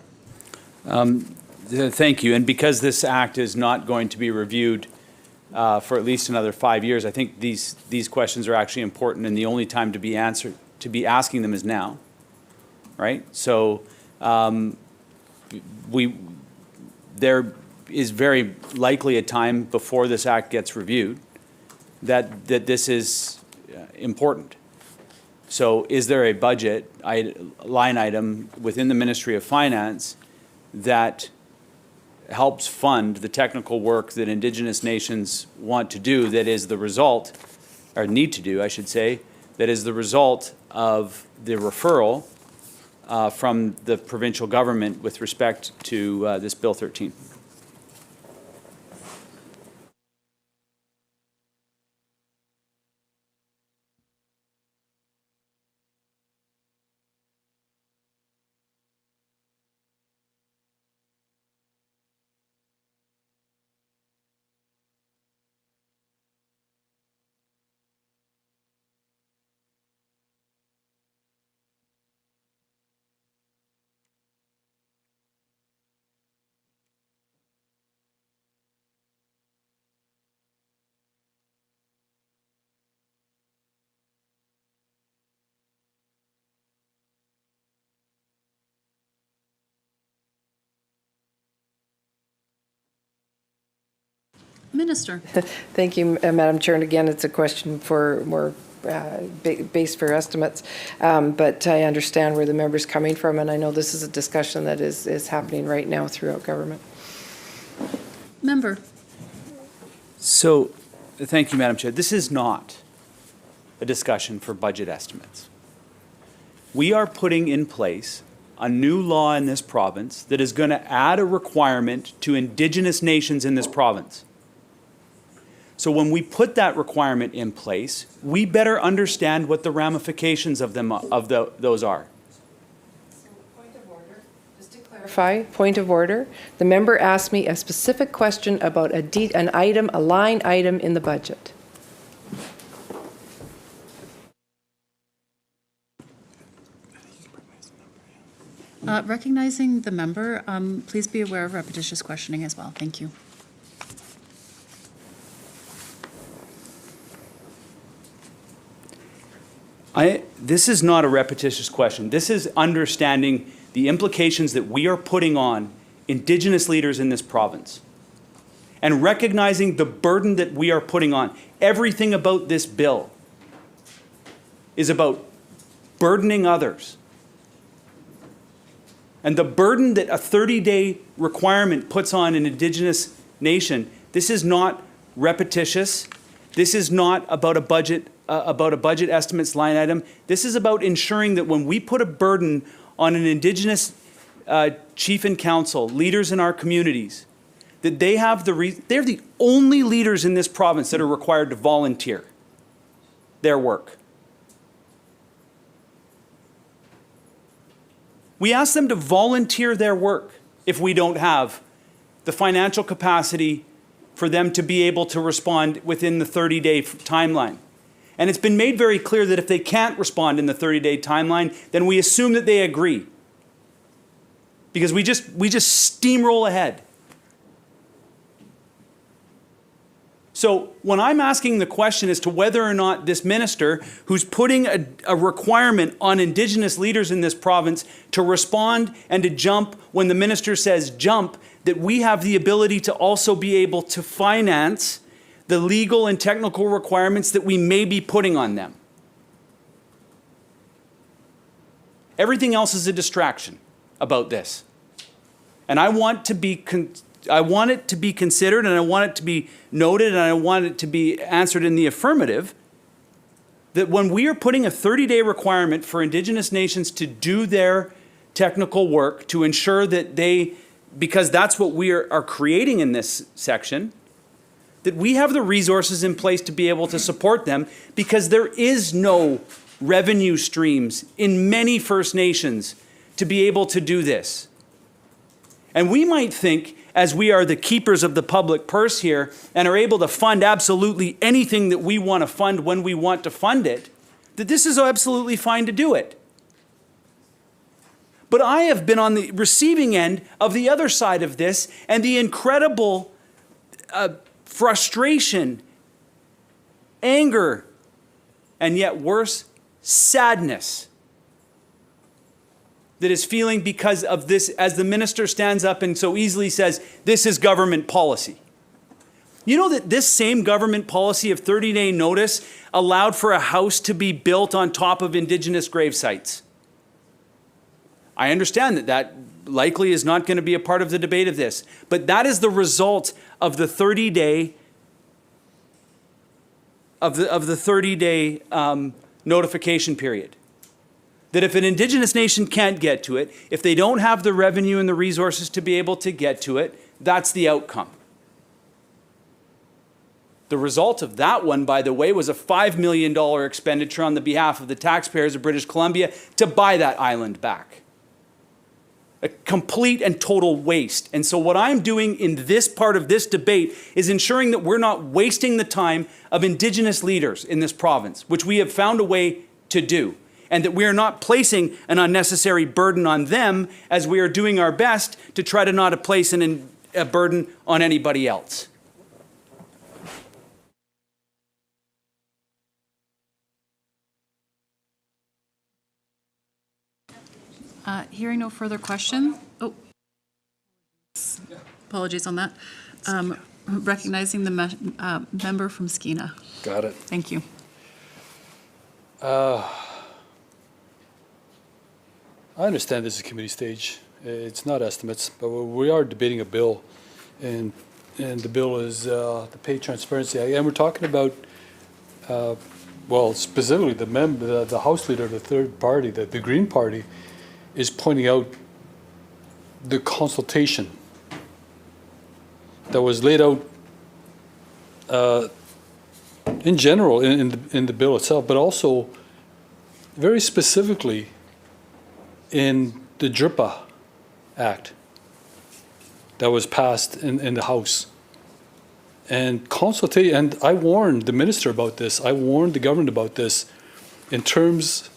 Thank you. And because this act is not going to be reviewed for at least another 5 years, I think these questions are actually important, and the only time to be asking them is now, right? So there is very likely a time before this act gets reviewed that this is important. So is there a budget line item within the Ministry of Finance that helps fund the technical work that Indigenous nations want to do, that is the result, or need to do, I should say, that is the result of the referral from the provincial government with respect to this Bill 13? Minister. Thank you, Madam Chair. And again, it's a question for more based for estimates, but I understand where the member's coming from, and I know this is a discussion that is happening right now throughout government. Member. So, thank you, Madam Chair. This is not a discussion for budget estimates. We are putting in place a new law in this province that is going to add a requirement to Indigenous nations in this province. So when we put that requirement in place, we better understand what the ramifications of those are. Point of order, just to clarify, point of order. The member asked me a specific question about an item, a line item in the budget. Recognizing the member, please be aware of repetitious questioning as well. Thank you. This is not a repetitious question. This is understanding the implications that we are putting on Indigenous leaders in this province and recognizing the burden that we are putting on. Everything about this bill is about burdening others. And the burden that a 30-day requirement puts on an Indigenous nation, this is not repetitious. This is not about a budget estimates line item. This is about ensuring that when we put a burden on an Indigenous chief and council, leaders in our communities, that they have they're the only leaders in this province that are required to volunteer their work. We ask them to volunteer their work if we don't have the financial capacity for them to be able to respond within the 30-day timeline. And it's been made very clear that if they can't respond in the 30-day timeline, then we assume that they agree. Because we just steamroll ahead. So when I'm asking the question as to whether or not this minister, who's putting a requirement on Indigenous leaders in this province to respond and to jump when the minister says jump, that we have the ability to also be able to finance the legal and technical requirements that we may be putting on them. Everything else is a distraction about this. And I want it to be considered, and I want it to be noted, and I want it to be answered in the affirmative, that when we are putting a 30-day requirement for Indigenous nations to do their technical work, to ensure that because that's what we are creating in this section, that we have the resources in place to be able to support them, because there is no revenue streams in many First Nations to be able to do this. And we might think, as we are the keepers of the public purse here and are able to fund absolutely anything that we want to fund when we want to fund it, that this is absolutely fine to do it. But I have been on the receiving end of the other side of this, and the incredible frustration, anger, and yet worse, sadness that is feeling because of this, as the minister stands up and so easily says, this is government policy. You know that this same government policy of 30-day notice allowed for a house to be built on top of Indigenous grave sites. I understand that likely is not going to be a part of the debate of this, but that is the result of the 30-day notification period. That if an Indigenous nation can't get to it, if they don't have the revenue and the resources to be able to get to it, that's the outcome. The result of that one, by the way, was a $5 million expenditure on the behalf of the taxpayers of British Columbia to buy that island back. A complete and total waste. And so what I'm doing in this part of this debate is ensuring that we're not wasting the time of Indigenous leaders in this province, which we have found a way to do. And that we are not placing an unnecessary burden on them as we are doing our best to try to not place a burden on anybody else. Hearing no further question. Oh, apologies on that. Recognizing the member from Skeena. Got it. Thank you. I understand this is committee stage. It's not estimates, but we are debating a bill. And and the bill is the Pay Transparency Act. And we're talking about, well, specifically the House Leader of the third party, the Green Party, is pointing out the consultation that was laid out in general in the bill itself, but also very specifically in the DRIPA Act that was passed in the House. And and I warned the minister about this, I warned the government about this in terms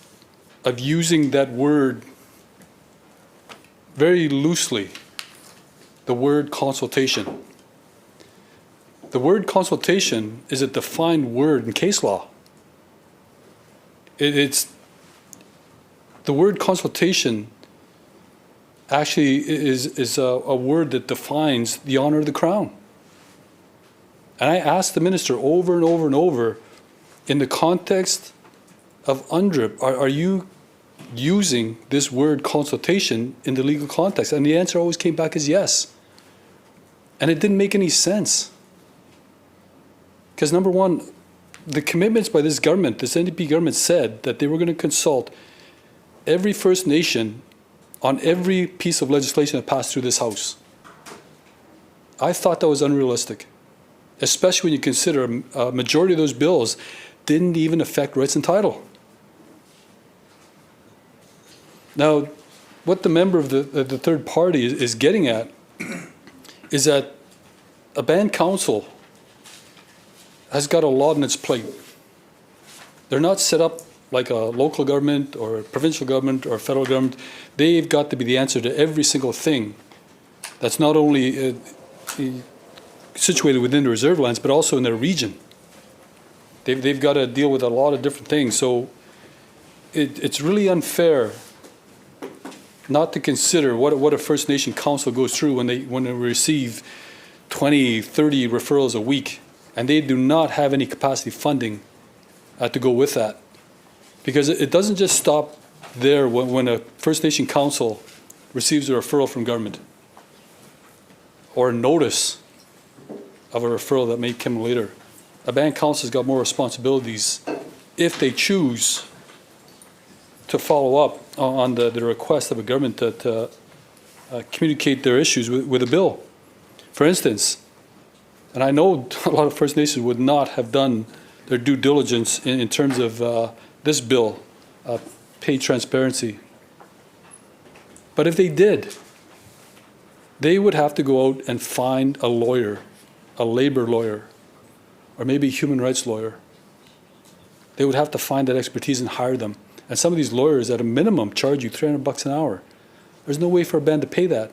of using that word very loosely, the word consultation. The word consultation is a defined word in case law. It's the word consultation actually is a word that defines the honor of the crown. And I asked the minister over and over and over, in the context of UNDRIP, are you using this word consultation in the legal context? And the answer always came back as yes. And it didn't make any sense. Because number one, the commitments by this government, this NDP government, said that they were going to consult every First Nation on every piece of legislation that passed through this House. I thought that was unrealistic, especially when you consider a majority of those bills didn't even affect rights and title. Now, what the member of the third party is getting at is that a band council has got a lot on its plate. They're not set up like a local government or a provincial government or a federal government. They've got to be the answer to every single thing that's not only situated within the reserve lands, but also in their region. They've got to deal with a lot of different things. So it's really unfair not to consider what a First Nation council goes through when they receive 20, 30 referrals a week, and they do not have any capacity funding to go with that. Because it doesn't just stop there when a First Nation council receives a referral from government or a notice of a referral that may come later. A band council's got more responsibilities if they choose to follow up on the request of a government to communicate their issues with a bill. For instance, and I know a lot of First Nations would not have done their due diligence in terms of this bill, pay transparency. But if they did, they would have to go out and find a lawyer, a labor lawyer, or maybe a human rights lawyer. They would have to find that expertise and hire them. And some of these lawyers, at a minimum, charge you $300 an hour. There's no way for a band to pay that,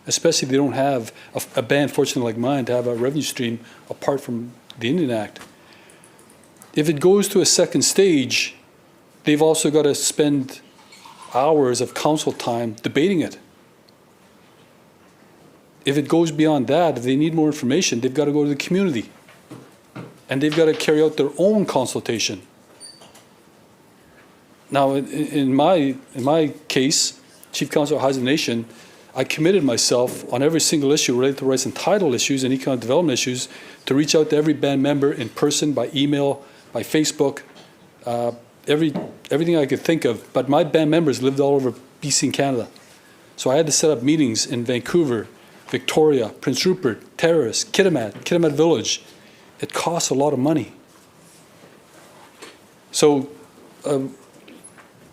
especially if they don't have a band fortunate like mine to have a revenue stream apart from the Indian Act. If it goes to a second stage, they've also got to spend hours of council time debating it. If it goes beyond that, if they need more information, they've got to go to the community. And they've got to carry out their own consultation. Now, in my case, Chief Counsel of Haida Nation, I committed myself on every single issue related to rights and title issues and economic development issues to reach out to every band member in person, by email, by Facebook, everything I could think of. But my band members lived all over BC and Canada. So I had to set up meetings in Vancouver, Victoria, Prince Rupert, Terrace, Kitimat Village. It costs a lot of money. So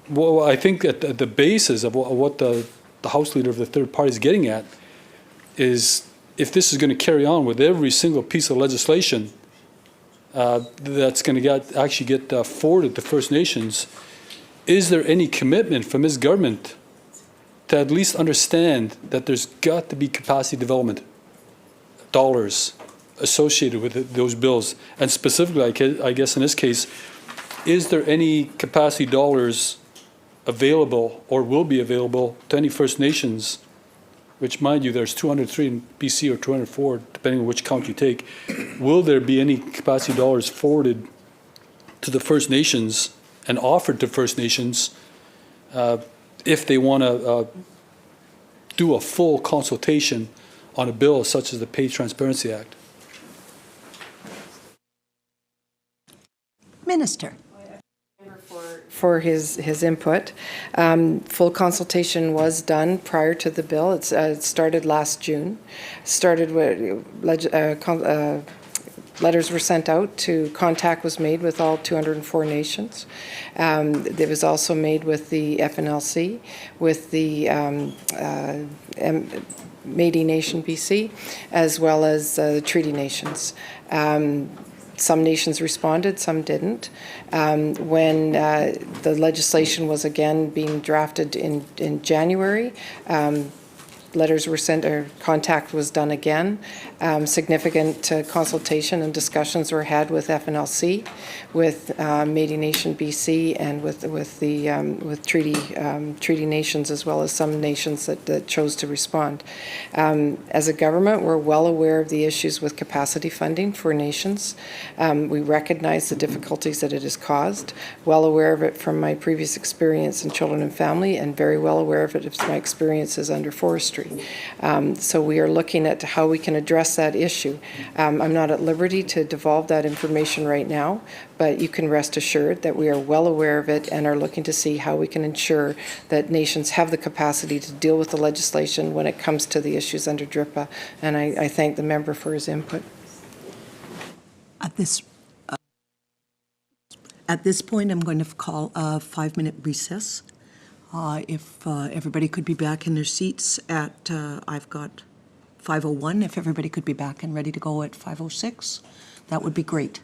well, I think at the basis of what the House Leader of the third party is getting at is, if this is going to carry on with every single piece of legislation that's going to actually get forwarded to First Nations, is there any commitment from this government to at least understand that there's got to be capacity development dollars associated with those bills? And specifically, I guess in this case, is there any capacity dollars available or will be available to any First Nations, which, mind you, there's 203 in BC or 204, depending on which count you take. Will there be any capacity dollars forwarded to the First Nations and offered to First Nations if they want to do a full consultation on a bill such as the Pay Transparency Act? Minister. For his input. Full consultation was done prior to the bill. It started last June. Started with letters were sent out to contact was made with all 204 nations. It was also made with the FNLC, with the Métis Nation BC, as well as treaty nations. Some nations responded, some didn't. When the legislation was again being drafted in January, letters were sent, or contact was done again. Significant consultation and discussions were had with FNLC, with Métis Nation BC, and with treaty nations, as well as some nations that chose to respond. As a government, we're well aware of the issues with capacity funding for nations. We recognize the difficulties that it has caused. Well aware of it from my previous experience in children and family, and very well aware of it from my experiences under forestry. So we are looking at how we can address that issue. I'm not at liberty to divulge that information right now, but you can rest assured that we are well aware of it and are looking to see how we can ensure that nations have the capacity to deal with the legislation when it comes to the issues under DRIPA. And I thank the member for his input. At this point, I'm going to call a 5-minute recess. If everybody could be back in their seats at, I've got 5:01, if everybody could be back and ready to go at 5:06, that would be great.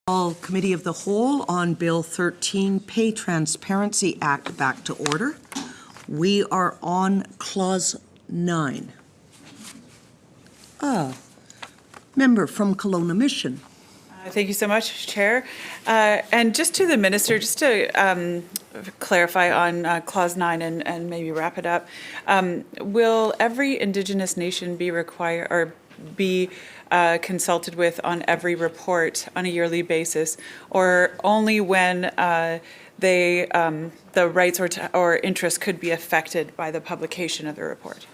Call Committee of the Whole on Bill 13, Pay Transparency Act back to order. We are on Clause 9. Member from Kelowna Mission. Thank you so much, Chair. And just to the Minister, just to clarify on Clause 9 and maybe wrap it up, will every Indigenous nation be required or be consulted with on every report on a yearly basis, or only when the rights or interests could be affected by the publication of the report?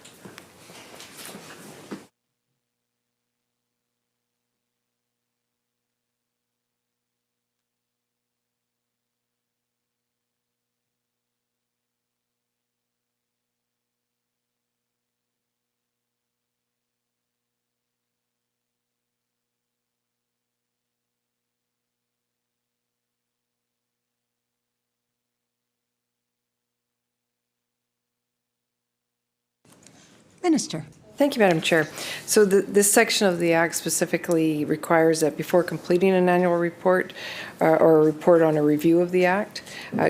Minister. Thank you, Madam Chair. So this section of the Act specifically requires that before completing an annual report or a report on a review of the Act,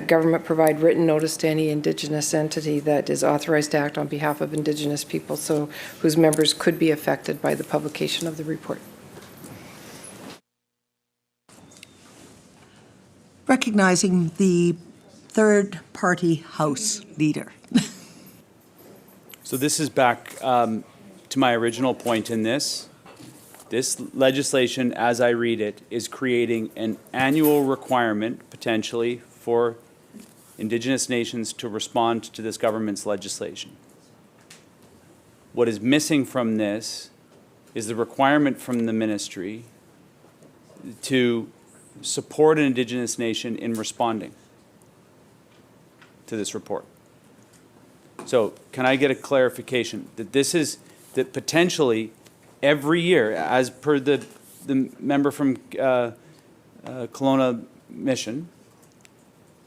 government provide written notice to any Indigenous entity that is authorized to act on behalf of Indigenous people, so whose members could be affected by the publication of the report. Recognizing the third-party House leader. So this is back to my original point in this. This legislation, as I read it, is creating an annual requirement, potentially, for Indigenous nations to respond to this government's legislation. What is missing from this is the requirement from the ministry to support an Indigenous nation in responding to this report. So can I get a clarification that this is, that potentially every year, as per the member from Kelowna Mission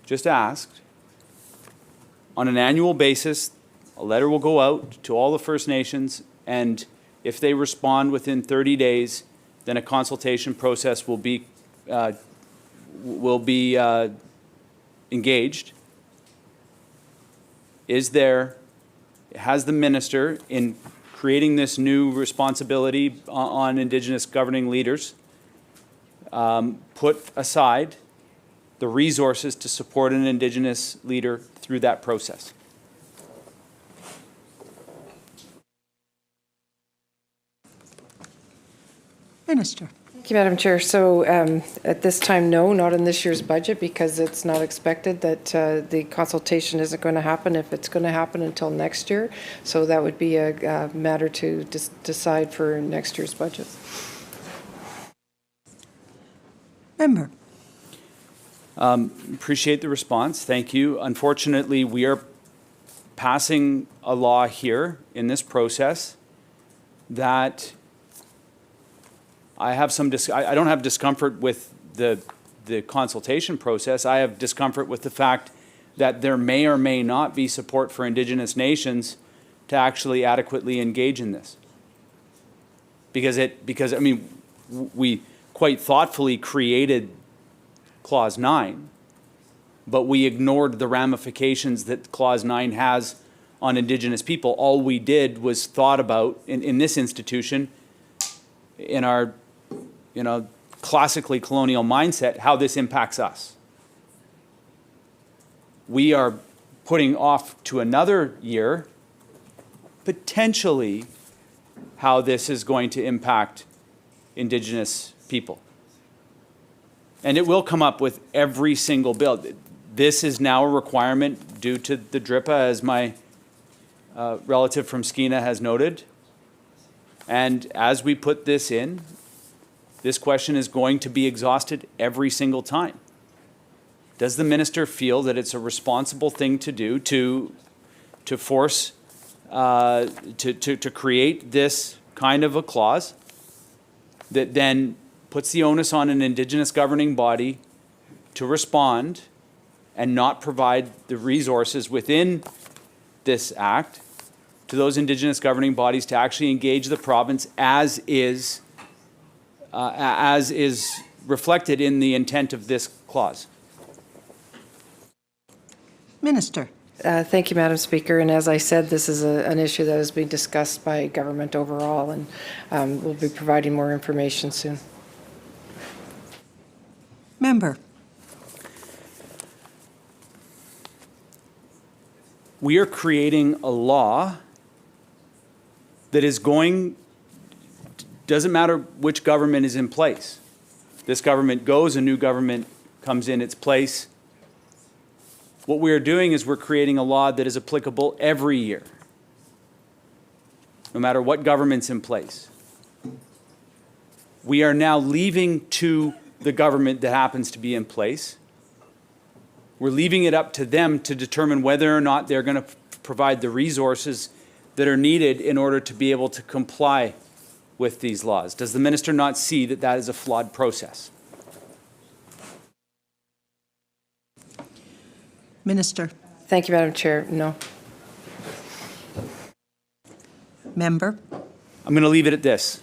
just asked, on an annual basis, a letter will go out to all the First Nations, and if they respond within 30 days, then a consultation process will be engaged. Has the minister, in creating this new responsibility on Indigenous governing leaders, put aside the resources to support an Indigenous leader through that process? Minister. Thank you, Madam Chair. So at this time, no, not in this year's budget, because it's not expected that the consultation isn't going to happen, if it's going to happen, until next year. So that would be a matter to decide for next year's budget. Member. Appreciate the response. Thank you. Unfortunately, we are passing a law here in this process that I have some, I don't have discomfort with the consultation process. I have discomfort with the fact that there may or may not be support for Indigenous nations to actually adequately engage in this. Because I mean, we quite thoughtfully created Clause 9, but we ignored the ramifications that Clause 9 has on Indigenous people. All we did was thought about, in this institution, in our classically colonial mindset, how this impacts us. We are putting off to another year, potentially, how this is going to impact Indigenous people. And it will come up with every single bill. This is now a requirement due to the DRIPA, as my relative from Skeena has noted. And as we put this in, this question is going to be exhausted every single time. Does the minister feel that it's a responsible thing to do to force, to create this kind of a clause that then puts the onus on an Indigenous governing body to respond and not provide the resources within this act to those Indigenous governing bodies to actually engage the province as is reflected in the intent of this clause. Minister. Thank you, Madam Speaker. And as I said, this is an issue that is being discussed by government overall, and we'll be providing more information soon. Member. We are creating a law that is going, doesn't matter which government is in place. This government goes, a new government comes in its place. What we are doing is we're creating a law that is applicable every year, no matter what government's in place. We are now leaving to the government that happens to be in place. We're leaving it up to them to determine whether or not they're going to provide the resources that are needed in order to be able to comply with these laws. Does the minister not see that that is a flawed process? Minister. Thank you, Madam Chair. No. Member. I'm going to leave it at this.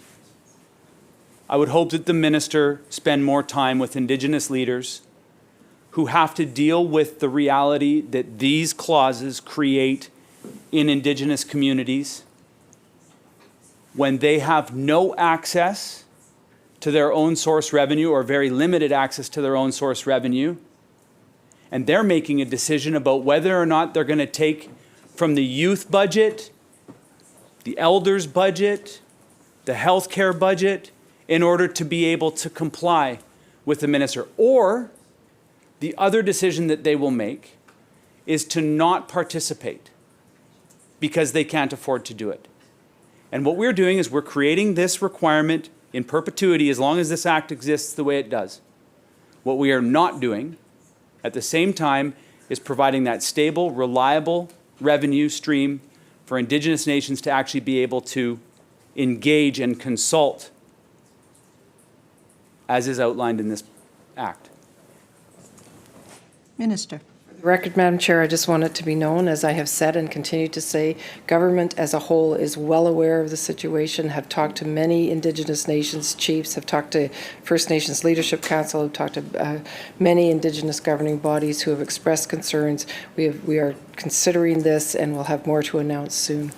I would hope that the minister spend more time with Indigenous leaders who have to deal with the reality that these clauses create in Indigenous communities when they have no access to their own source revenue or very limited access to their own source revenue. And they're making a decision about whether or not they're going to take from the youth budget, the elders budget, the healthcare budget, in order to be able to comply with the minister. Or the other decision that they will make is to not participate because they can't afford to do it. And what we're doing is we're creating this requirement in perpetuity as long as this act exists the way it does. What we are not doing at the same time is providing that stable, reliable revenue stream for Indigenous nations to actually be able to engage and consult as is outlined in this act. Minister. For the record, Madam Chair, I just want it to be known, as I have said and continue to say, government as a whole is well aware of the situation, have talked to many Indigenous nations chiefs, have talked to First Nations Leadership Council, have talked to many Indigenous governing bodies who have expressed concerns. We are considering this and we'll have more to announce soon.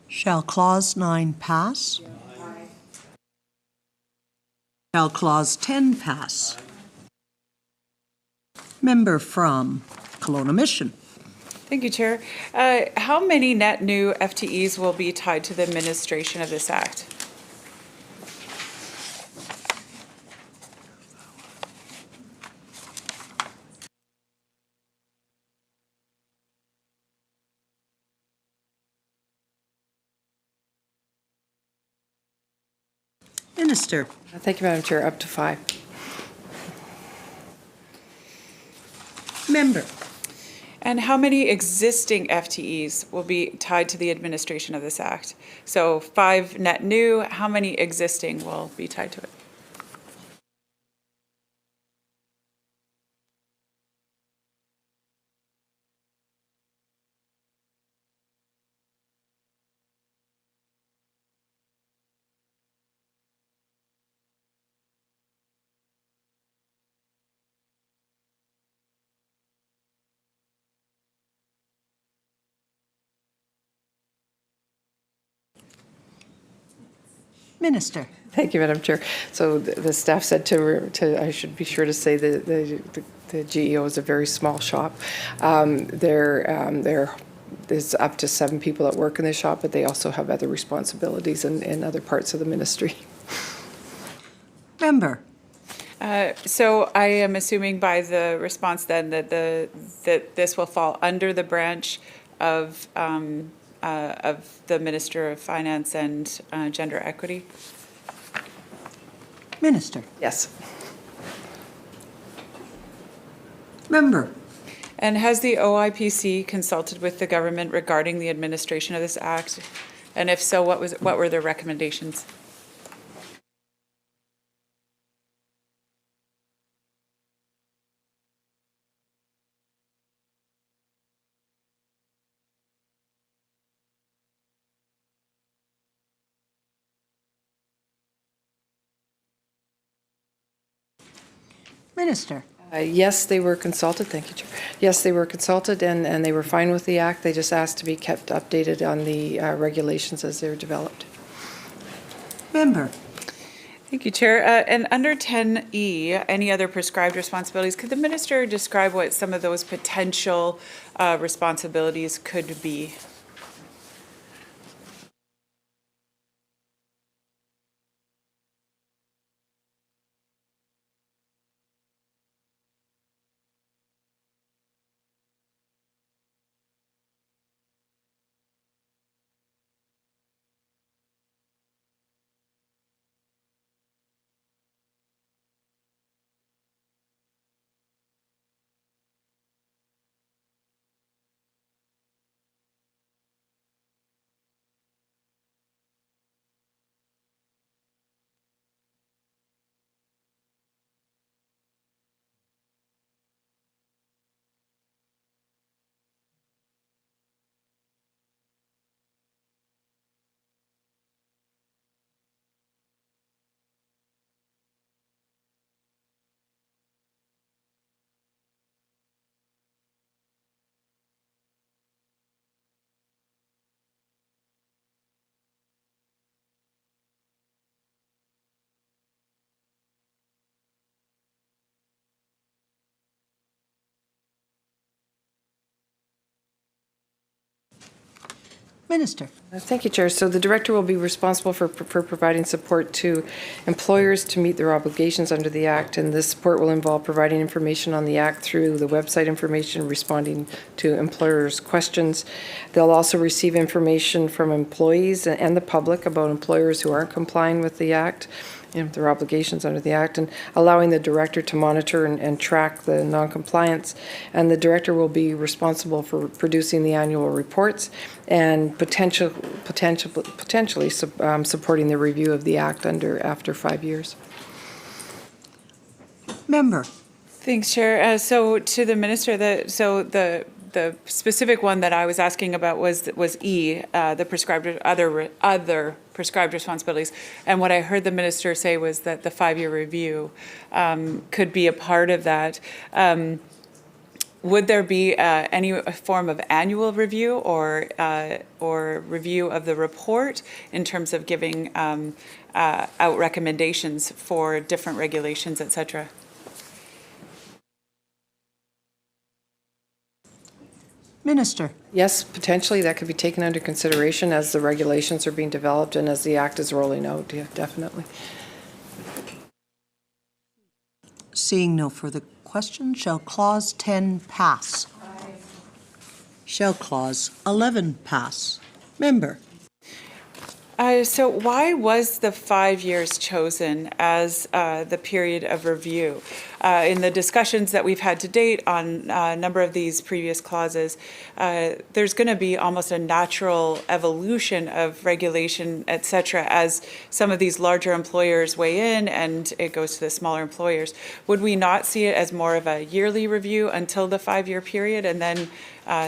Shall Clause 9 pass? Shall Clause 10 pass? Member from Kelowna Mission. Thank you, Chair. How many net new FTEs will be tied to the administration of this act? Minister. Thank you, Madam Chair. Up to 5. Member. And how many existing FTEs will be tied to the administration of this act? So 5 net new, how many existing will be tied to it? Minister. Thank you, Madam Chair. So the staff said I should be sure to say the GEO is a very small shop. There's up to 7 people that work in the shop, but they also have other responsibilities in other parts of the ministry. Member. So I am assuming by the response then that this will fall under the branch of the Minister of Finance and Gender Equity. Minister. Yes. Member. And has the OIPC consulted with the government regarding the administration of this act? And if so, what were their recommendations? Minister. Yes, they were consulted, thank you, Chair. Yes, they were consulted and they were fine with the act. They just asked to be kept updated on the regulations as they're developed. Member. Thank you, Chair. And under 10E, any other prescribed responsibilities, could the minister describe what some of those potential responsibilities could be? Minister. Thank you, Chair. So the director will be responsible for providing support to employers to meet their obligations under the Act, and this support will involve providing information on the Act through the website information, responding to employers' questions. They'll also receive information from employees and the public about employers who aren't complying with the Act, their obligations under the Act, and allowing the director to monitor and track the non-compliance. And the director will be responsible for producing the annual reports and potentially supporting the review of the Act after 5 years. Member. Thanks, Chair. So to the minister, the specific one that I was asking about was E, the prescribed other prescribed responsibilities. And what I heard the minister say was that the 5-year review could be a part of that. Would there be any form of annual review or review of the report in terms of giving out recommendations for different regulations, et cetera? Minister. Yes, potentially that could be taken under consideration as the regulations are being developed and as the Act is rolling out. Yeah, definitely. Seeing no further questions, shall Clause 10 pass? Aye. Shall Clause 11 pass? Member. So why was the 5 years chosen as the period of review? In the discussions that we've had to date on a number of these previous clauses, there's going to be almost a natural evolution of regulation, et cetera, as some of these larger employers weigh in and it goes to the smaller employers. Would we not see it as more of a yearly review until the 5-year period and then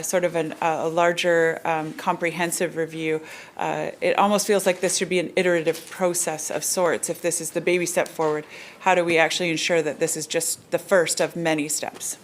sort of a larger comprehensive review? It almost feels like this should be an iterative process of sorts. If this is the baby step forward, how do we actually ensure that this is just the first of many steps?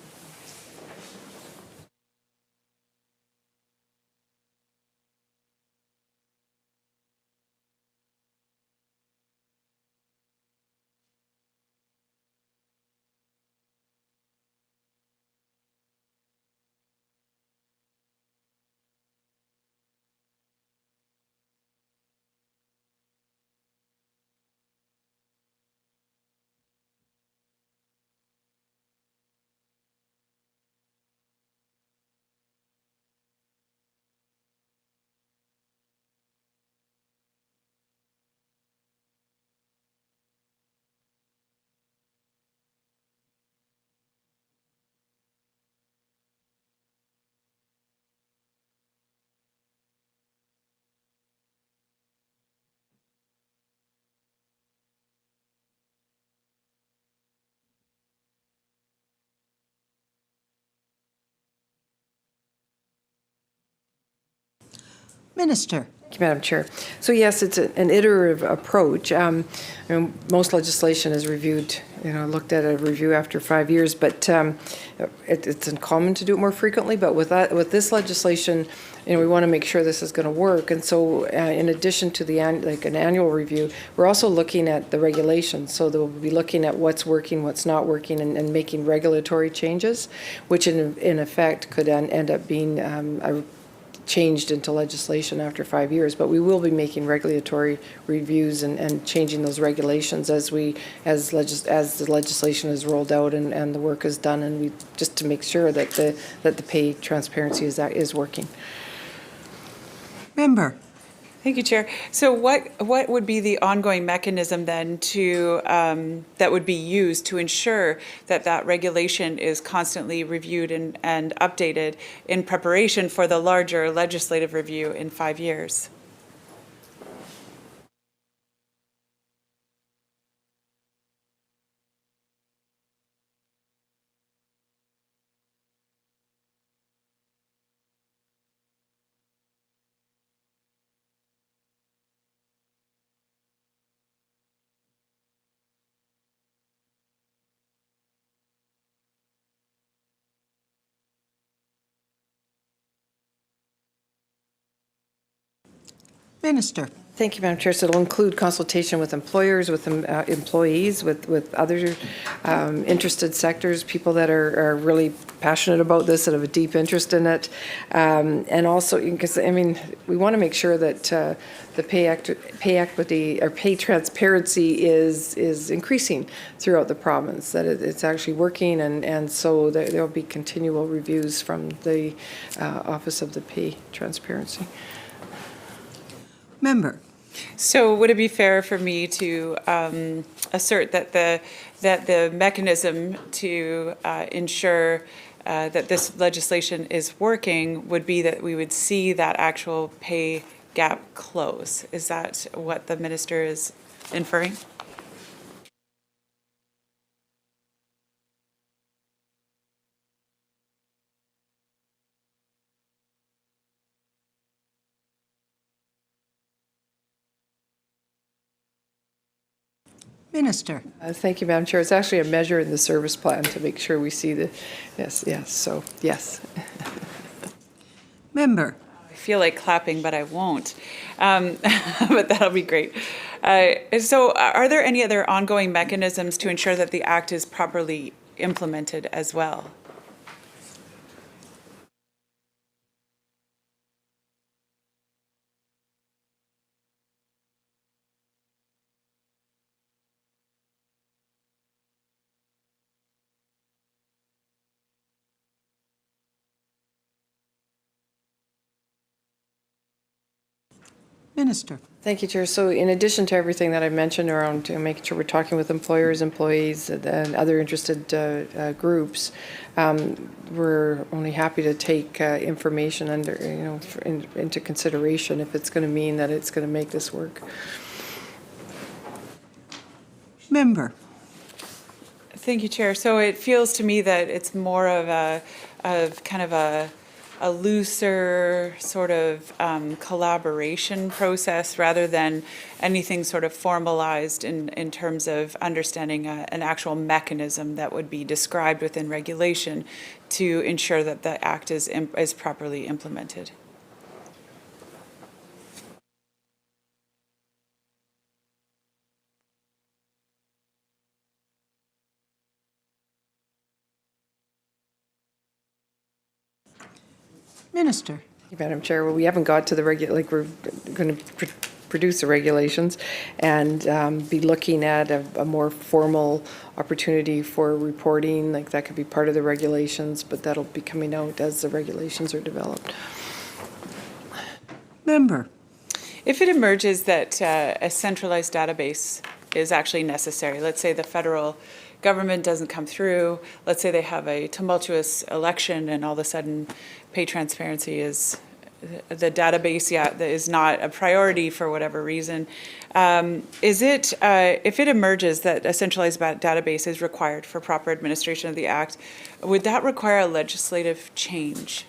Minister. Thank you, Madam Chair. So yes, it's an iterative approach. Most legislation is reviewed looked at a review after 5 years, but it's uncommon to do it more frequently. But with this legislation, we want to make sure this is going to work. And so in addition to an annual review, we're also looking at the regulations. So we'll be looking at what's working, what's not working, and making regulatory changes, which in effect could end up being changed into legislation after 5 years. But we will be making regulatory reviews and changing those regulations as the legislation is rolled out and the work is done, and just to make sure that the pay transparency is working. Member. Thank you, Chair. So what would be the ongoing mechanism then that would be used to ensure that regulation is constantly reviewed and updated in preparation for the larger legislative review in 5 years? Minister. Thank you, Madam Chair. So it'll include consultation with employers, with employees, with other interested sectors, people that are really passionate about this, that have a deep interest in it. And also, because, we want to make sure that the pay equity or pay transparency is increasing throughout the province, that it's actually working. And so there'll be continual reviews from the Office of the Pay Transparency. Member. So would it be fair for me to assert that the mechanism to ensure that this legislation is working would be that we would see that actual pay gap close? Is that what the minister is inferring? Minister. Thank you, Madam Chair. It's actually a measure in the service plan to make sure we see so yes. Member. I feel like clapping, but I won't. But that'll be great. So are there any other ongoing mechanisms to ensure that the Act is properly implemented as well? Minister. Thank you, Chair. So in addition to everything that I mentioned around making sure we're talking with employers, employees, and other interested groups, we're only happy to take information into consideration if it's going to mean that it's going to make this work. Member. Thank you, Chair. So it feels to me that it's more of a looser sort of collaboration process rather than anything sort of formalized in terms of understanding an actual mechanism that would be described within regulation to ensure that the Act is properly implemented. Minister. Madam Chair, well, we haven't got to the we're going to produce the regulations and be looking at a more formal opportunity for reporting, like that could be part of the regulations, but that'll be coming out as the regulations are developed. Member. If it emerges that a centralized database is actually necessary, let's say the federal government doesn't come through, let's say they have a tumultuous election and all of a sudden pay transparency is, the database is not a priority for whatever reason. If it emerges that a centralized database is required for proper administration of the Act, would that require a legislative change?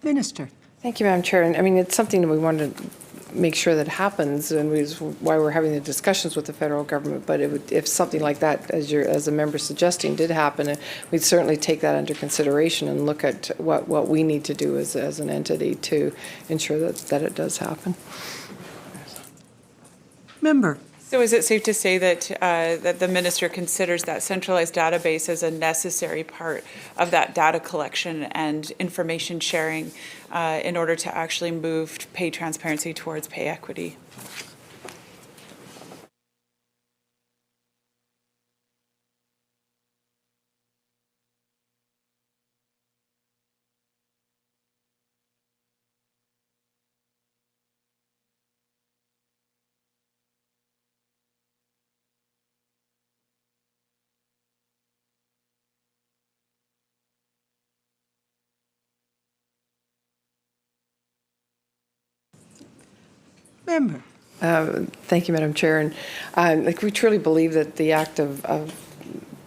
Minister. Thank you, Madam Chair. And I mean, it's something that we want to make sure that happens, and is why we're having the discussions with the federal government. But it would, if something like that, as a member suggesting, did happen, we'd certainly take that under consideration and look at what we need to do as an entity to ensure that it does happen. Member. So is it safe to say that, that the minister considers that centralized database as a necessary part of that data collection and information sharing in order to actually move pay transparency towards pay equity? Member. Thank you, Madam Chair. And like, we truly believe that the act of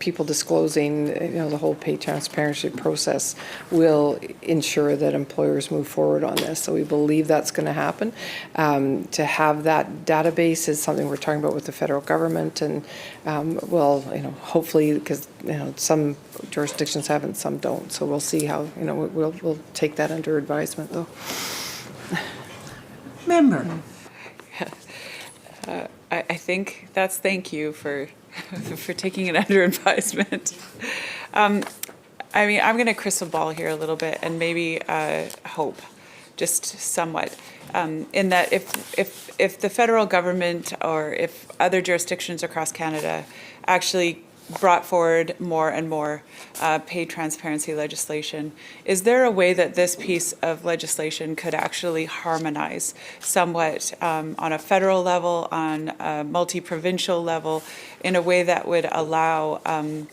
people disclosing, the whole pay transparency process will ensure that employers move forward on this. So we believe that's going to happen. To have that database is something we're talking about with the federal government, and hopefully, because some jurisdictions have and some don't. So we'll see how we'll take that under advisement, though. Member. I think that's thank you for for taking it under advisement. I mean, I'm going to crystal ball here a little bit and maybe hope, just somewhat, in that if the federal government or if other jurisdictions across Canada actually brought forward more and more pay transparency legislation, is there a way that this piece of legislation could actually harmonize somewhat on a federal level, on a multi-provincial level, in a way that would allow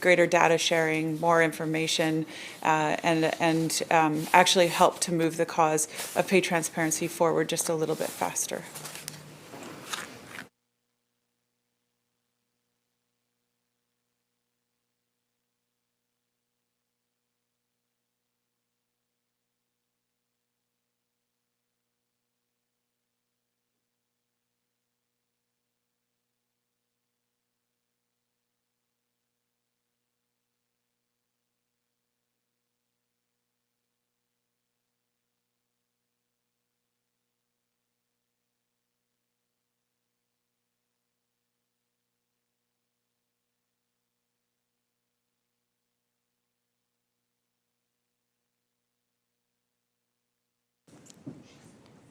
greater data sharing, more information, and actually help to move the cause of pay transparency forward just a little bit faster?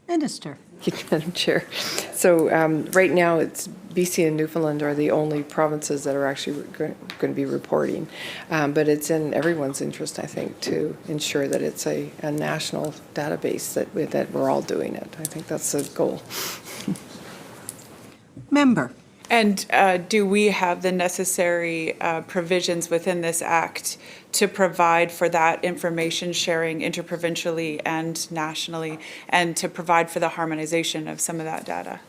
Minister. Thank you, Madam Chair. So right now, it's BC and Newfoundland are the only provinces that are actually going to be reporting. But it's in everyone's interest, I think, to ensure that it's a national database that we're all doing it. I think that's the goal. Member. And do we have the necessary provisions within this act to provide for that information sharing interprovincially and nationally, and to provide for the harmonization of some of that data?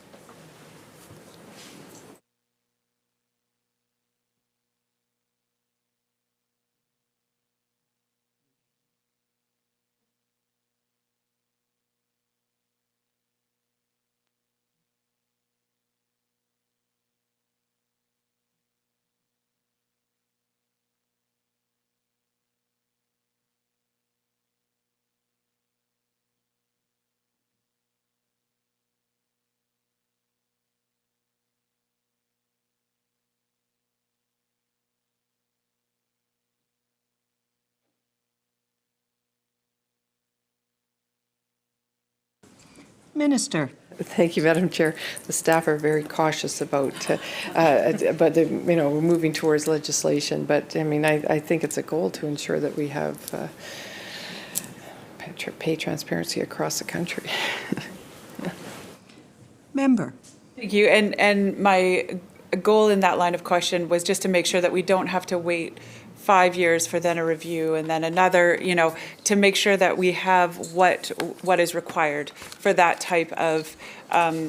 Minister. Thank you, Madam Chair. The staff are very cautious about we're moving towards legislation. But I mean, I think it's a goal to ensure that we have pay transparency across the country. Member. Thank you. And my goal in that line of question was just to make sure that we don't have to wait 5 years for then a review, and then another, to make sure that we have what is required for that type of,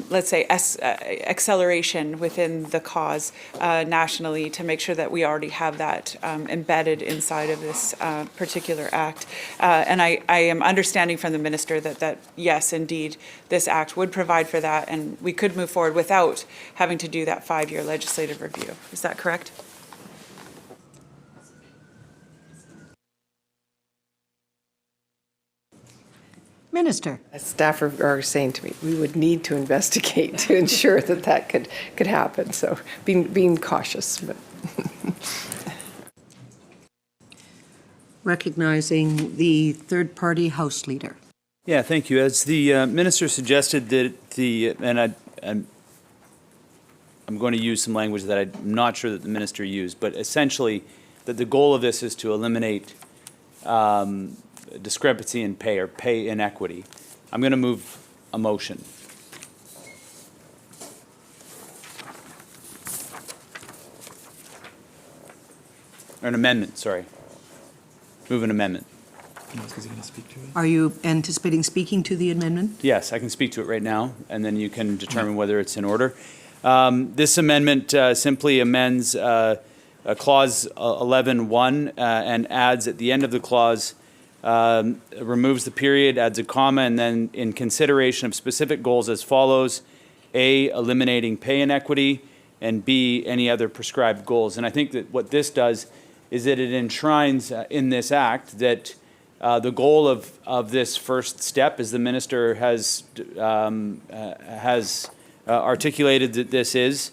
let's say, acceleration within the cause nationally, to make sure that we already have that embedded inside of this particular act. And I am understanding from the minister that yes, indeed, this act would provide for that, and we could move forward without having to do that 5-year legislative review. Is that correct? Minister. Staff are saying to me, we would need to investigate to ensure that could happen. So being cautious. But Recognizing the third-party House Leader. Yeah, thank you. As the minister suggested that I'm going to use some language that I'm not sure that the minister used, but essentially that the goal of this is to eliminate discrepancy in pay or pay inequity. I'm going to move a motion. Or an amendment, sorry. Move an amendment. Are you anticipating speaking to the amendment? Yes, I can speak to it right now, and then you can determine whether it's in order. This amendment simply amends Clause 11.1 and adds at the end of the clause, removes the period, adds a comma, and then in consideration of specific goals as follows: A, eliminating pay inequity, and B, any other prescribed goals. And I think that what this does is that it enshrines in this act that the goal of this first step, as the minister has articulated that this is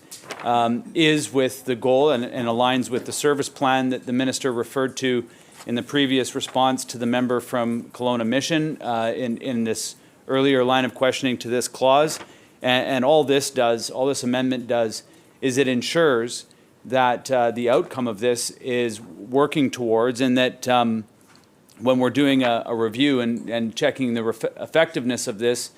with the goal and aligns with the service plan that the minister referred to in the previous response to the member from Kelowna Mission in this earlier line of questioning to this clause. And all this amendment does, is it ensures that the outcome of this is working towards, and that when we're doing a review and checking the effectiveness of this,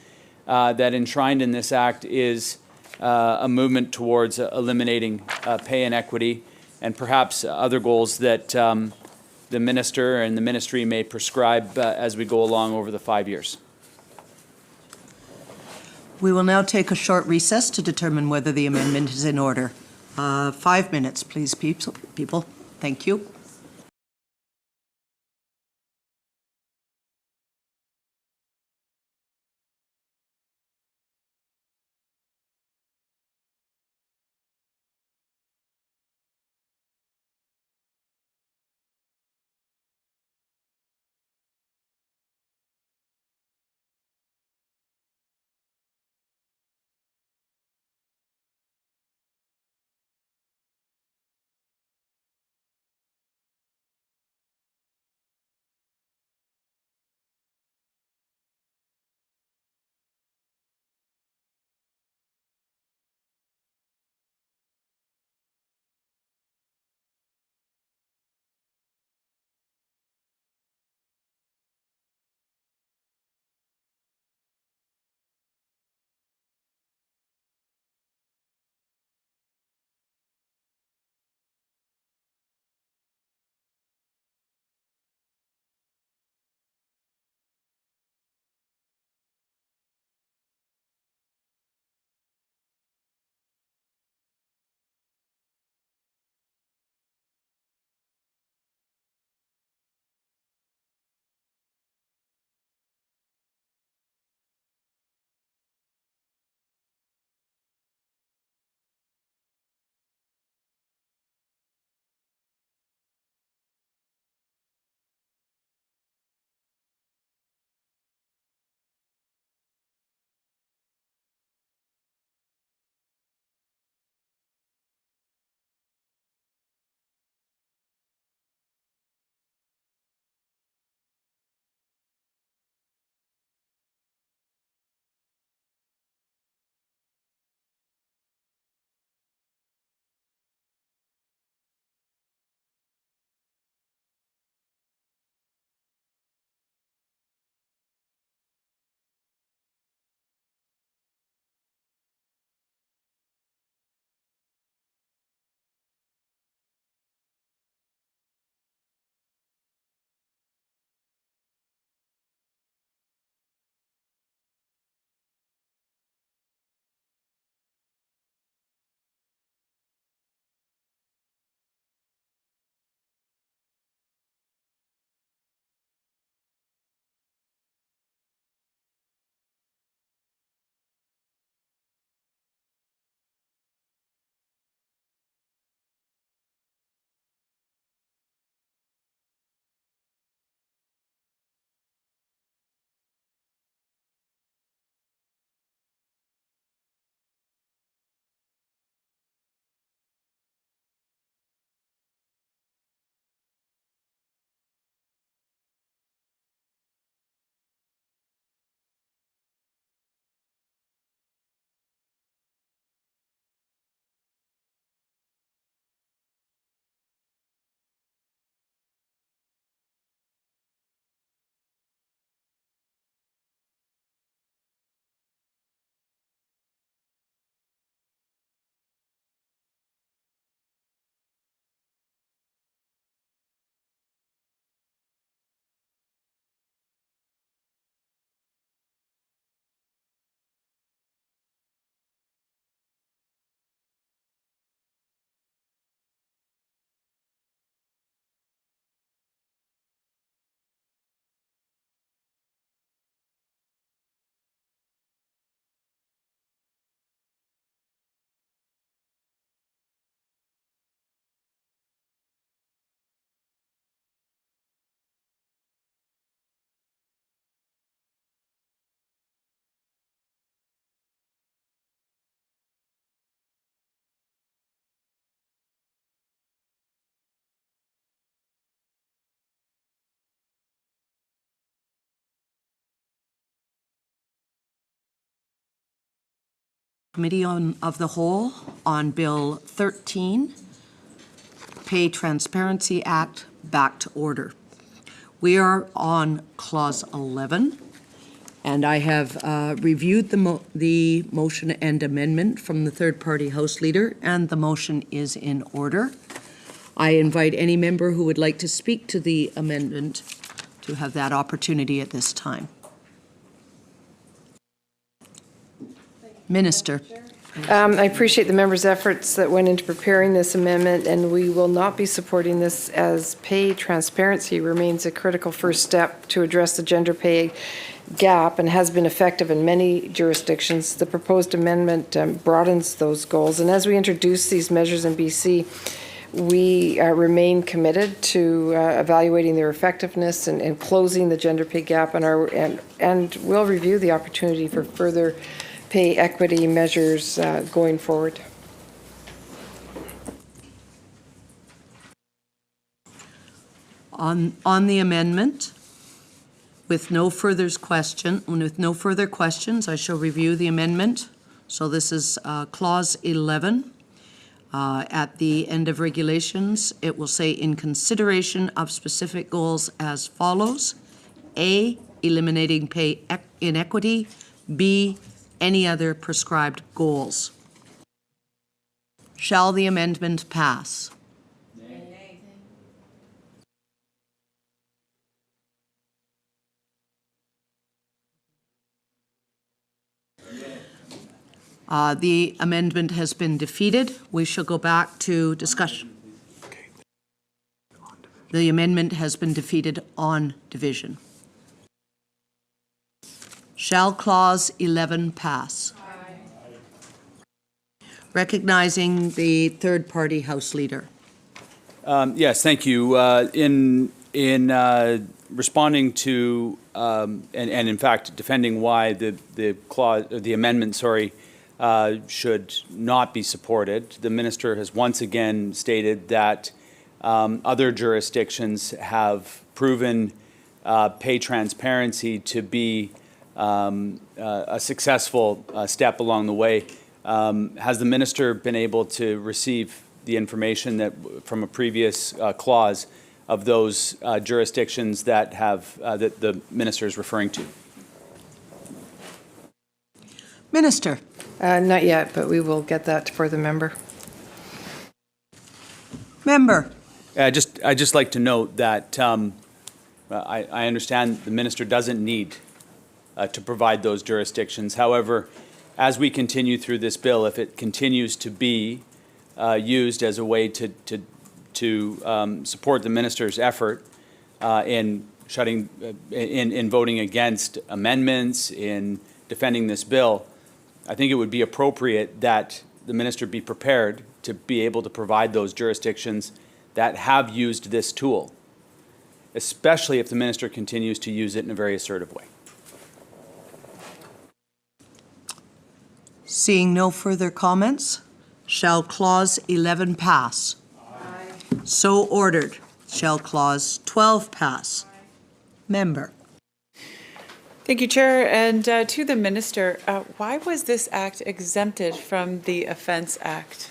that enshrined in this act is a movement towards eliminating pay inequity and perhaps other goals that the minister and the ministry may prescribe as we go along over the 5 years. We will now take a short recess to determine whether the amendment is in order. 5 minutes, please, people. Thank you. Committee of the Whole on Bill 13, Pay Transparency Act, back to order. We are on Clause 11, and I have reviewed the motion and amendment from the third-party House Leader, and the motion is in order. I invite any member who would like to speak to the amendment to have that opportunity at this time. Minister. I appreciate the members' efforts that went into preparing this amendment, and we will not be supporting this as pay transparency remains a critical first step to address the gender pay gap and has been effective in many jurisdictions. The proposed amendment broadens those goals, and as we introduce these measures in BC, we remain committed to evaluating their effectiveness and closing the gender pay gap, and we'll review the opportunity for further pay equity measures going forward. On the amendment, with no further questions, I shall review the amendment. So this is Clause 11. At the end of regulations, it will say, in consideration of specific goals as follows: A, eliminating pay inequity; B, any other prescribed goals. Shall the amendment pass? Nay. The amendment has been defeated. We shall go back to discussion. The amendment has been defeated on division. Shall Clause 11 pass? Aye. Recognizing the third-party House Leader. Yes, thank you. In responding to and in fact defending why the amendment, should not be supported, the minister has once again stated that other jurisdictions have proven pay transparency to be a successful step along the way. Has the minister been able to receive the information that from a previous clause of those jurisdictions that have that the minister is referring to? Minister. Not yet, but we will get that for the member. Member. I'd just like to note that I understand the minister doesn't need to provide those jurisdictions. However, as we continue through this bill, if it continues to be used as a way to support the minister's effort in voting against amendments, in defending this bill, I think it would be appropriate that the minister be prepared to be able to provide those jurisdictions that have used this tool, especially if the minister continues to use it in a very assertive way. Seeing no further comments, shall Clause 11 pass? Aye. So ordered. Shall Clause 12 pass? Aye. Member. Thank you, Chair. And to the Minister, why was this act exempted from the Offence Act?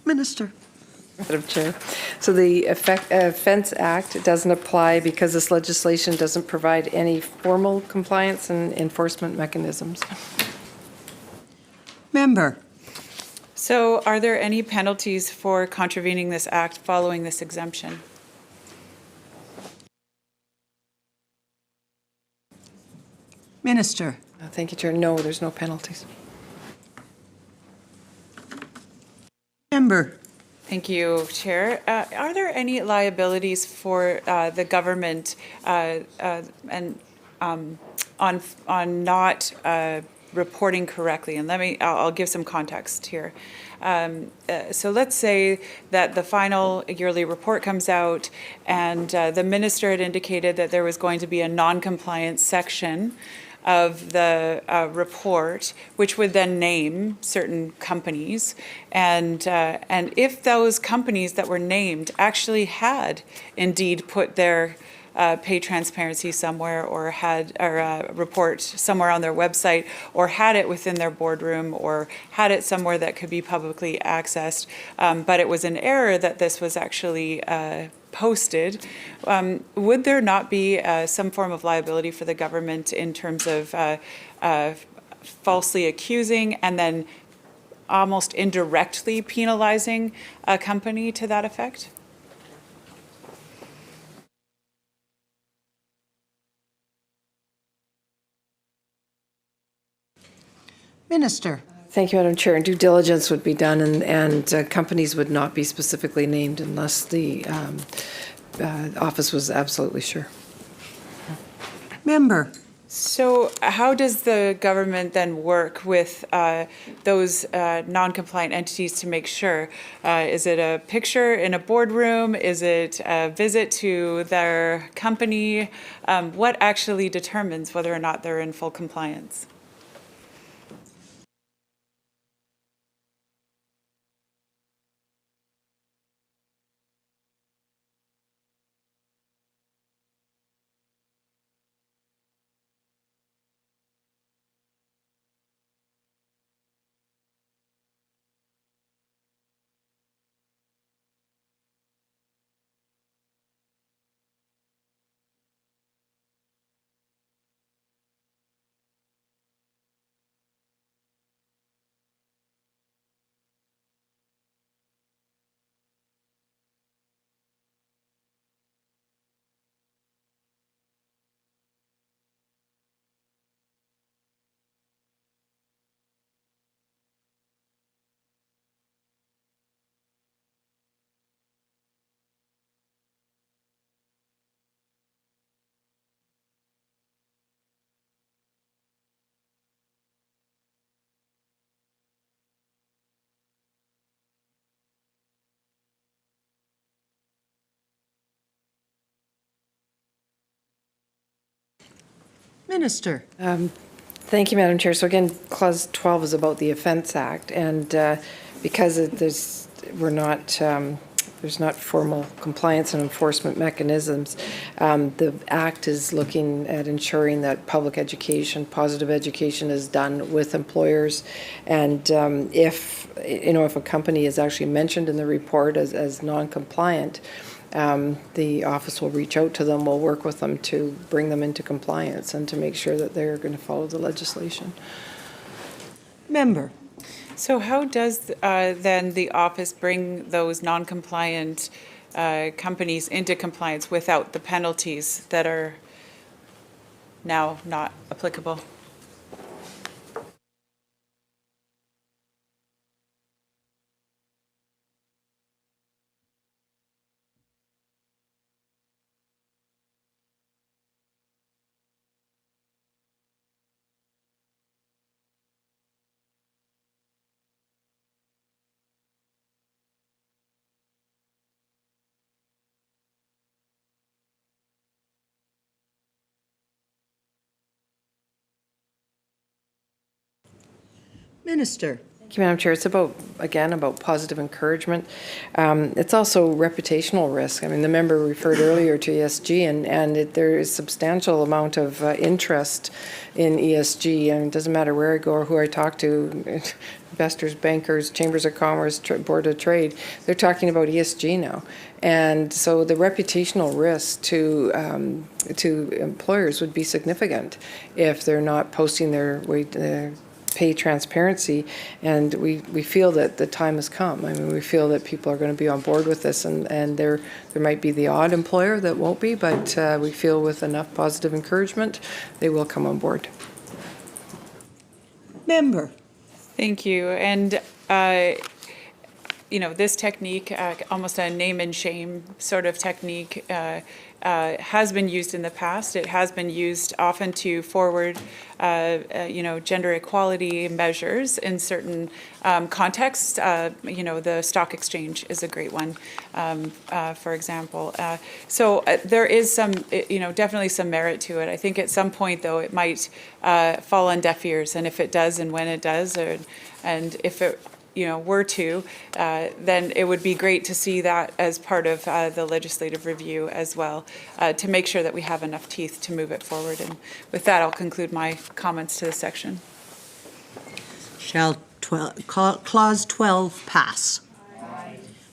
Minister. Madam Chair. So the Offence Act doesn't apply because this legislation doesn't provide any formal compliance and enforcement mechanisms. Member. So are there any penalties for contravening this act following this exemption? Minister. Thank you, Chair. No, there's no penalties. Member. Thank you, Chair. Are there any liabilities for the government and on not reporting correctly? And I'll give some context here. So let's say that the final yearly report comes out and the minister had indicated that there was going to be a non-compliance section of the report, which would then name certain companies. And if those companies that were named actually had indeed put their pay transparency somewhere or had a report somewhere on their website or had it within their boardroom or had it somewhere that could be publicly accessed, but it was an error that this was actually posted, would there not be some form of liability for the government in terms of falsely accusing and then almost indirectly penalizing a company to that effect? Minister. Thank you, Madam Chair. And due diligence would be done, and companies would not be specifically named unless the office was absolutely sure. Member. So how does the government then work with those non-compliant entities to make sure? Is it a picture in a boardroom? Is it a visit to their company? What actually determines whether or not they're in full compliance? Minister. Thank you, Madam Chair. So again, Clause 12 is about the Offence Act, and because there's not formal compliance and enforcement mechanisms, the Act is looking at ensuring that public education, positive education is done with employers, and if a company is actually mentioned in the report as non-compliant, the office will reach out to them, will work with them to bring them into compliance and to make sure that they're going to follow the legislation. Member. So how does then the office bring those non-compliant companies into compliance without the penalties that are now not applicable? Minister. Thank you, Madam Chair. It's about positive encouragement. It's also reputational risk. I mean, the member referred earlier to ESG, and there is substantial amount of interest in ESG. And it doesn't matter where I go or who I talk to, investors, bankers, chambers of commerce, board of trade, they're talking about ESG now. And so the reputational risk to employers would be significant if they're not posting their pay transparency, and we feel that the time has come. I mean, we feel that people are going to be on board with this, and there might be the odd employer that won't be, but we feel with enough positive encouragement, they will come on board. Member. Thank you. And this technique, almost a name and shame sort of technique, has been used in the past. It has been used often to forward, gender equality measures in certain contexts. The stock exchange is a great one, for example. So there is some, definitely some merit to it. I think at some point, though, it might fall on deaf ears, and if it does, and when it does, and if it were to, then it would be great to see that as part of the legislative review as well, to make sure that we have enough teeth to move it forward. And with that, I'll conclude my comments to this section. Shall Clause 12 pass?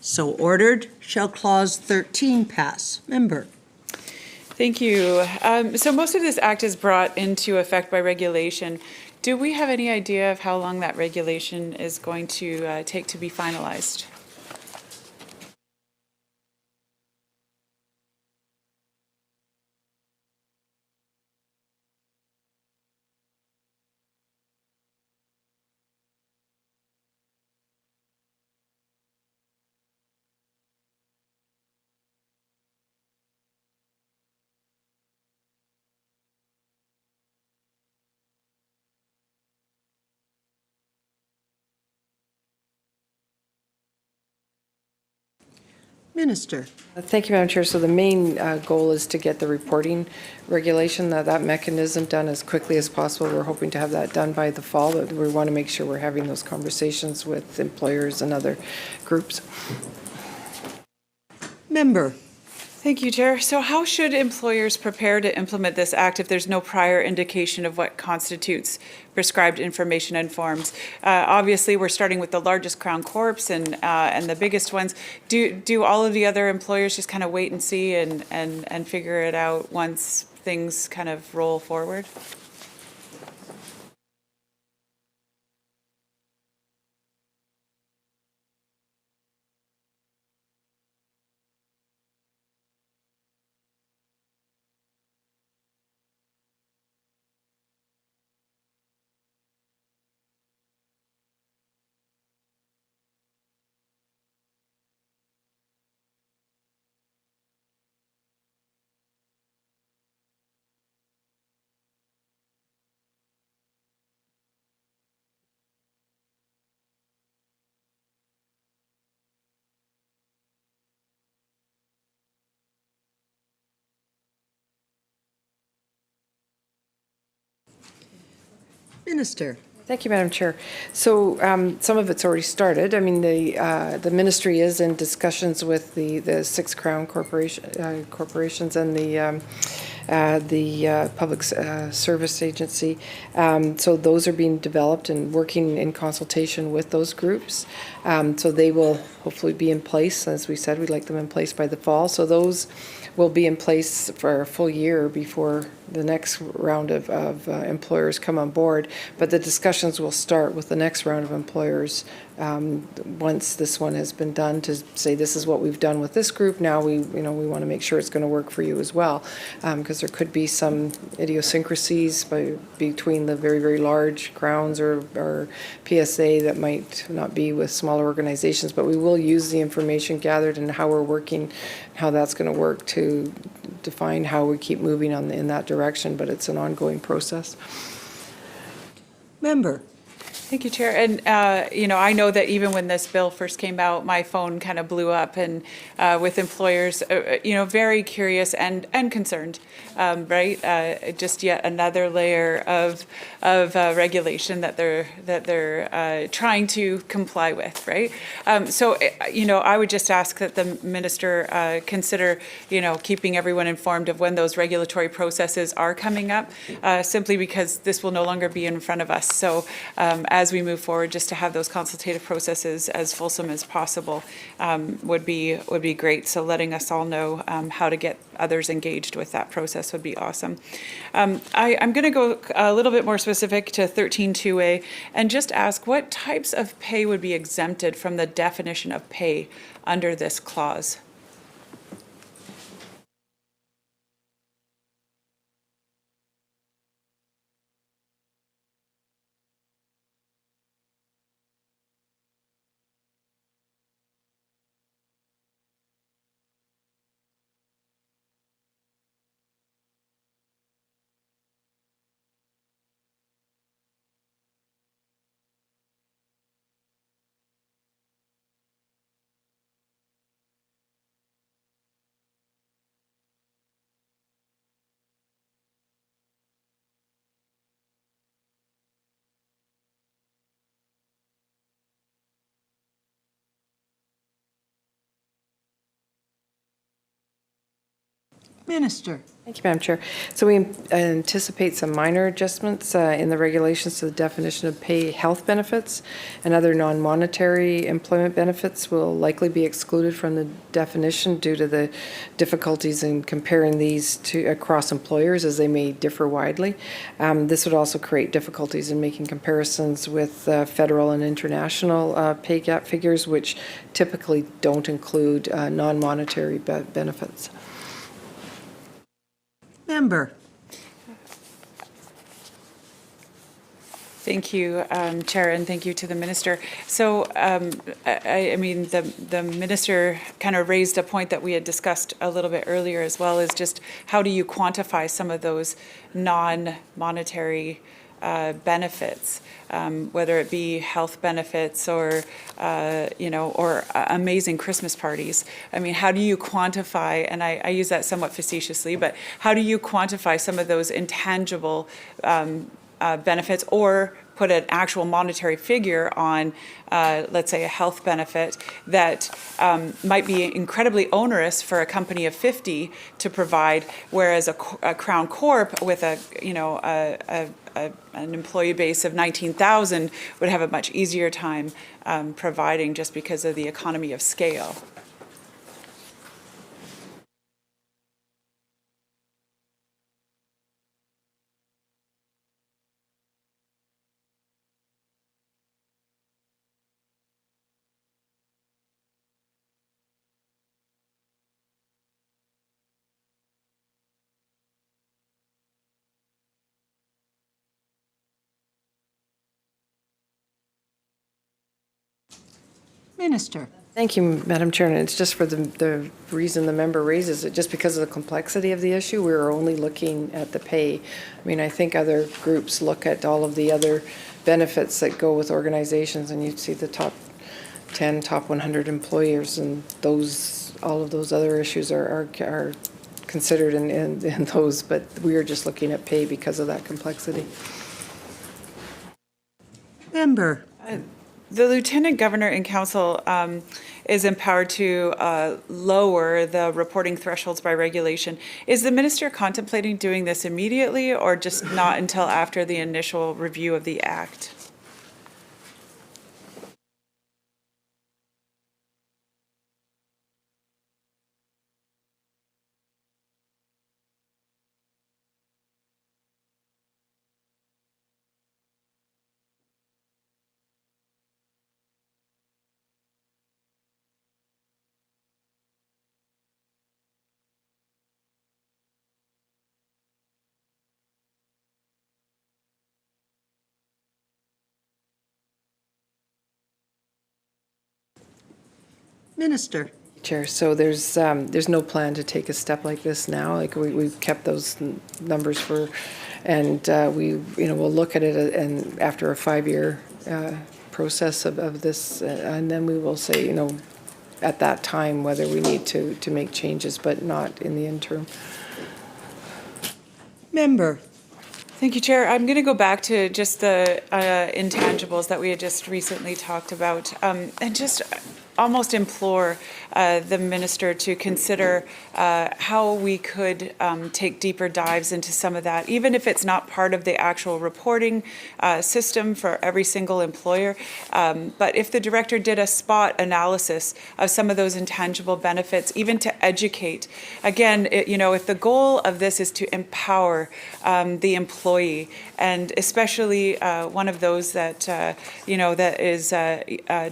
So ordered. Shall Clause 13 pass? Member? Thank you. So most of this act is brought into effect by regulation. Do we have any idea of how long that regulation is going to take to be finalized? Minister? Thank you, Madam Chair. So the main goal is to get the reporting regulation, that mechanism done as quickly as possible. We're hoping to have that done by the fall, but we want to make sure we're having those conversations with employers and other groups. Member? Thank you, Chair. So how should employers prepare to implement this act if there's no prior indication of what constitutes prescribed information and forms? Obviously, we're starting with the largest Crown Corps and the biggest ones. Do all of the other employers just kind of wait and see and figure it out once things kind of roll forward? Minister? Thank you, Madam Chair. So some of it's already started. I mean, the ministry is in discussions with the 6 Crown corporations and the Public Service Agency. So those are being developed and working in consultation with those groups. So they will hopefully be in place. As we said, we'd like them in place by the fall. So those will be in place for a full year before the next round of employers come on board. But the discussions will start with the next round of employers once this one has been done, to say this is what we've done with this group. Now we want to make sure it's going to work for you as well, because there could be some idiosyncrasies between the very, very large Crowns or PSA that might not be with smaller organizations. But we will use the information gathered and how we're working, how that's going to work to define how we keep moving in that direction. But it's an ongoing process. Member? Thank you, Chair. And, I know that even when this bill first came out, my phone kind of blew up and with employers, very curious and concerned, right? Just yet another layer of regulation that they're trying to comply with, right? So, I would just ask that the minister consider, keeping everyone informed of when those regulatory processes are coming up, simply because this will no longer be in front of us. So, as we move forward, just to have those consultative processes as fulsome as possible would be great. So letting us all know how to get others engaged with that process would be awesome. I'm going to go a little bit more specific to 13.2a and just ask what types of pay would be exempted from the definition of pay under this clause. Minister. Thank you, Madam Chair. So we anticipate some minor adjustments in the regulations to the definition of pay health benefits, and other non-monetary employment benefits will likely be excluded from the definition due to the difficulties in comparing these to across employers, as they may differ widely. This would also create difficulties in making comparisons with federal and international pay gap figures, which typically don't include non-monetary benefits. Member. Thank you, Chair, and thank you to the Minister. So, I mean, the Minister kind of raised a point that we had discussed a little bit earlier as well, is just how do you quantify some of those non-monetary benefits, whether it be health benefits or, or amazing Christmas parties. I mean, how do you quantify, and I use that somewhat facetiously, but how do you quantify some of those intangible benefits, or put an actual monetary figure on, let's say, a health benefit that might be incredibly onerous for a company of 50 to provide, whereas a Crown Corp with an employee base of 19,000 would have a much easier time providing, just because of the economy of scale. Minister. Thank you, Madam Chair. And it's just for the reason the member raises it, just because of the complexity of the issue, we're only looking at the pay. I mean, I think other groups look at all of the other benefits that go with organizations, and you see the top 10, top 100 employers, and all of those other issues are considered in those, but we are just looking at pay because of that complexity. Member. The Lieutenant Governor and Council is empowered to lower the reporting thresholds by regulation. Is the Minister contemplating doing this immediately, or just not until after the initial review of the Act? Minister. Chair, so there's no plan to take a step like this now. Like we've kept those numbers and we'll look at it and after a 5-year process of this, and then we will say, at that time whether we need to make changes, but not in the interim. Member. Thank you, Chair. I'm going to go back to just the intangibles that we had just recently talked about, and just almost implore the Minister to consider how we could take deeper dives into some of that, even if it's not part of the actual reporting system for every single employer. But if the Director did a spot analysis of some of those intangible benefits, even to educate, again, if the goal of this is to empower the employee, and especially one of those that, that is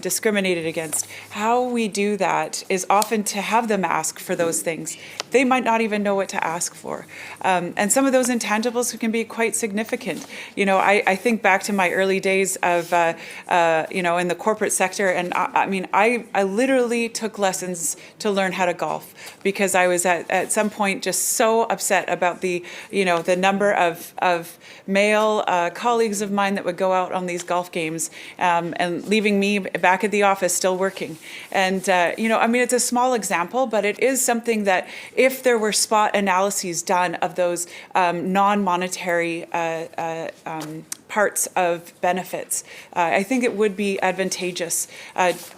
discriminated against, how we do that is often to have them ask for those things. They might not even know what to ask for. And some of those intangibles can be quite significant. I think back to my early days of, in the corporate sector, and I literally took lessons to learn how to golf, because I was at some point just so upset about the number of male colleagues of mine that would go out on these golf games and leaving me back at the office still working. And, it's a small example, but it is something that if there were spot analyses done of those non-monetary parts of benefits. I think it would be advantageous.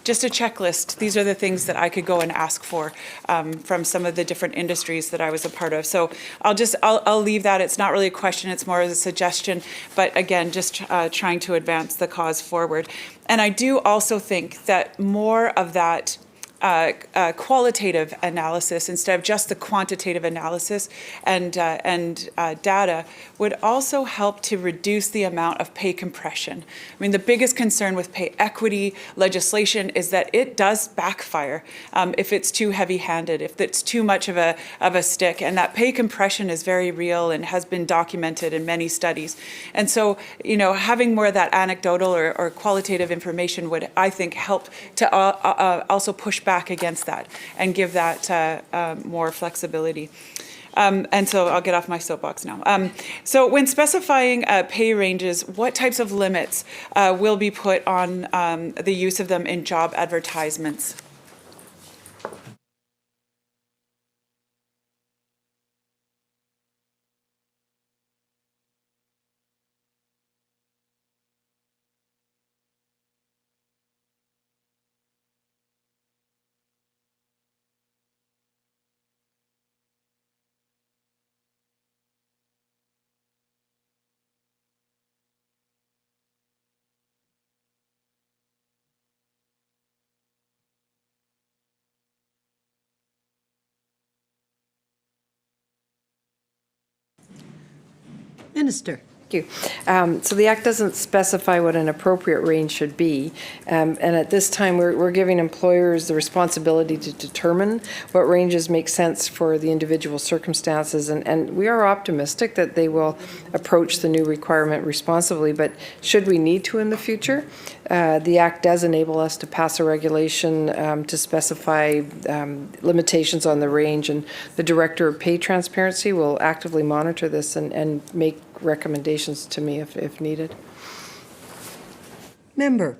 Just a checklist. These are the things that I could go and ask for from some of the different industries that I was a part of. So I'll leave that. It's not really a question. It's more as a suggestion. But again, just trying to advance the cause forward. And I do also think that more of that qualitative analysis instead of just the quantitative analysis and data would also help to reduce the amount of pay compression. I mean, the biggest concern with pay equity legislation is that it does backfire if it's too heavy-handed, if it's too much of a stick, and that pay compression is very real and has been documented in many studies. And so, you know, having more of that anecdotal or qualitative information would, I think, help to also push back against that and give that more flexibility. And so I'll get off my soapbox now. So when specifying pay ranges, what types of limits will be put on the use of them in job advertisements? Minister. Thank you. So the Act doesn't specify what an appropriate range should be. And at this time, we're giving employers the responsibility to determine what ranges make sense for the individual circumstances. And we are optimistic that they will approach the new requirement responsibly. But should we need to in the future, the Act does enable us to pass a regulation to specify limitations on the range. And the Director of Pay Transparency will actively monitor this and make recommendations to me if needed. Member.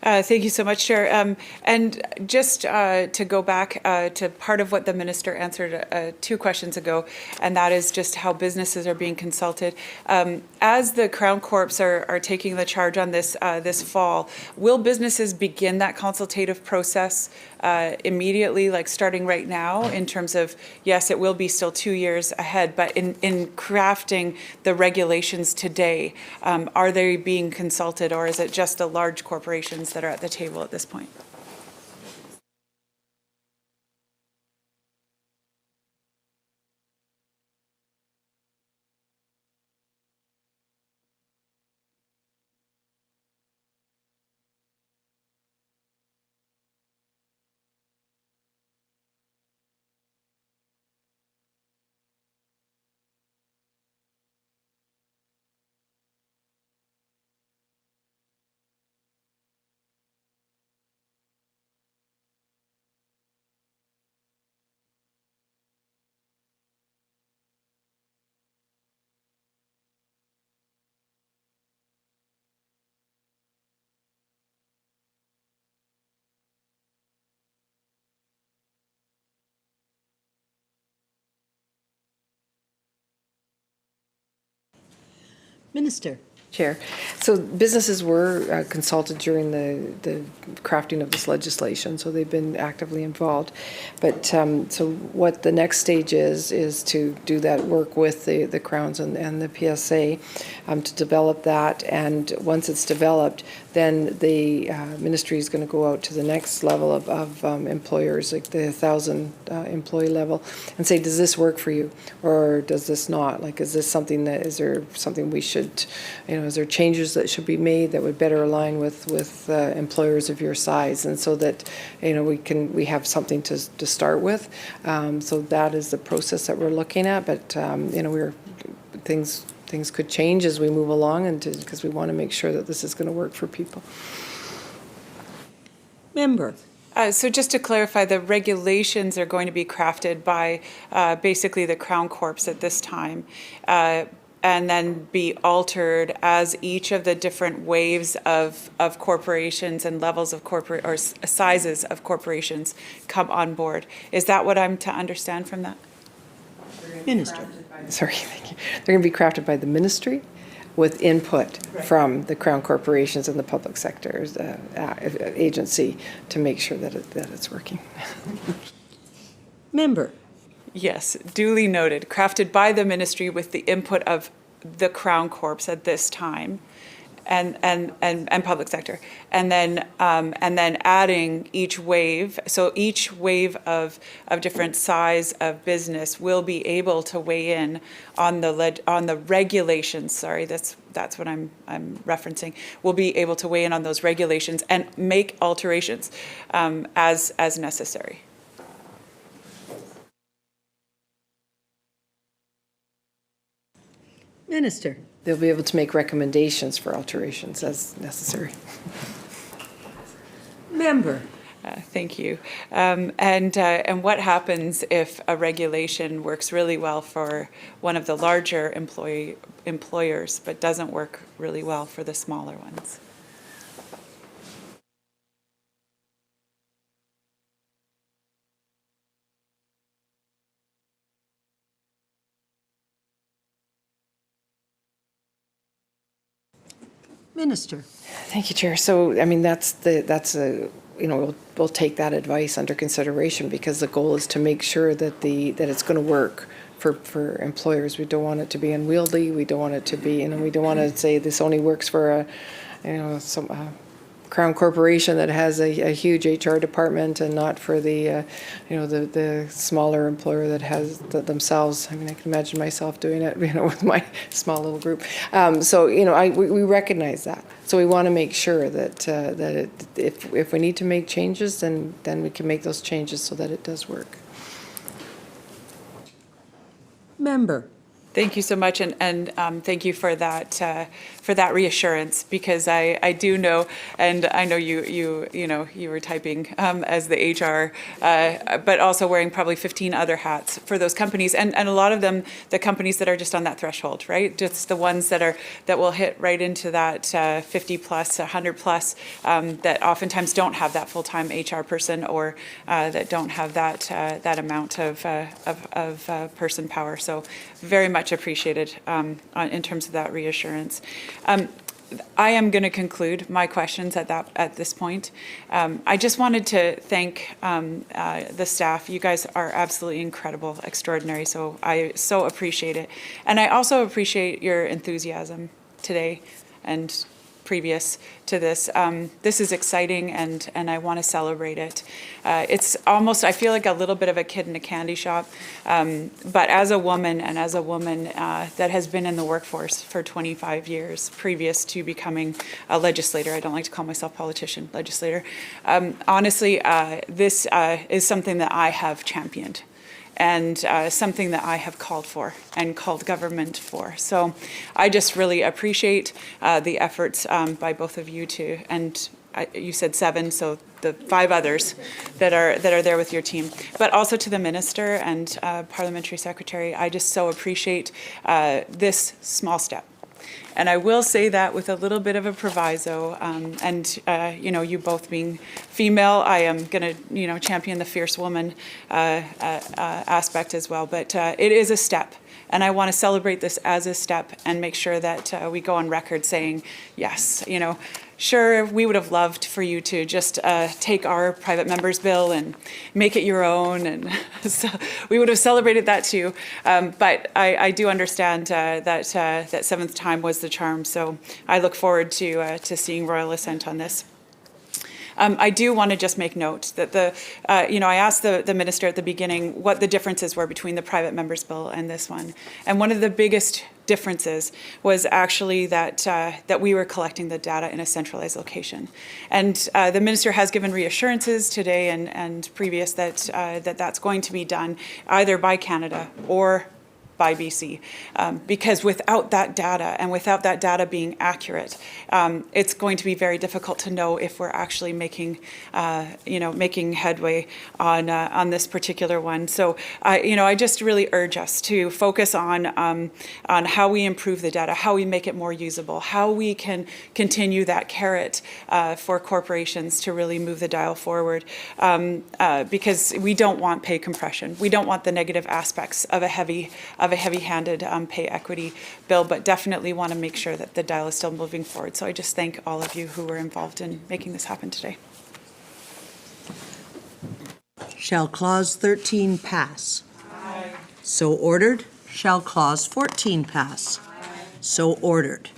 Thank you so much, Chair. And just to go back to part of what the minister answered 2 questions ago, and that is just how businesses are being consulted. As the Crown Corps are taking the charge on this this fall, will businesses begin that consultative process immediately, like starting right now, in terms of, yes, it will be still 2 years ahead, but in crafting the regulations today, are they being consulted, or is it just the large corporations that are at the table at this point? Minister. Chair. So businesses were consulted during the crafting of this legislation, so they've been actively involved. But so what the next stage is to do that work with the Crowns and the PSA to develop that. And once it's developed, then the ministry is going to go out to the next level of employers, like the 1,000 employee level, and say, does this work for you, or does this not? Like, is this something that, is there something we should, you know, is there changes that should be made that would better align with employers of your size, and so that, you know, we have something to start with. So that is the process that we're looking at, but you know, things could change as we move along, and because we want to make sure that this is going to work for people. Member. So just to clarify, the regulations are going to be crafted by basically the Crown Corps at this time, and then be altered as each of the different waves of corporations and levels of corporate or sizes of corporations come on board. Is that what I'm to understand from that? Minister. Sorry, thank you. They're going to be crafted by the ministry, with input from the Crown corporations and the public sector's agency to make sure that it's working. Member. Yes, duly noted. Crafted by the ministry with the input of the Crown Corps at this time, and public sector, and then adding each wave. So each wave of different size of business will be able to weigh in on the regulations. Sorry, that's what I'm referencing. Will be able to weigh in on those regulations and make alterations as necessary. Minister. They'll be able to make recommendations for alterations as necessary. Member. Thank you. And what happens if a regulation works really well for one of the larger employers, but doesn't work really well for the smaller ones? Minister. Thank you, Chair. So, I mean, we'll take that advice under consideration, because the goal is to make sure that it's going to work for employers. We don't want it to be unwieldy. We don't want it to be, we don't want to say this only works for some Crown corporation that has a huge HR department, and not for the smaller employer that has themselves. I mean, I can imagine myself doing it, with my small little group. We recognize that. So we want to make sure that if we need to make changes, then we can make those changes so that it does work. Member. Thank you so much, and thank you for that reassurance, because I do know, and I know you were typing as the HR, but also wearing probably 15 other hats for those companies, and a lot of them, the companies that are just on that threshold, right? Just the ones that will hit right into that 50 plus, 100 plus, that oftentimes don't have that full-time HR person, or that don't have that amount of person power. So very much appreciated in terms of that reassurance. I am going to conclude my questions at this point. I just wanted to thank the staff. You guys are absolutely incredible, extraordinary. So I so appreciate it, and I also appreciate your enthusiasm today and previous to this. This is exciting, and I want to celebrate it. It's almost, I feel like a little bit of a kid in a candy shop, but as a woman that has been in the workforce for 25 years previous to becoming a legislator, I don't like to call myself politician, legislator, honestly, this is something that I have championed, and something that I have called for and called government for. So I just really appreciate the efforts by both of you and you said 7, so the 5 others that are there with your team, but also to the minister and parliamentary secretary. I just so appreciate this small step. And I will say that with a little bit of a proviso, you both being female, I am going to, champion the fierce woman aspect as well. But it is a step, and I want to celebrate this as a step and make sure that we go on record saying, yes, sure, we would have loved for you to just take our private members bill and make it your own, and so we would have celebrated that too. But I do understand that seventh time was the charm. So I look forward to seeing royal assent on this. I do want to just make note that I asked the minister at the beginning what the differences were between the private members bill and this one. And one of the biggest differences was actually that we were collecting the data in a centralized location. And the minister has given reassurances today and previous that that's going to be done either by Canada or by BC, because without that data and without that data being accurate, it's going to be very difficult to know if we're actually making headway on this particular one. So, I just really urge us to focus on how we improve the data, how we make it more usable, how we can continue that carrot for corporations to really move the dial forward, because we don't want pay compression. We don't want the negative aspects of a heavy a heavy-handed pay equity bill, but definitely want to make sure that the dial is still moving forward. So I just thank all of you who were involved in making this happen today. Shall Clause 13 pass? Aye. So ordered. Shall Clause 14 pass? Aye. So ordered.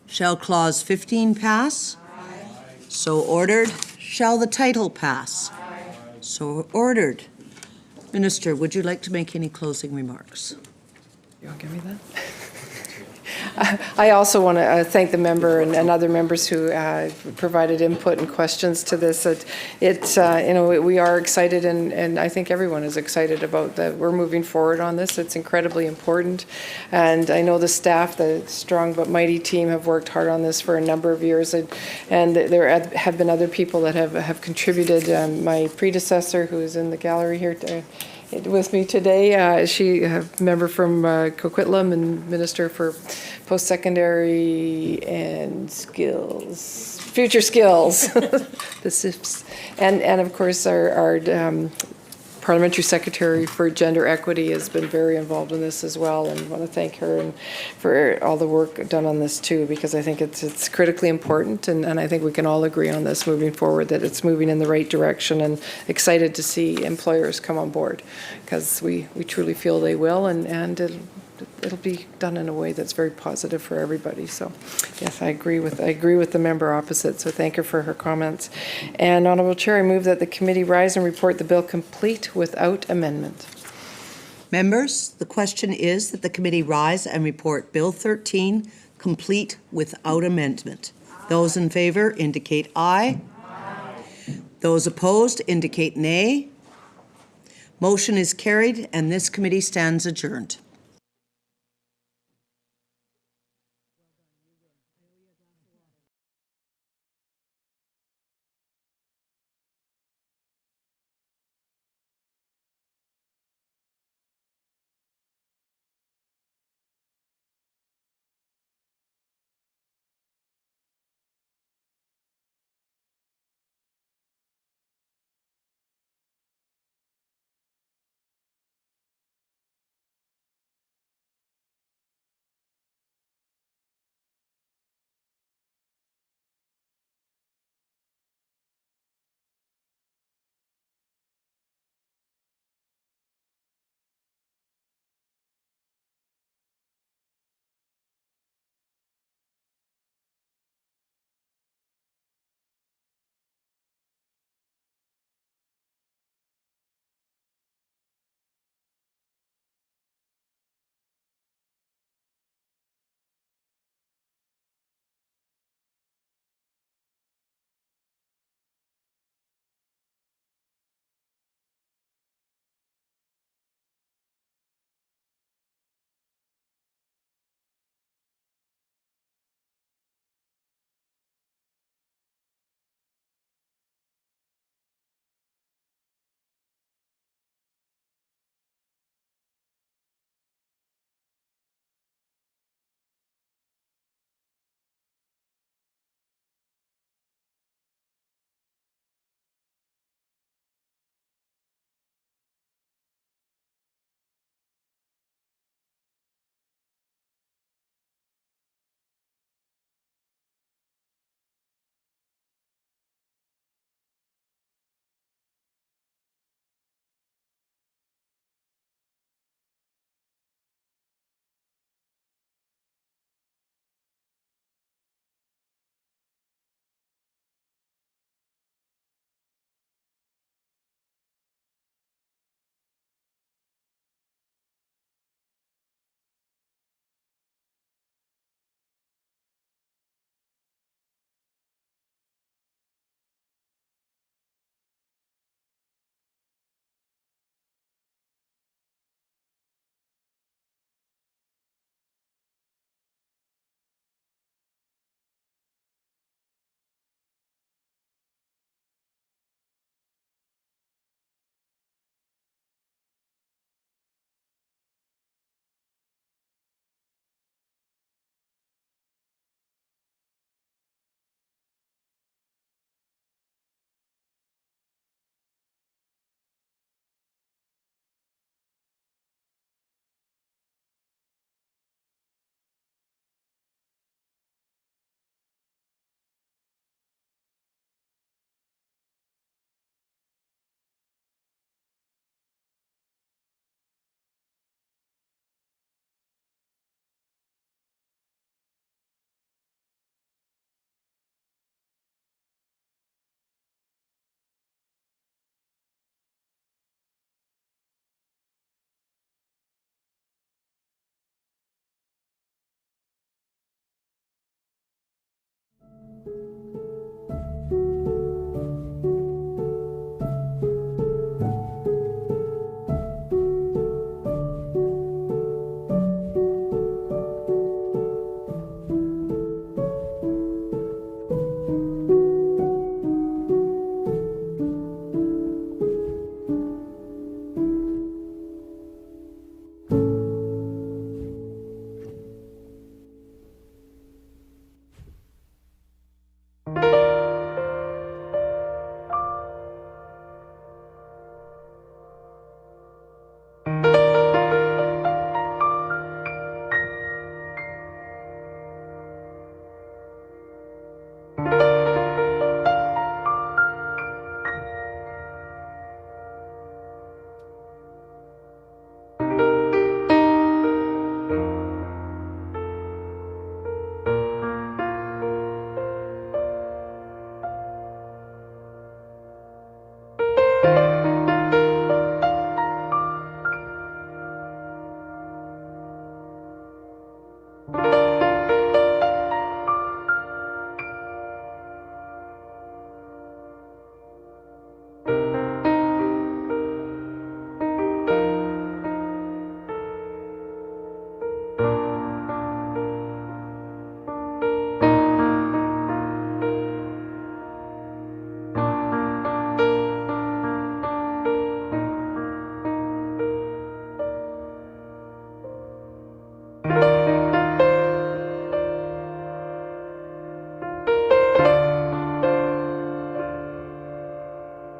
Shall Clause 15 pass? Aye. So ordered. Shall the title pass? Aye. So ordered. Minister, would you like to make any closing remarks? You'll give me that? I also want to thank the member and other members who provided input and questions to this. We are excited, and I think everyone is excited about that. We're moving forward on this. It's incredibly important, and I know the staff, the strong but mighty team, have worked hard on this for a number of years, and there have been other people that have contributed. My predecessor, who is in the gallery here with me today, she a member from Coquitlam and Minister for Post-Secondary and Skills, Future Skills, the SIFs, and of course our Parliamentary Secretary for Gender Equity has been very involved in this as well, and I want to thank her and for all the work done on this too, because I think it's critically important, and I think we can all agree on this moving forward, that it's moving in the right direction, and excited to see employers come on board, because we truly feel they will, and it'll be done in a way that's very positive for everybody. So yes, I agree with the member opposite, so thank her for her comments. And Honourable Chair, I move that the committee rise and report the bill complete without amendment. Members, the question is that the committee rise and report Bill 13 complete without amendment. Those in favor indicate aye. Aye. Those opposed indicate nay. Motion is carried, and this committee stands adjourned.